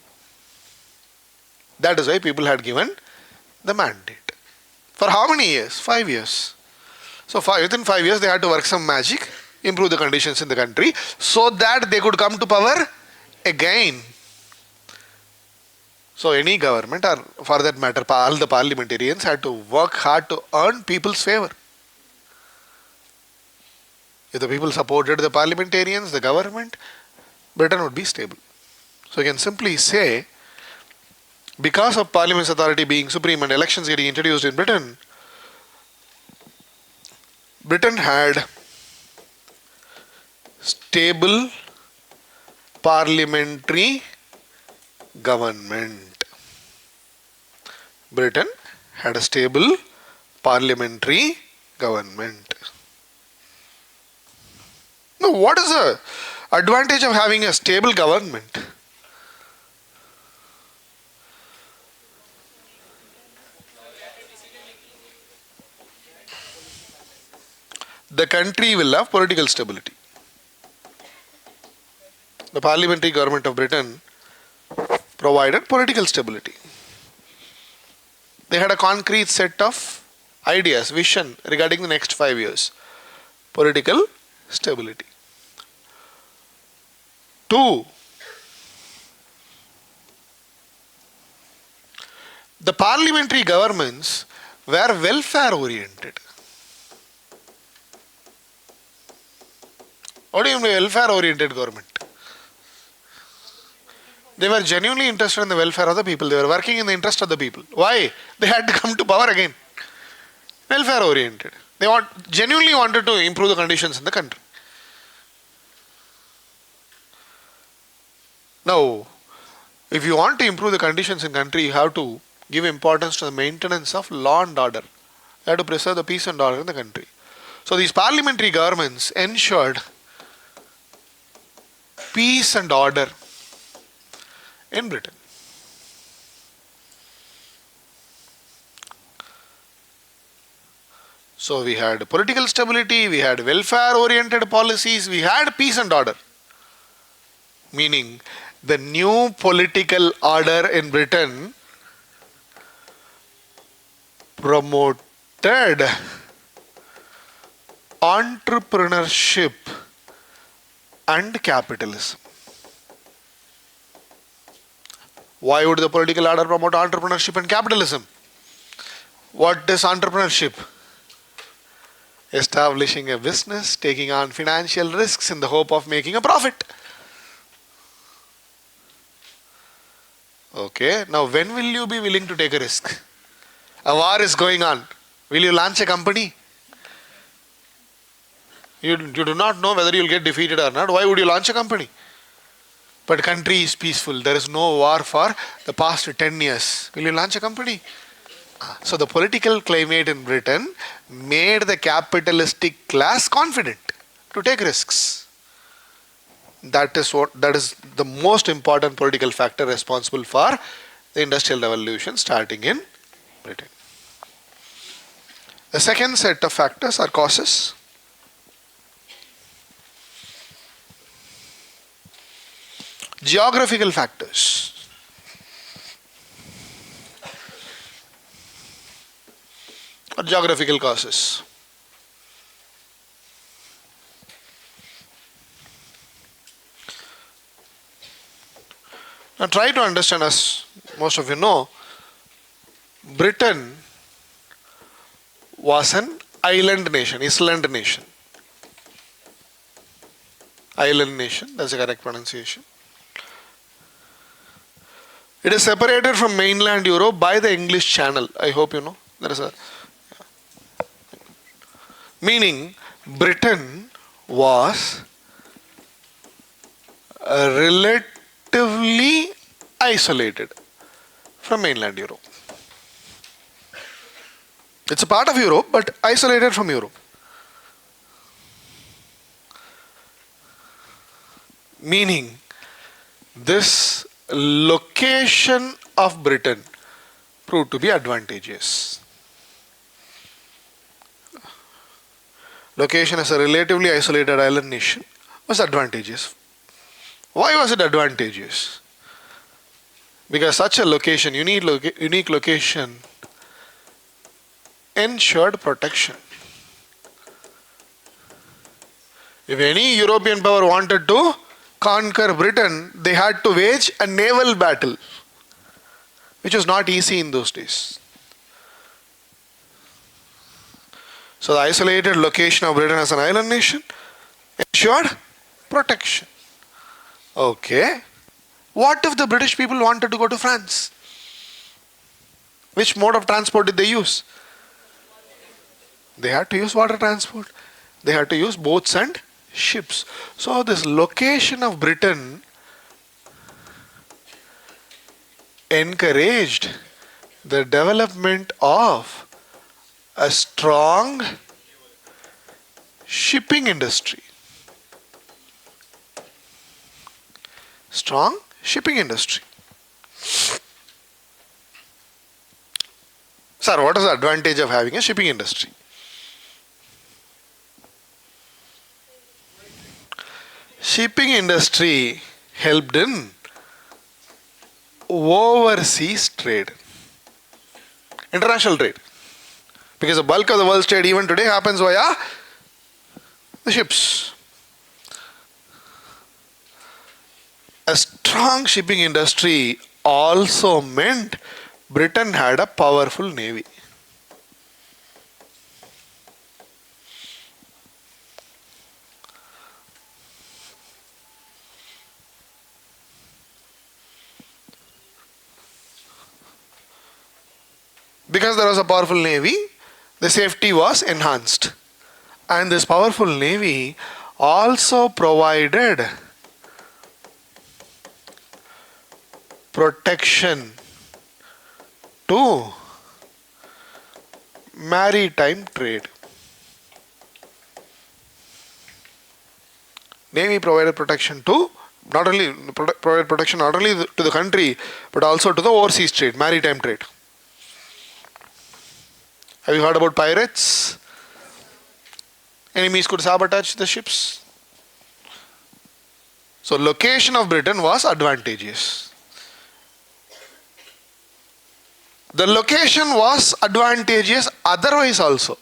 That is why people had given the mandate. For how many years? 5 years. So within 5 years they had to work some magic, improve the conditions in the country so that they could come to power again. So any government, or for that matter all the parliamentarians, had to work hard to earn people's favor. If the people supported the parliamentarians, the government, Britain would be stable. So you can simply say, because of Parliament's authority being supreme and elections getting introduced in Britain, Britain had stable parliamentary government. Britain had a stable parliamentary government. Now, what is the advantage of having a stable government? The country will have political stability. The parliamentary government of Britain provided political stability. They had a concrete set of ideas, vision regarding the next 5 years. Political stability. 2. The parliamentary governments were welfare oriented. What do you mean welfare oriented government? They were genuinely interested in the welfare of the people. They were working in the interest of the people. Why? They had to come to power again. Welfare oriented. They genuinely wanted to improve the conditions in the country. Now, if you want to improve the conditions in country, you have to give importance to the maintenance of law and order. You have to preserve the peace and order in the country. So these parliamentary governments ensured peace and order in Britain. So we had political stability, we had welfare oriented policies, we had peace and order. Meaning the new political order in Britain promoted entrepreneurship and capitalism. Why would the political order promote entrepreneurship and capitalism? What is entrepreneurship? Establishing a business, taking on financial risks in the hope of making a profit. Okay, now when will you be willing to take a risk? A war is going on. Will you launch a company? You do not know whether you will get defeated or not. Why would you launch a company? But country is peaceful. There is no war for the past 10 years. Will you launch a company? So the political climate in Britain made the capitalistic class confident to take risks. That is the most important political factor responsible for the industrial revolution starting in Britain. The second set of factors are causes. Geographical factors. Or geographical causes. Now try to understand, as most of you know, Britain was an island nation, island nation. Island nation, that's the correct pronunciation. It is separated from mainland Europe by the English Channel. I hope you know. There is a meaning Britain was relatively isolated from mainland Europe. It's a part of Europe, but isolated from Europe. Meaning this location of Britain proved to be advantageous. Location as a relatively isolated island nation was advantageous. Why was it advantageous? Because such a location, unique location, ensured protection. If any European power wanted to conquer Britain, they had to wage a naval battle, which was not easy in those days. So the isolated location of Britain as an island nation ensured protection. Okay. What if the British people wanted to go to France? Which mode of transport did they use? They had to use water transport. They had to use boats and ships. So this location of Britain encouraged the development of a strong shipping industry. Strong shipping industry. Sir, what is the advantage of having a shipping industry? Shipping industry helped in overseas trade, international trade. Because the bulk of the world's trade even today happens via the ships. A strong shipping industry also meant Britain had a powerful navy. Because there was a powerful navy, the safety was enhanced. And this powerful navy also provided protection to maritime trade. Navy provided protection to not only to the country but also to the overseas trade, maritime trade. Have you heard about pirates? Enemies could sabotage the ships. So location of Britain was advantageous. The location was advantageous otherwise also.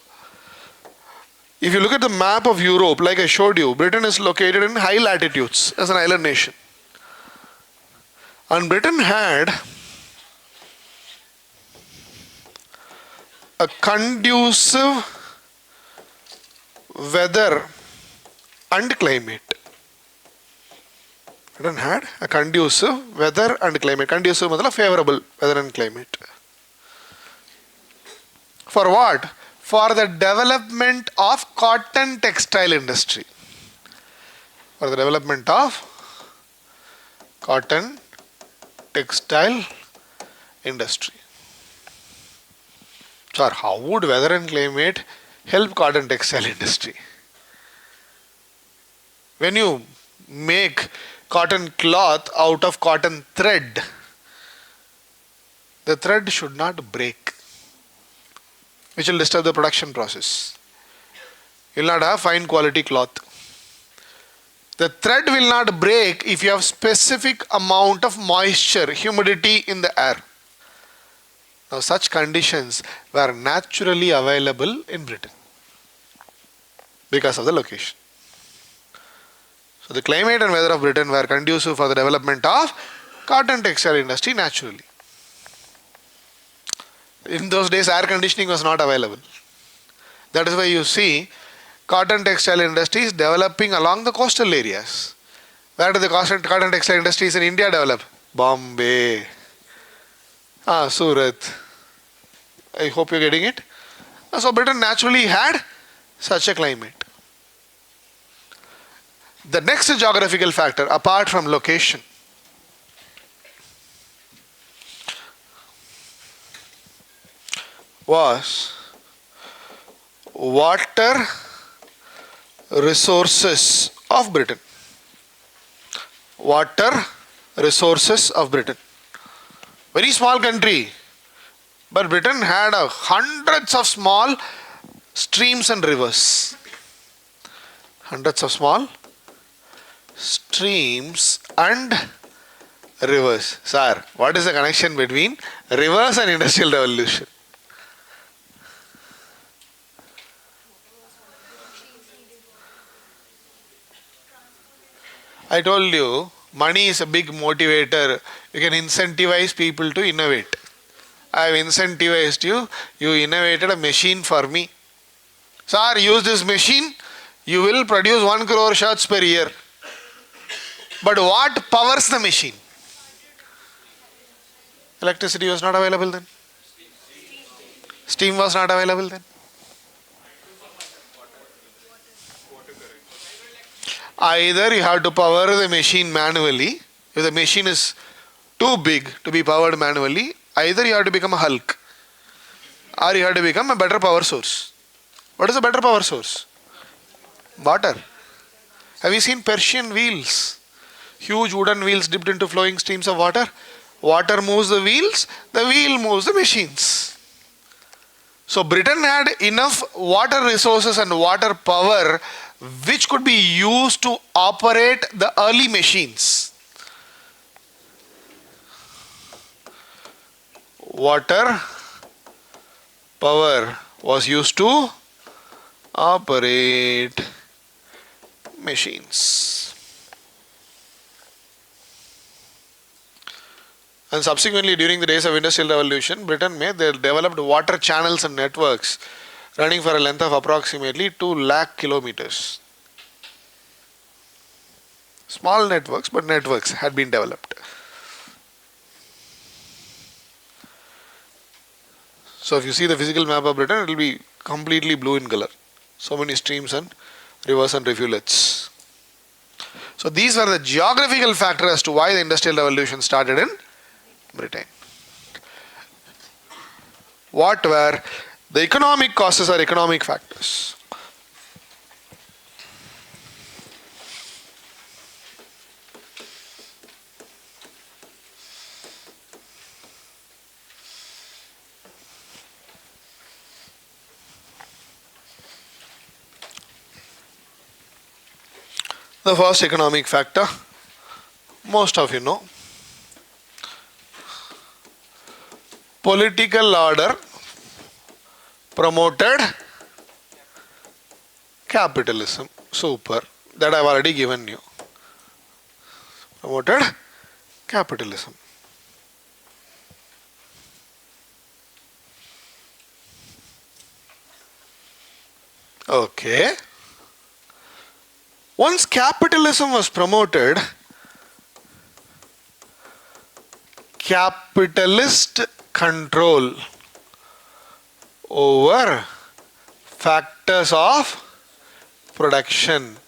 If you look at the map of Europe, like I showed you, Britain is located in high latitudes as an island nation. And Britain had a conducive weather and climate. Britain had a conducive weather and climate. Conducive means favorable weather and climate. For what? For the development of cotton textile industry. For the development of cotton textile industry. Sir, how would weather and climate help cotton textile industry? When you make cotton cloth out of cotton thread, the thread should not break, which will disturb the production process. You will not have fine quality cloth. The thread will not break if you have specific amount of moisture, humidity in the air. Now such conditions were naturally available in Britain because of the location. So the climate and weather of Britain were conducive for the development of cotton textile industry naturally. In those days air conditioning was not available. That is why you see cotton textile industries developing along the coastal areas. Where do the cotton textile industries in India develop? Bombay, Surat. I hope you're getting it. So Britain naturally had such a climate. The next geographical factor, apart from location, was water resources of Britain. Water resources of Britain. Very small country, but Britain had hundreds of small streams and rivers. Hundreds of small streams and rivers. Sir, what is the connection between rivers and industrial revolution? I told you, money is a big motivator. You can incentivize people to innovate. I have incentivized you. You innovated a machine for me. Sir, use this machine. You will produce 1 crore shirts per year. But what powers the machine? Electricity was not available then. Steam was not available then. Either you have to power the machine manually. If the machine is too big to be powered manually, either you have to become a Hulk or you have to become a better power source. What is a better power source? Water. Have you seen Persian wheels? Huge wooden wheels dipped into flowing streams of water. Water moves the wheels, the wheel moves the machines. So Britain had enough water resources and water power which could be used to operate the early machines. Water power was used to operate machines. And subsequently, during the days of Industrial Revolution, Britain they developed water channels and networks running for a length of approximately 2 lakh kilometers. Small networks, but networks had been developed. So if you see the physical map of Britain, it will be completely blue in color. So many streams and rivers and rivulets. So these are the geographical factors as to why the Industrial Revolution started in Britain. What were the economic causes or economic factors? The first economic factor, most of you know, political order promoted capitalism. Super. That I have already given you. Promoted capitalism. Okay. Once capitalism was promoted, capitalist control over factors of production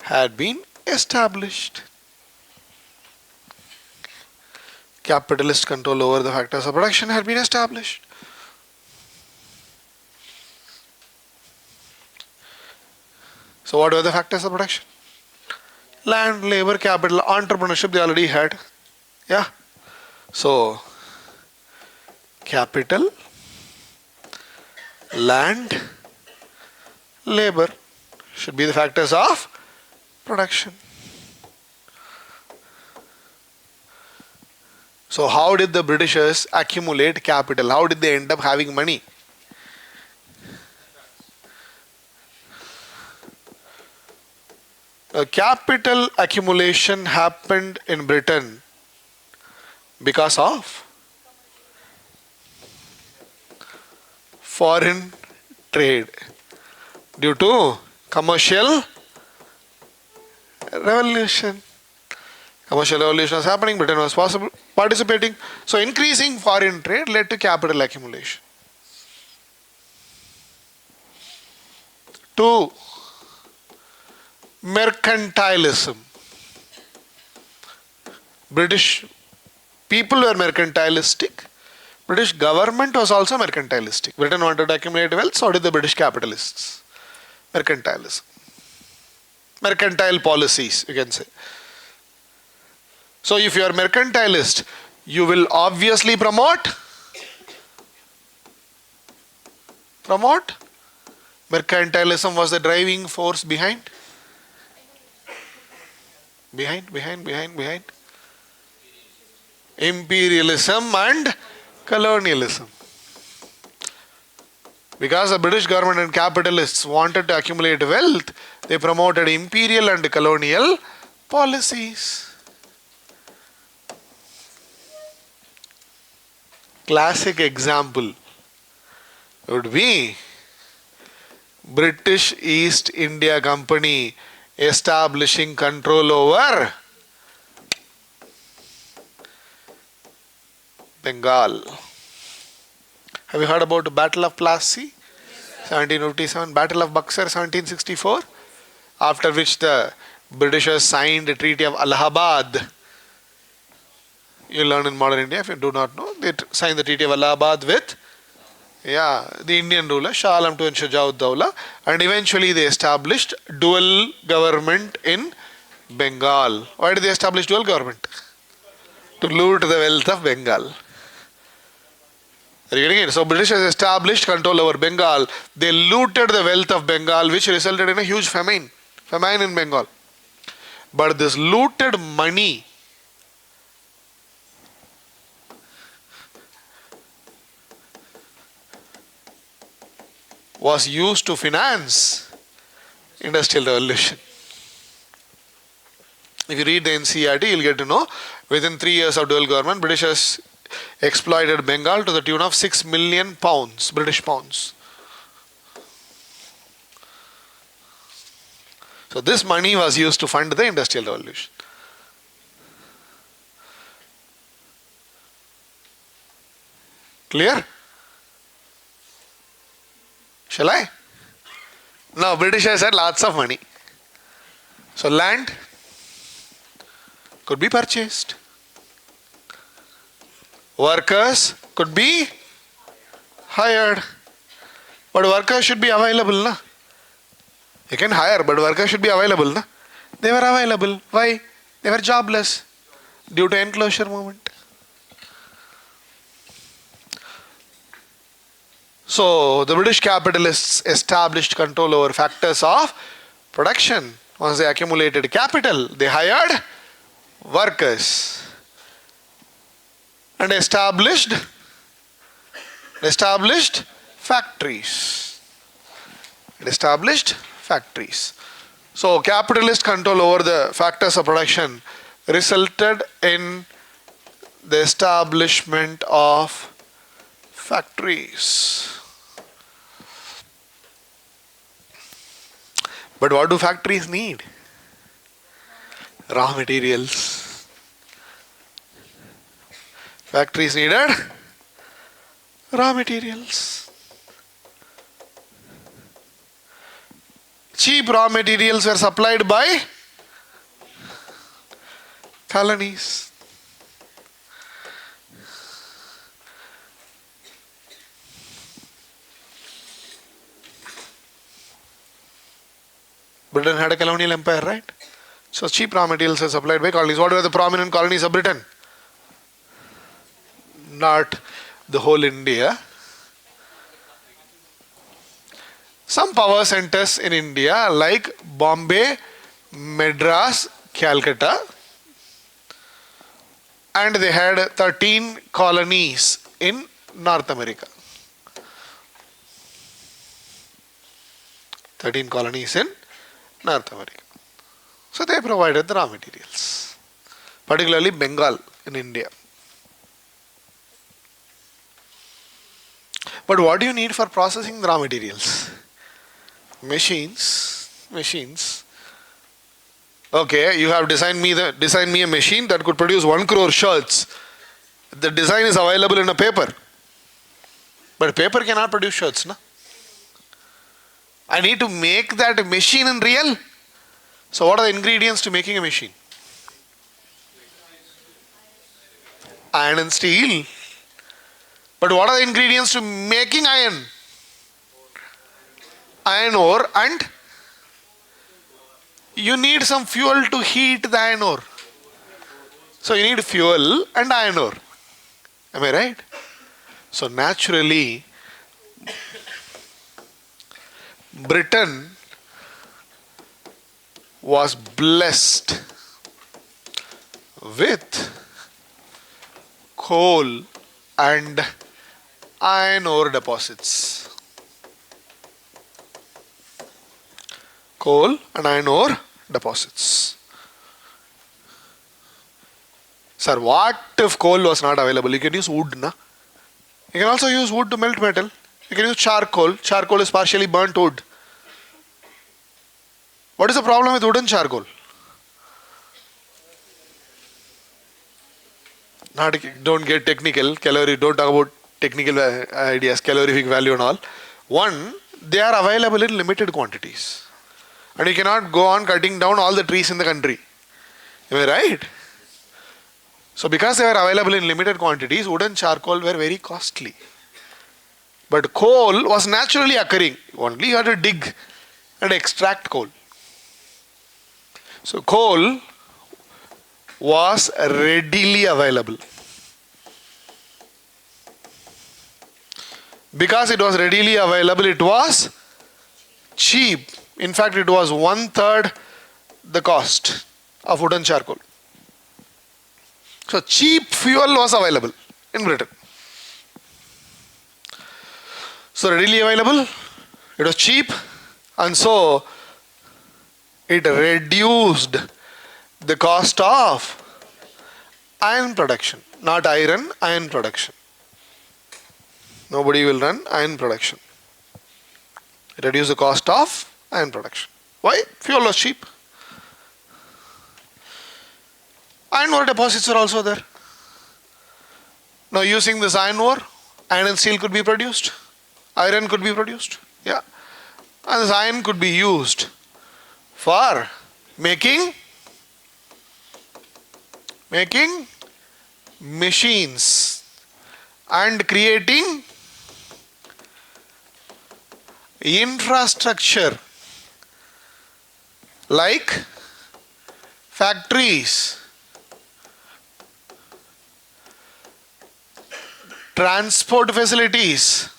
had been established. Capitalist control over the factors of production had been established. So what were the factors of production? Land, labor, capital, entrepreneurship they already had. Yeah. So capital, land, labor should be the factors of production. So how did the Britishers accumulate capital? How did they end up having money? Capital accumulation happened in Britain because of foreign trade due to commercial revolution. Commercial revolution was happening, Britain was participating. So increasing foreign trade led to capital accumulation. 2. Mercantilism. British people were mercantilistic. British government was also mercantilistic. Britain wanted to accumulate wealth, so did the British capitalists. Mercantilism. Mercantile policies, you can say. So if you are mercantilist, you will obviously promote mercantilism was the driving force behind imperialism and colonialism. Because the British government and capitalists wanted to accumulate wealth, they promoted imperial and colonial policies. Classic example would be British East India Company establishing control over Bengal. Have you heard about the Battle of Plassey? 1757, Battle of Buxar 1764, after which the Britishers signed the Treaty of Allahabad. You learn in modern India if you do not know. They signed the Treaty of Allahabad with the Indian ruler Shah Alam II and Shujauddaulah, and eventually they established dual government in Bengal. Why did they establish dual government? To loot the wealth of Bengal. Are you getting it? So Britishers established control over Bengal. They looted the wealth of Bengal, which resulted in a huge famine in Bengal. But this looted money was used to finance Industrial Revolution. If you read the NCERT, you'll get to know within 3 years of dual government, Britishers exploited Bengal to the tune of 6 million pounds, British pounds. So this money was used to fund the Industrial Revolution. Clear? Shall I? Now Britishers had lots of money. So land could be purchased. Workers could be hired. But workers should be available, na? You can hire, but workers should be available, na? They were available. Why? They were jobless due to enclosure movement. So the British capitalists established control over factors of production. Once they accumulated capital, they hired workers and established factories. So capitalist control over the factors of production resulted in the establishment of factories. But what do factories need? Raw materials. Factories needed raw materials. Cheap raw materials were supplied by colonies. Britain had a colonial empire, right? So cheap raw materials are supplied by colonies. What were the prominent colonies of Britain? Not the whole India. Some power centers in India like Bombay, Madras, Calcutta, and they had 13 colonies in North America. 13 colonies in North America. So they provided the raw materials, particularly Bengal in India. But what do you need for processing the raw materials? Machines. Okay, you have designed me a machine that could produce 1 crore shirts. The design is available in a paper. But paper cannot produce shirts, no? I need to make that machine in real. So what are the ingredients to making a machine? Iron and steel. But what are the ingredients to making iron? Iron ore, and you need some fuel to heat the iron ore. So you need fuel and iron ore. Am I right? So naturally, Britain was blessed with coal and iron ore deposits. Coal and iron ore deposits. Sir, what if coal was not available? You can use wood, na? You can also use wood to melt metal. You can use charcoal. Charcoal is partially burnt wood. What is the problem with wood and charcoal? Don't get technical. Don't talk about technical ideas, calorific value and all. One, they are available in limited quantities. And you cannot go on cutting down all the trees in the country. Am I right? So because they were available in limited quantities, wood and charcoal were very costly. But coal was naturally occurring. Only you had to dig and extract coal. So coal was readily available. Because it was readily available, it was cheap. In fact, it was 1/3 the cost of wood and charcoal. So cheap fuel was available in Britain. So readily available, it was cheap, and so it reduced the cost of iron production. Not iron, iron production. Nobody will run iron production. Reduce the cost of iron production. Why? Fuel was cheap. Iron ore deposits are also there. Now using this iron ore, iron and steel could be produced. Iron could be produced. Yeah. And this iron could be used for making machines and creating infrastructure like factories, transport facilities,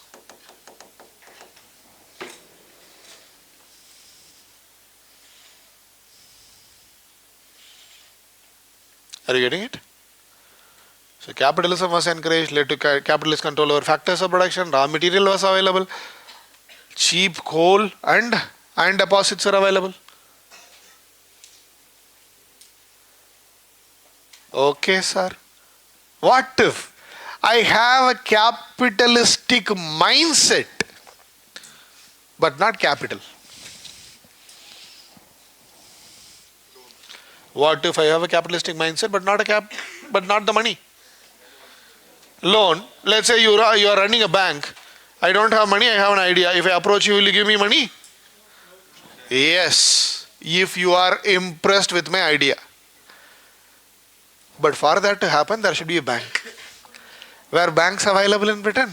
are you getting it? So capitalism was encouraged, led to capitalist control over factors of production, raw material was available, cheap coal and iron deposits are available. Okay, sir. What if I have a capitalistic mindset but not capital? What if I have a capitalistic mindset but not the money? Loan. Let's say you are running a bank. I don't have money, I have an idea. If I approach you, will you give me money? Yes, if you are impressed with my idea. But for that to happen, there should be a bank. Were banks available in Britain?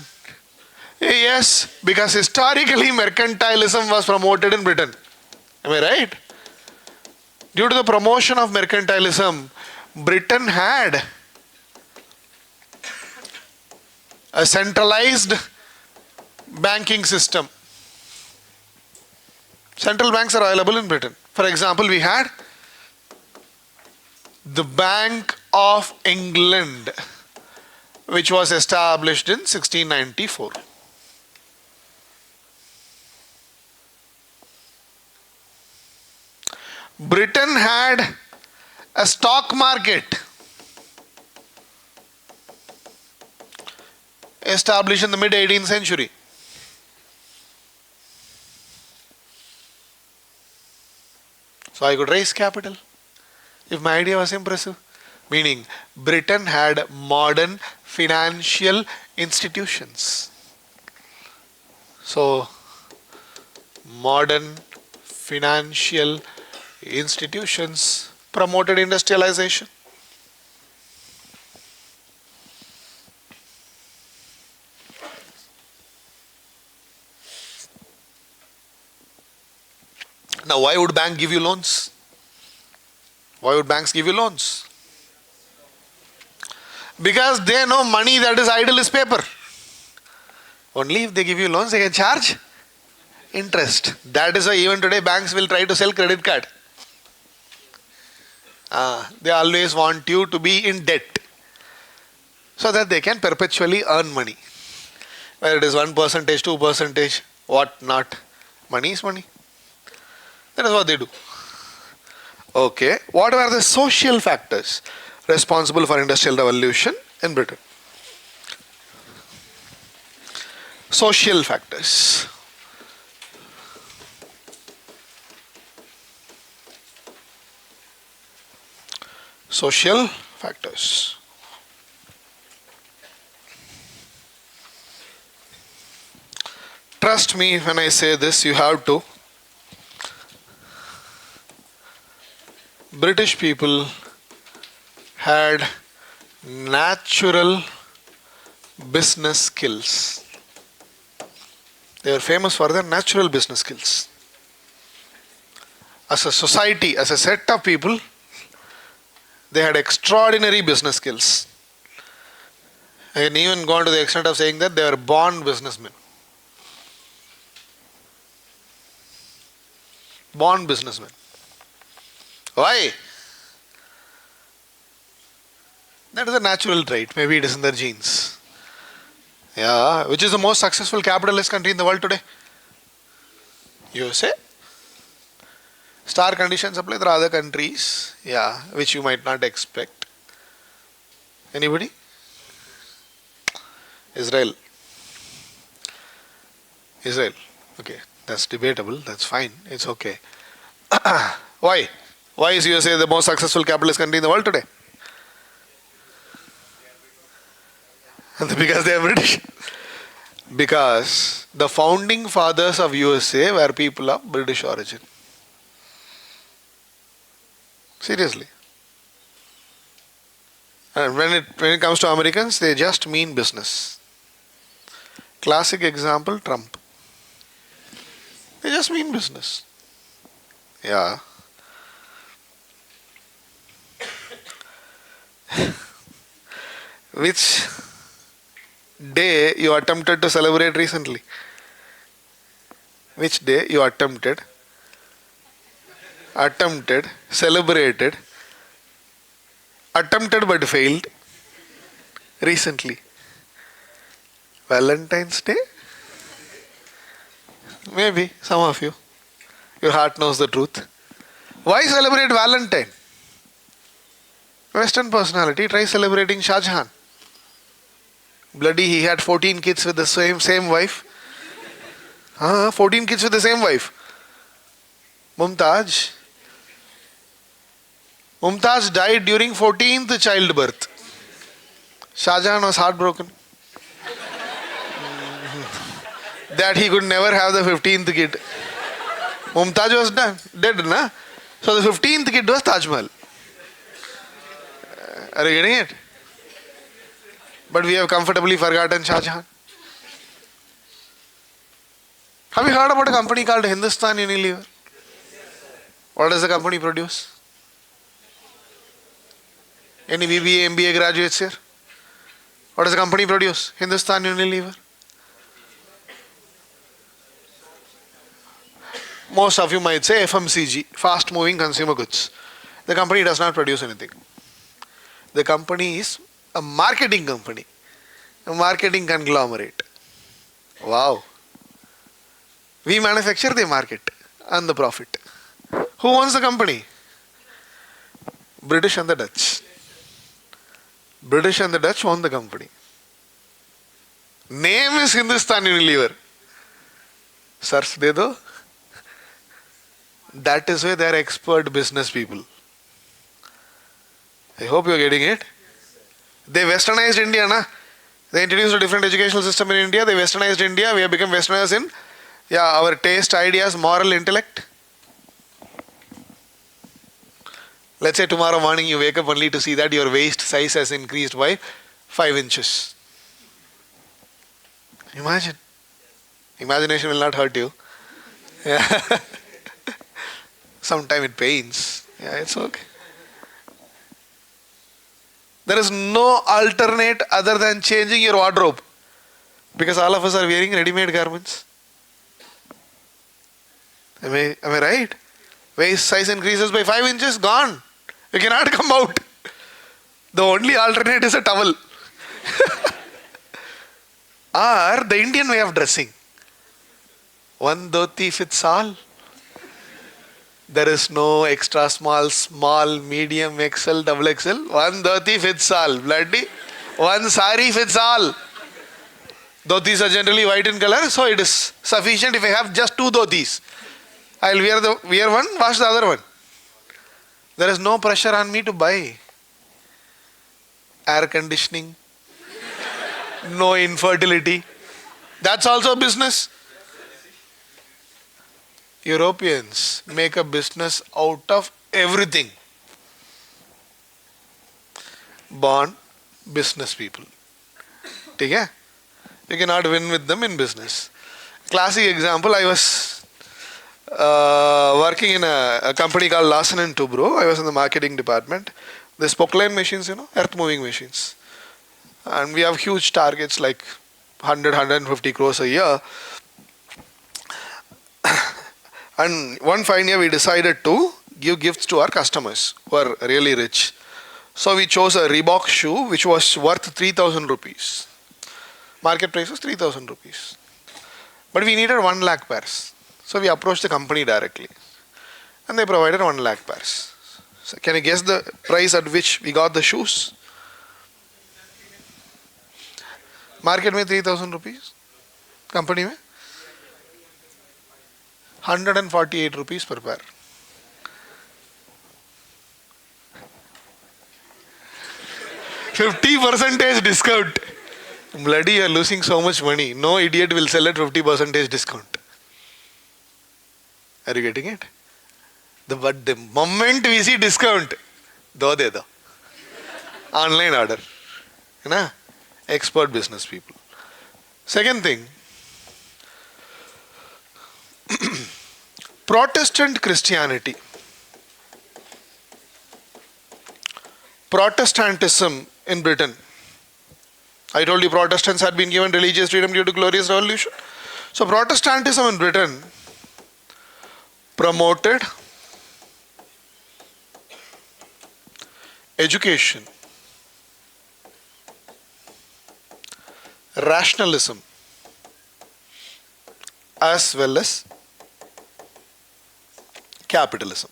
Yes, because historically mercantilism was promoted in Britain. Am I right? Due to the promotion of mercantilism, Britain had a centralized banking system. Central banks are available in Britain. For example, we had the Bank of England, which was established in 1694. Britain had a stock market established in the mid-18th century. So I could raise capital if my idea was impressive. Meaning Britain had modern financial institutions. So modern financial institutions promoted industrialization. Now, why would bank give you loans? Why would banks give you loans? Because they know money that is idle is paper. Only if they give you loans, they can charge interest. That is why even today banks will try to sell credit card. They always want you to be in debt so that they can perpetually earn money. Whether it is 1%, 2%, what not. Money is money. That is what they do. Okay. What are the social factors responsible for industrial revolution in Britain? Social factors. Social factors. Trust me when I say this, you have to British people had natural business skills. They were famous for their natural business skills. As a society, as a set of people, they had extraordinary business skills. I can even go on to the extent of saying that they were born businessmen. Born businessmen. Why? That is a natural trait. Maybe it is in their genes. Yeah. Which is the most successful capitalist country in the world today? USA. Star conditions apply. There are other countries, yeah, which you might not expect. Anybody? Israel. Israel. Okay, that's debatable. That's fine. It's okay. Why? Why is USA the most successful capitalist country in the world today? Because they are British. Because the founding fathers of USA were people of British origin. Seriously. And when it comes to Americans, they just mean business. Classic example, Trump. They just mean business. Yeah. Which day you attempted to celebrate recently? Which day you attempted, celebrated, attempted but failed recently? Valentine's Day? Maybe, some of you. Your heart knows the truth. Why celebrate Valentine? Western personality, try celebrating Shah Jahan. Bloody, he had 14 kids with the same wife. 14 kids with the same wife. Mumtaz died during 14th childbirth. Shah Jahan was heartbroken that he could never have the 15th kid. Mumtaz was dead, na? So the 15th kid was Taj Mahal. Are you getting it? But we have comfortably forgotten Shah Jahan. Have you heard about a company called Hindustan Unilever? What does the company produce? Any BBA, MBA graduates here? What does the company produce? Hindustan Unilever. Most of you might say FMCG, fast moving consumer goods. The company does not produce anything. The company is a marketing company, a marketing conglomerate. Wow. We manufacture, they market, and the profit. Who owns the company? British and the Dutch. British and the Dutch own the company. Name is Hindustan Unilever. Search de do. That is why they are expert business people. I hope you are getting it. They westernized India, na? They introduced a different educational system in India. They westernized India. We have become westerners in our taste, ideas, moral, intellect. Let's say tomorrow morning you wake up only to see that your waist size has increased by 5 inches. Imagine. Imagination will not hurt you. Yeah. Sometimes it pains. Yeah, it's okay. There is no alternate other than changing your wardrobe. Because all of us are wearing ready-made garments. Am I right? Waist size increases by 5 inches, gone. You cannot come out. The only alternate is a towel. Or the Indian way of dressing. One dhoti fits all. There is no extra small, medium, XL, double XL. One dhoti fits all. Bloody. One sari fits all. Dhotis are generally white in color, so it is sufficient if I have just 2 dhotis. I will wear one, wash the other one. There is no pressure on me to buy. Air conditioning. No infertility. That's also business. Europeans make a business out of everything. born business people. ठीक है? You cannot win with them in business. Classic example, I was working in a company called Larsen and Toubro. I was in the marketing department. The Spokane machines, earth moving machines. And we have huge targets like 150 crores a year. And one fine year we decided to give gifts to our customers who are really rich. So we chose a Reebok shoe which was worth 3,000 rupees. Market price was 3,000 rupees. But we needed 1 lakh pairs. So we approached the company directly. And they provided 1 lakh pairs. So can you guess the price at which we got the shoes? Market में 3,000 rupees. Company में 148 rupees per pair. %50 discount. Bloody, you are losing so much money. No idiot will sell at 50% discount. Are you getting it? But the moment we see discount, do de do. Online order. Na? Expert business people. Second thing, Protestant Christianity. Protestantism in Britain. I told you Protestants had been given religious freedom due to Glorious Revolution. So Protestantism in Britain promoted education, rationalism, as well as capitalism.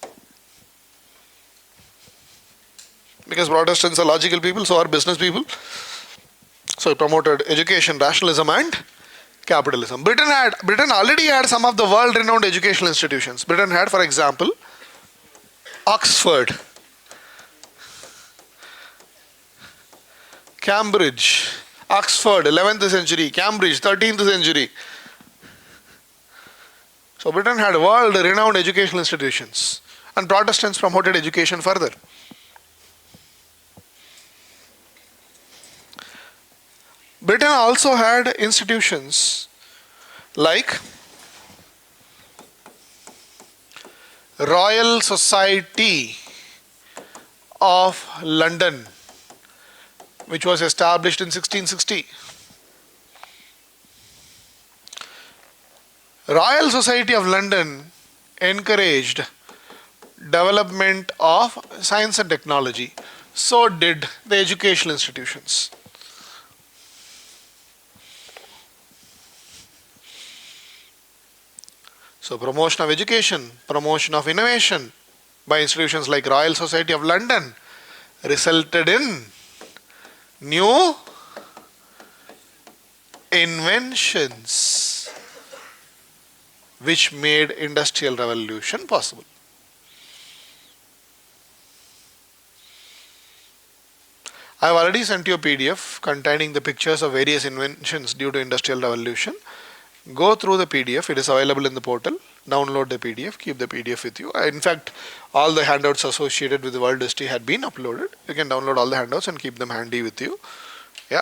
Because Protestants are logical people, so are business people. So it promoted education, rationalism and capitalism. Britain already had some of the world-renowned educational institutions. Britain had, for example, Oxford, Cambridge, Oxford, 11th century, Cambridge, 13th century. So Britain had world-renowned educational institutions, and Protestants promoted education further. Britain also had institutions like Royal Society of London, which was established in 1660. Royal Society of London encouraged development of science and technology. So did the educational institutions. So promotion of education, promotion of innovation by institutions like Royal Society of London resulted in new inventions which made industrial revolution possible. I have already sent you a PDF containing the pictures of various inventions due to industrial revolution. Go through the PDF, it is available in the portal. Download the PDF, keep the PDF with you. In fact, all the handouts associated with the world history had been uploaded. You can download all the handouts and keep them handy with you. Yeah.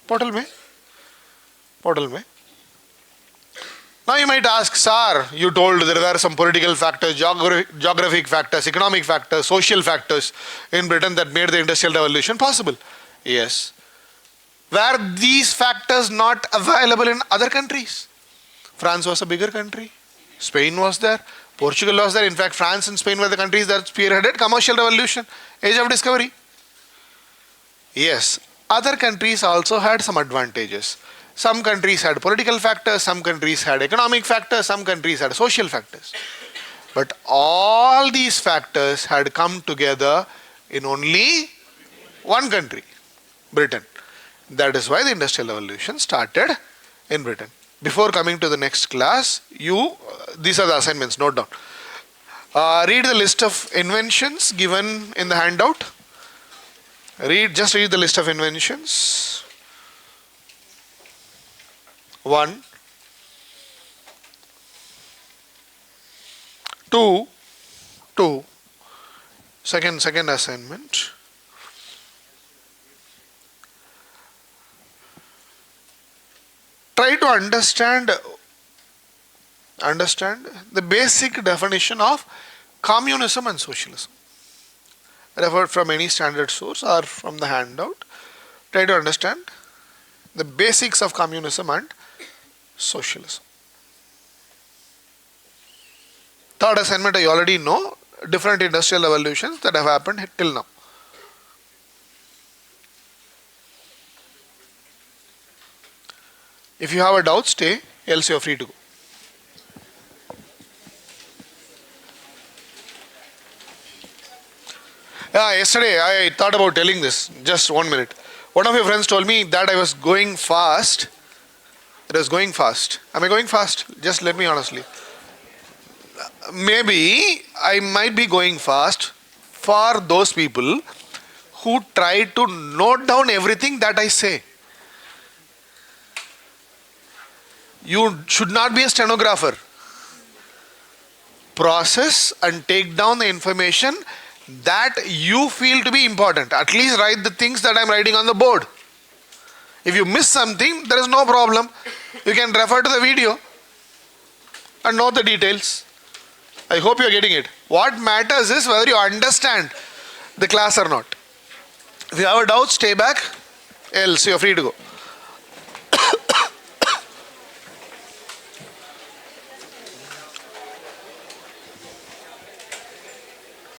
Portal mein. Now you might ask, sir, you told there were some political factors, geographic factors, economic factors, social factors in Britain that made the industrial revolution possible. Yes. Were these factors not available in other countries? France was a bigger country. Spain was there. Portugal was there. In fact, France and Spain were the countries that spearheaded commercial revolution, age of discovery. Yes, other countries also had some advantages. Some countries had political factors, some countries had economic factors, some countries had social factors. But all these factors had come together in only one country, Britain. That is why the Industrial Revolution started in Britain. Before coming to the next class, these are the assignments, note down. Read the list of inventions given in the handout. Just read the list of inventions. 1, 2, second assignment. understand the basic definition of communism and socialism. Referred from any standard source or from the handout. Try to understand the basics of communism and socialism. Third assignment I already know, different industrial revolutions that have happened till now. If you have a doubt, stay, else you are free to go. Yeah, yesterday I thought about telling this. Just 1 minute. One of your friends told me that I was going fast. It was going fast. Am I going fast? Just let me honestly. Maybe I might be going fast for those people who try to note down everything that I say. You should not be a stenographer. Process and take down the information that you feel to be important. At least write the things that I am writing on the board. If you miss something, there is no problem. You can refer to the video and know the details. I hope you are getting it. What matters is whether you understand the class or not. If you have a doubt, stay back, else you are free to go.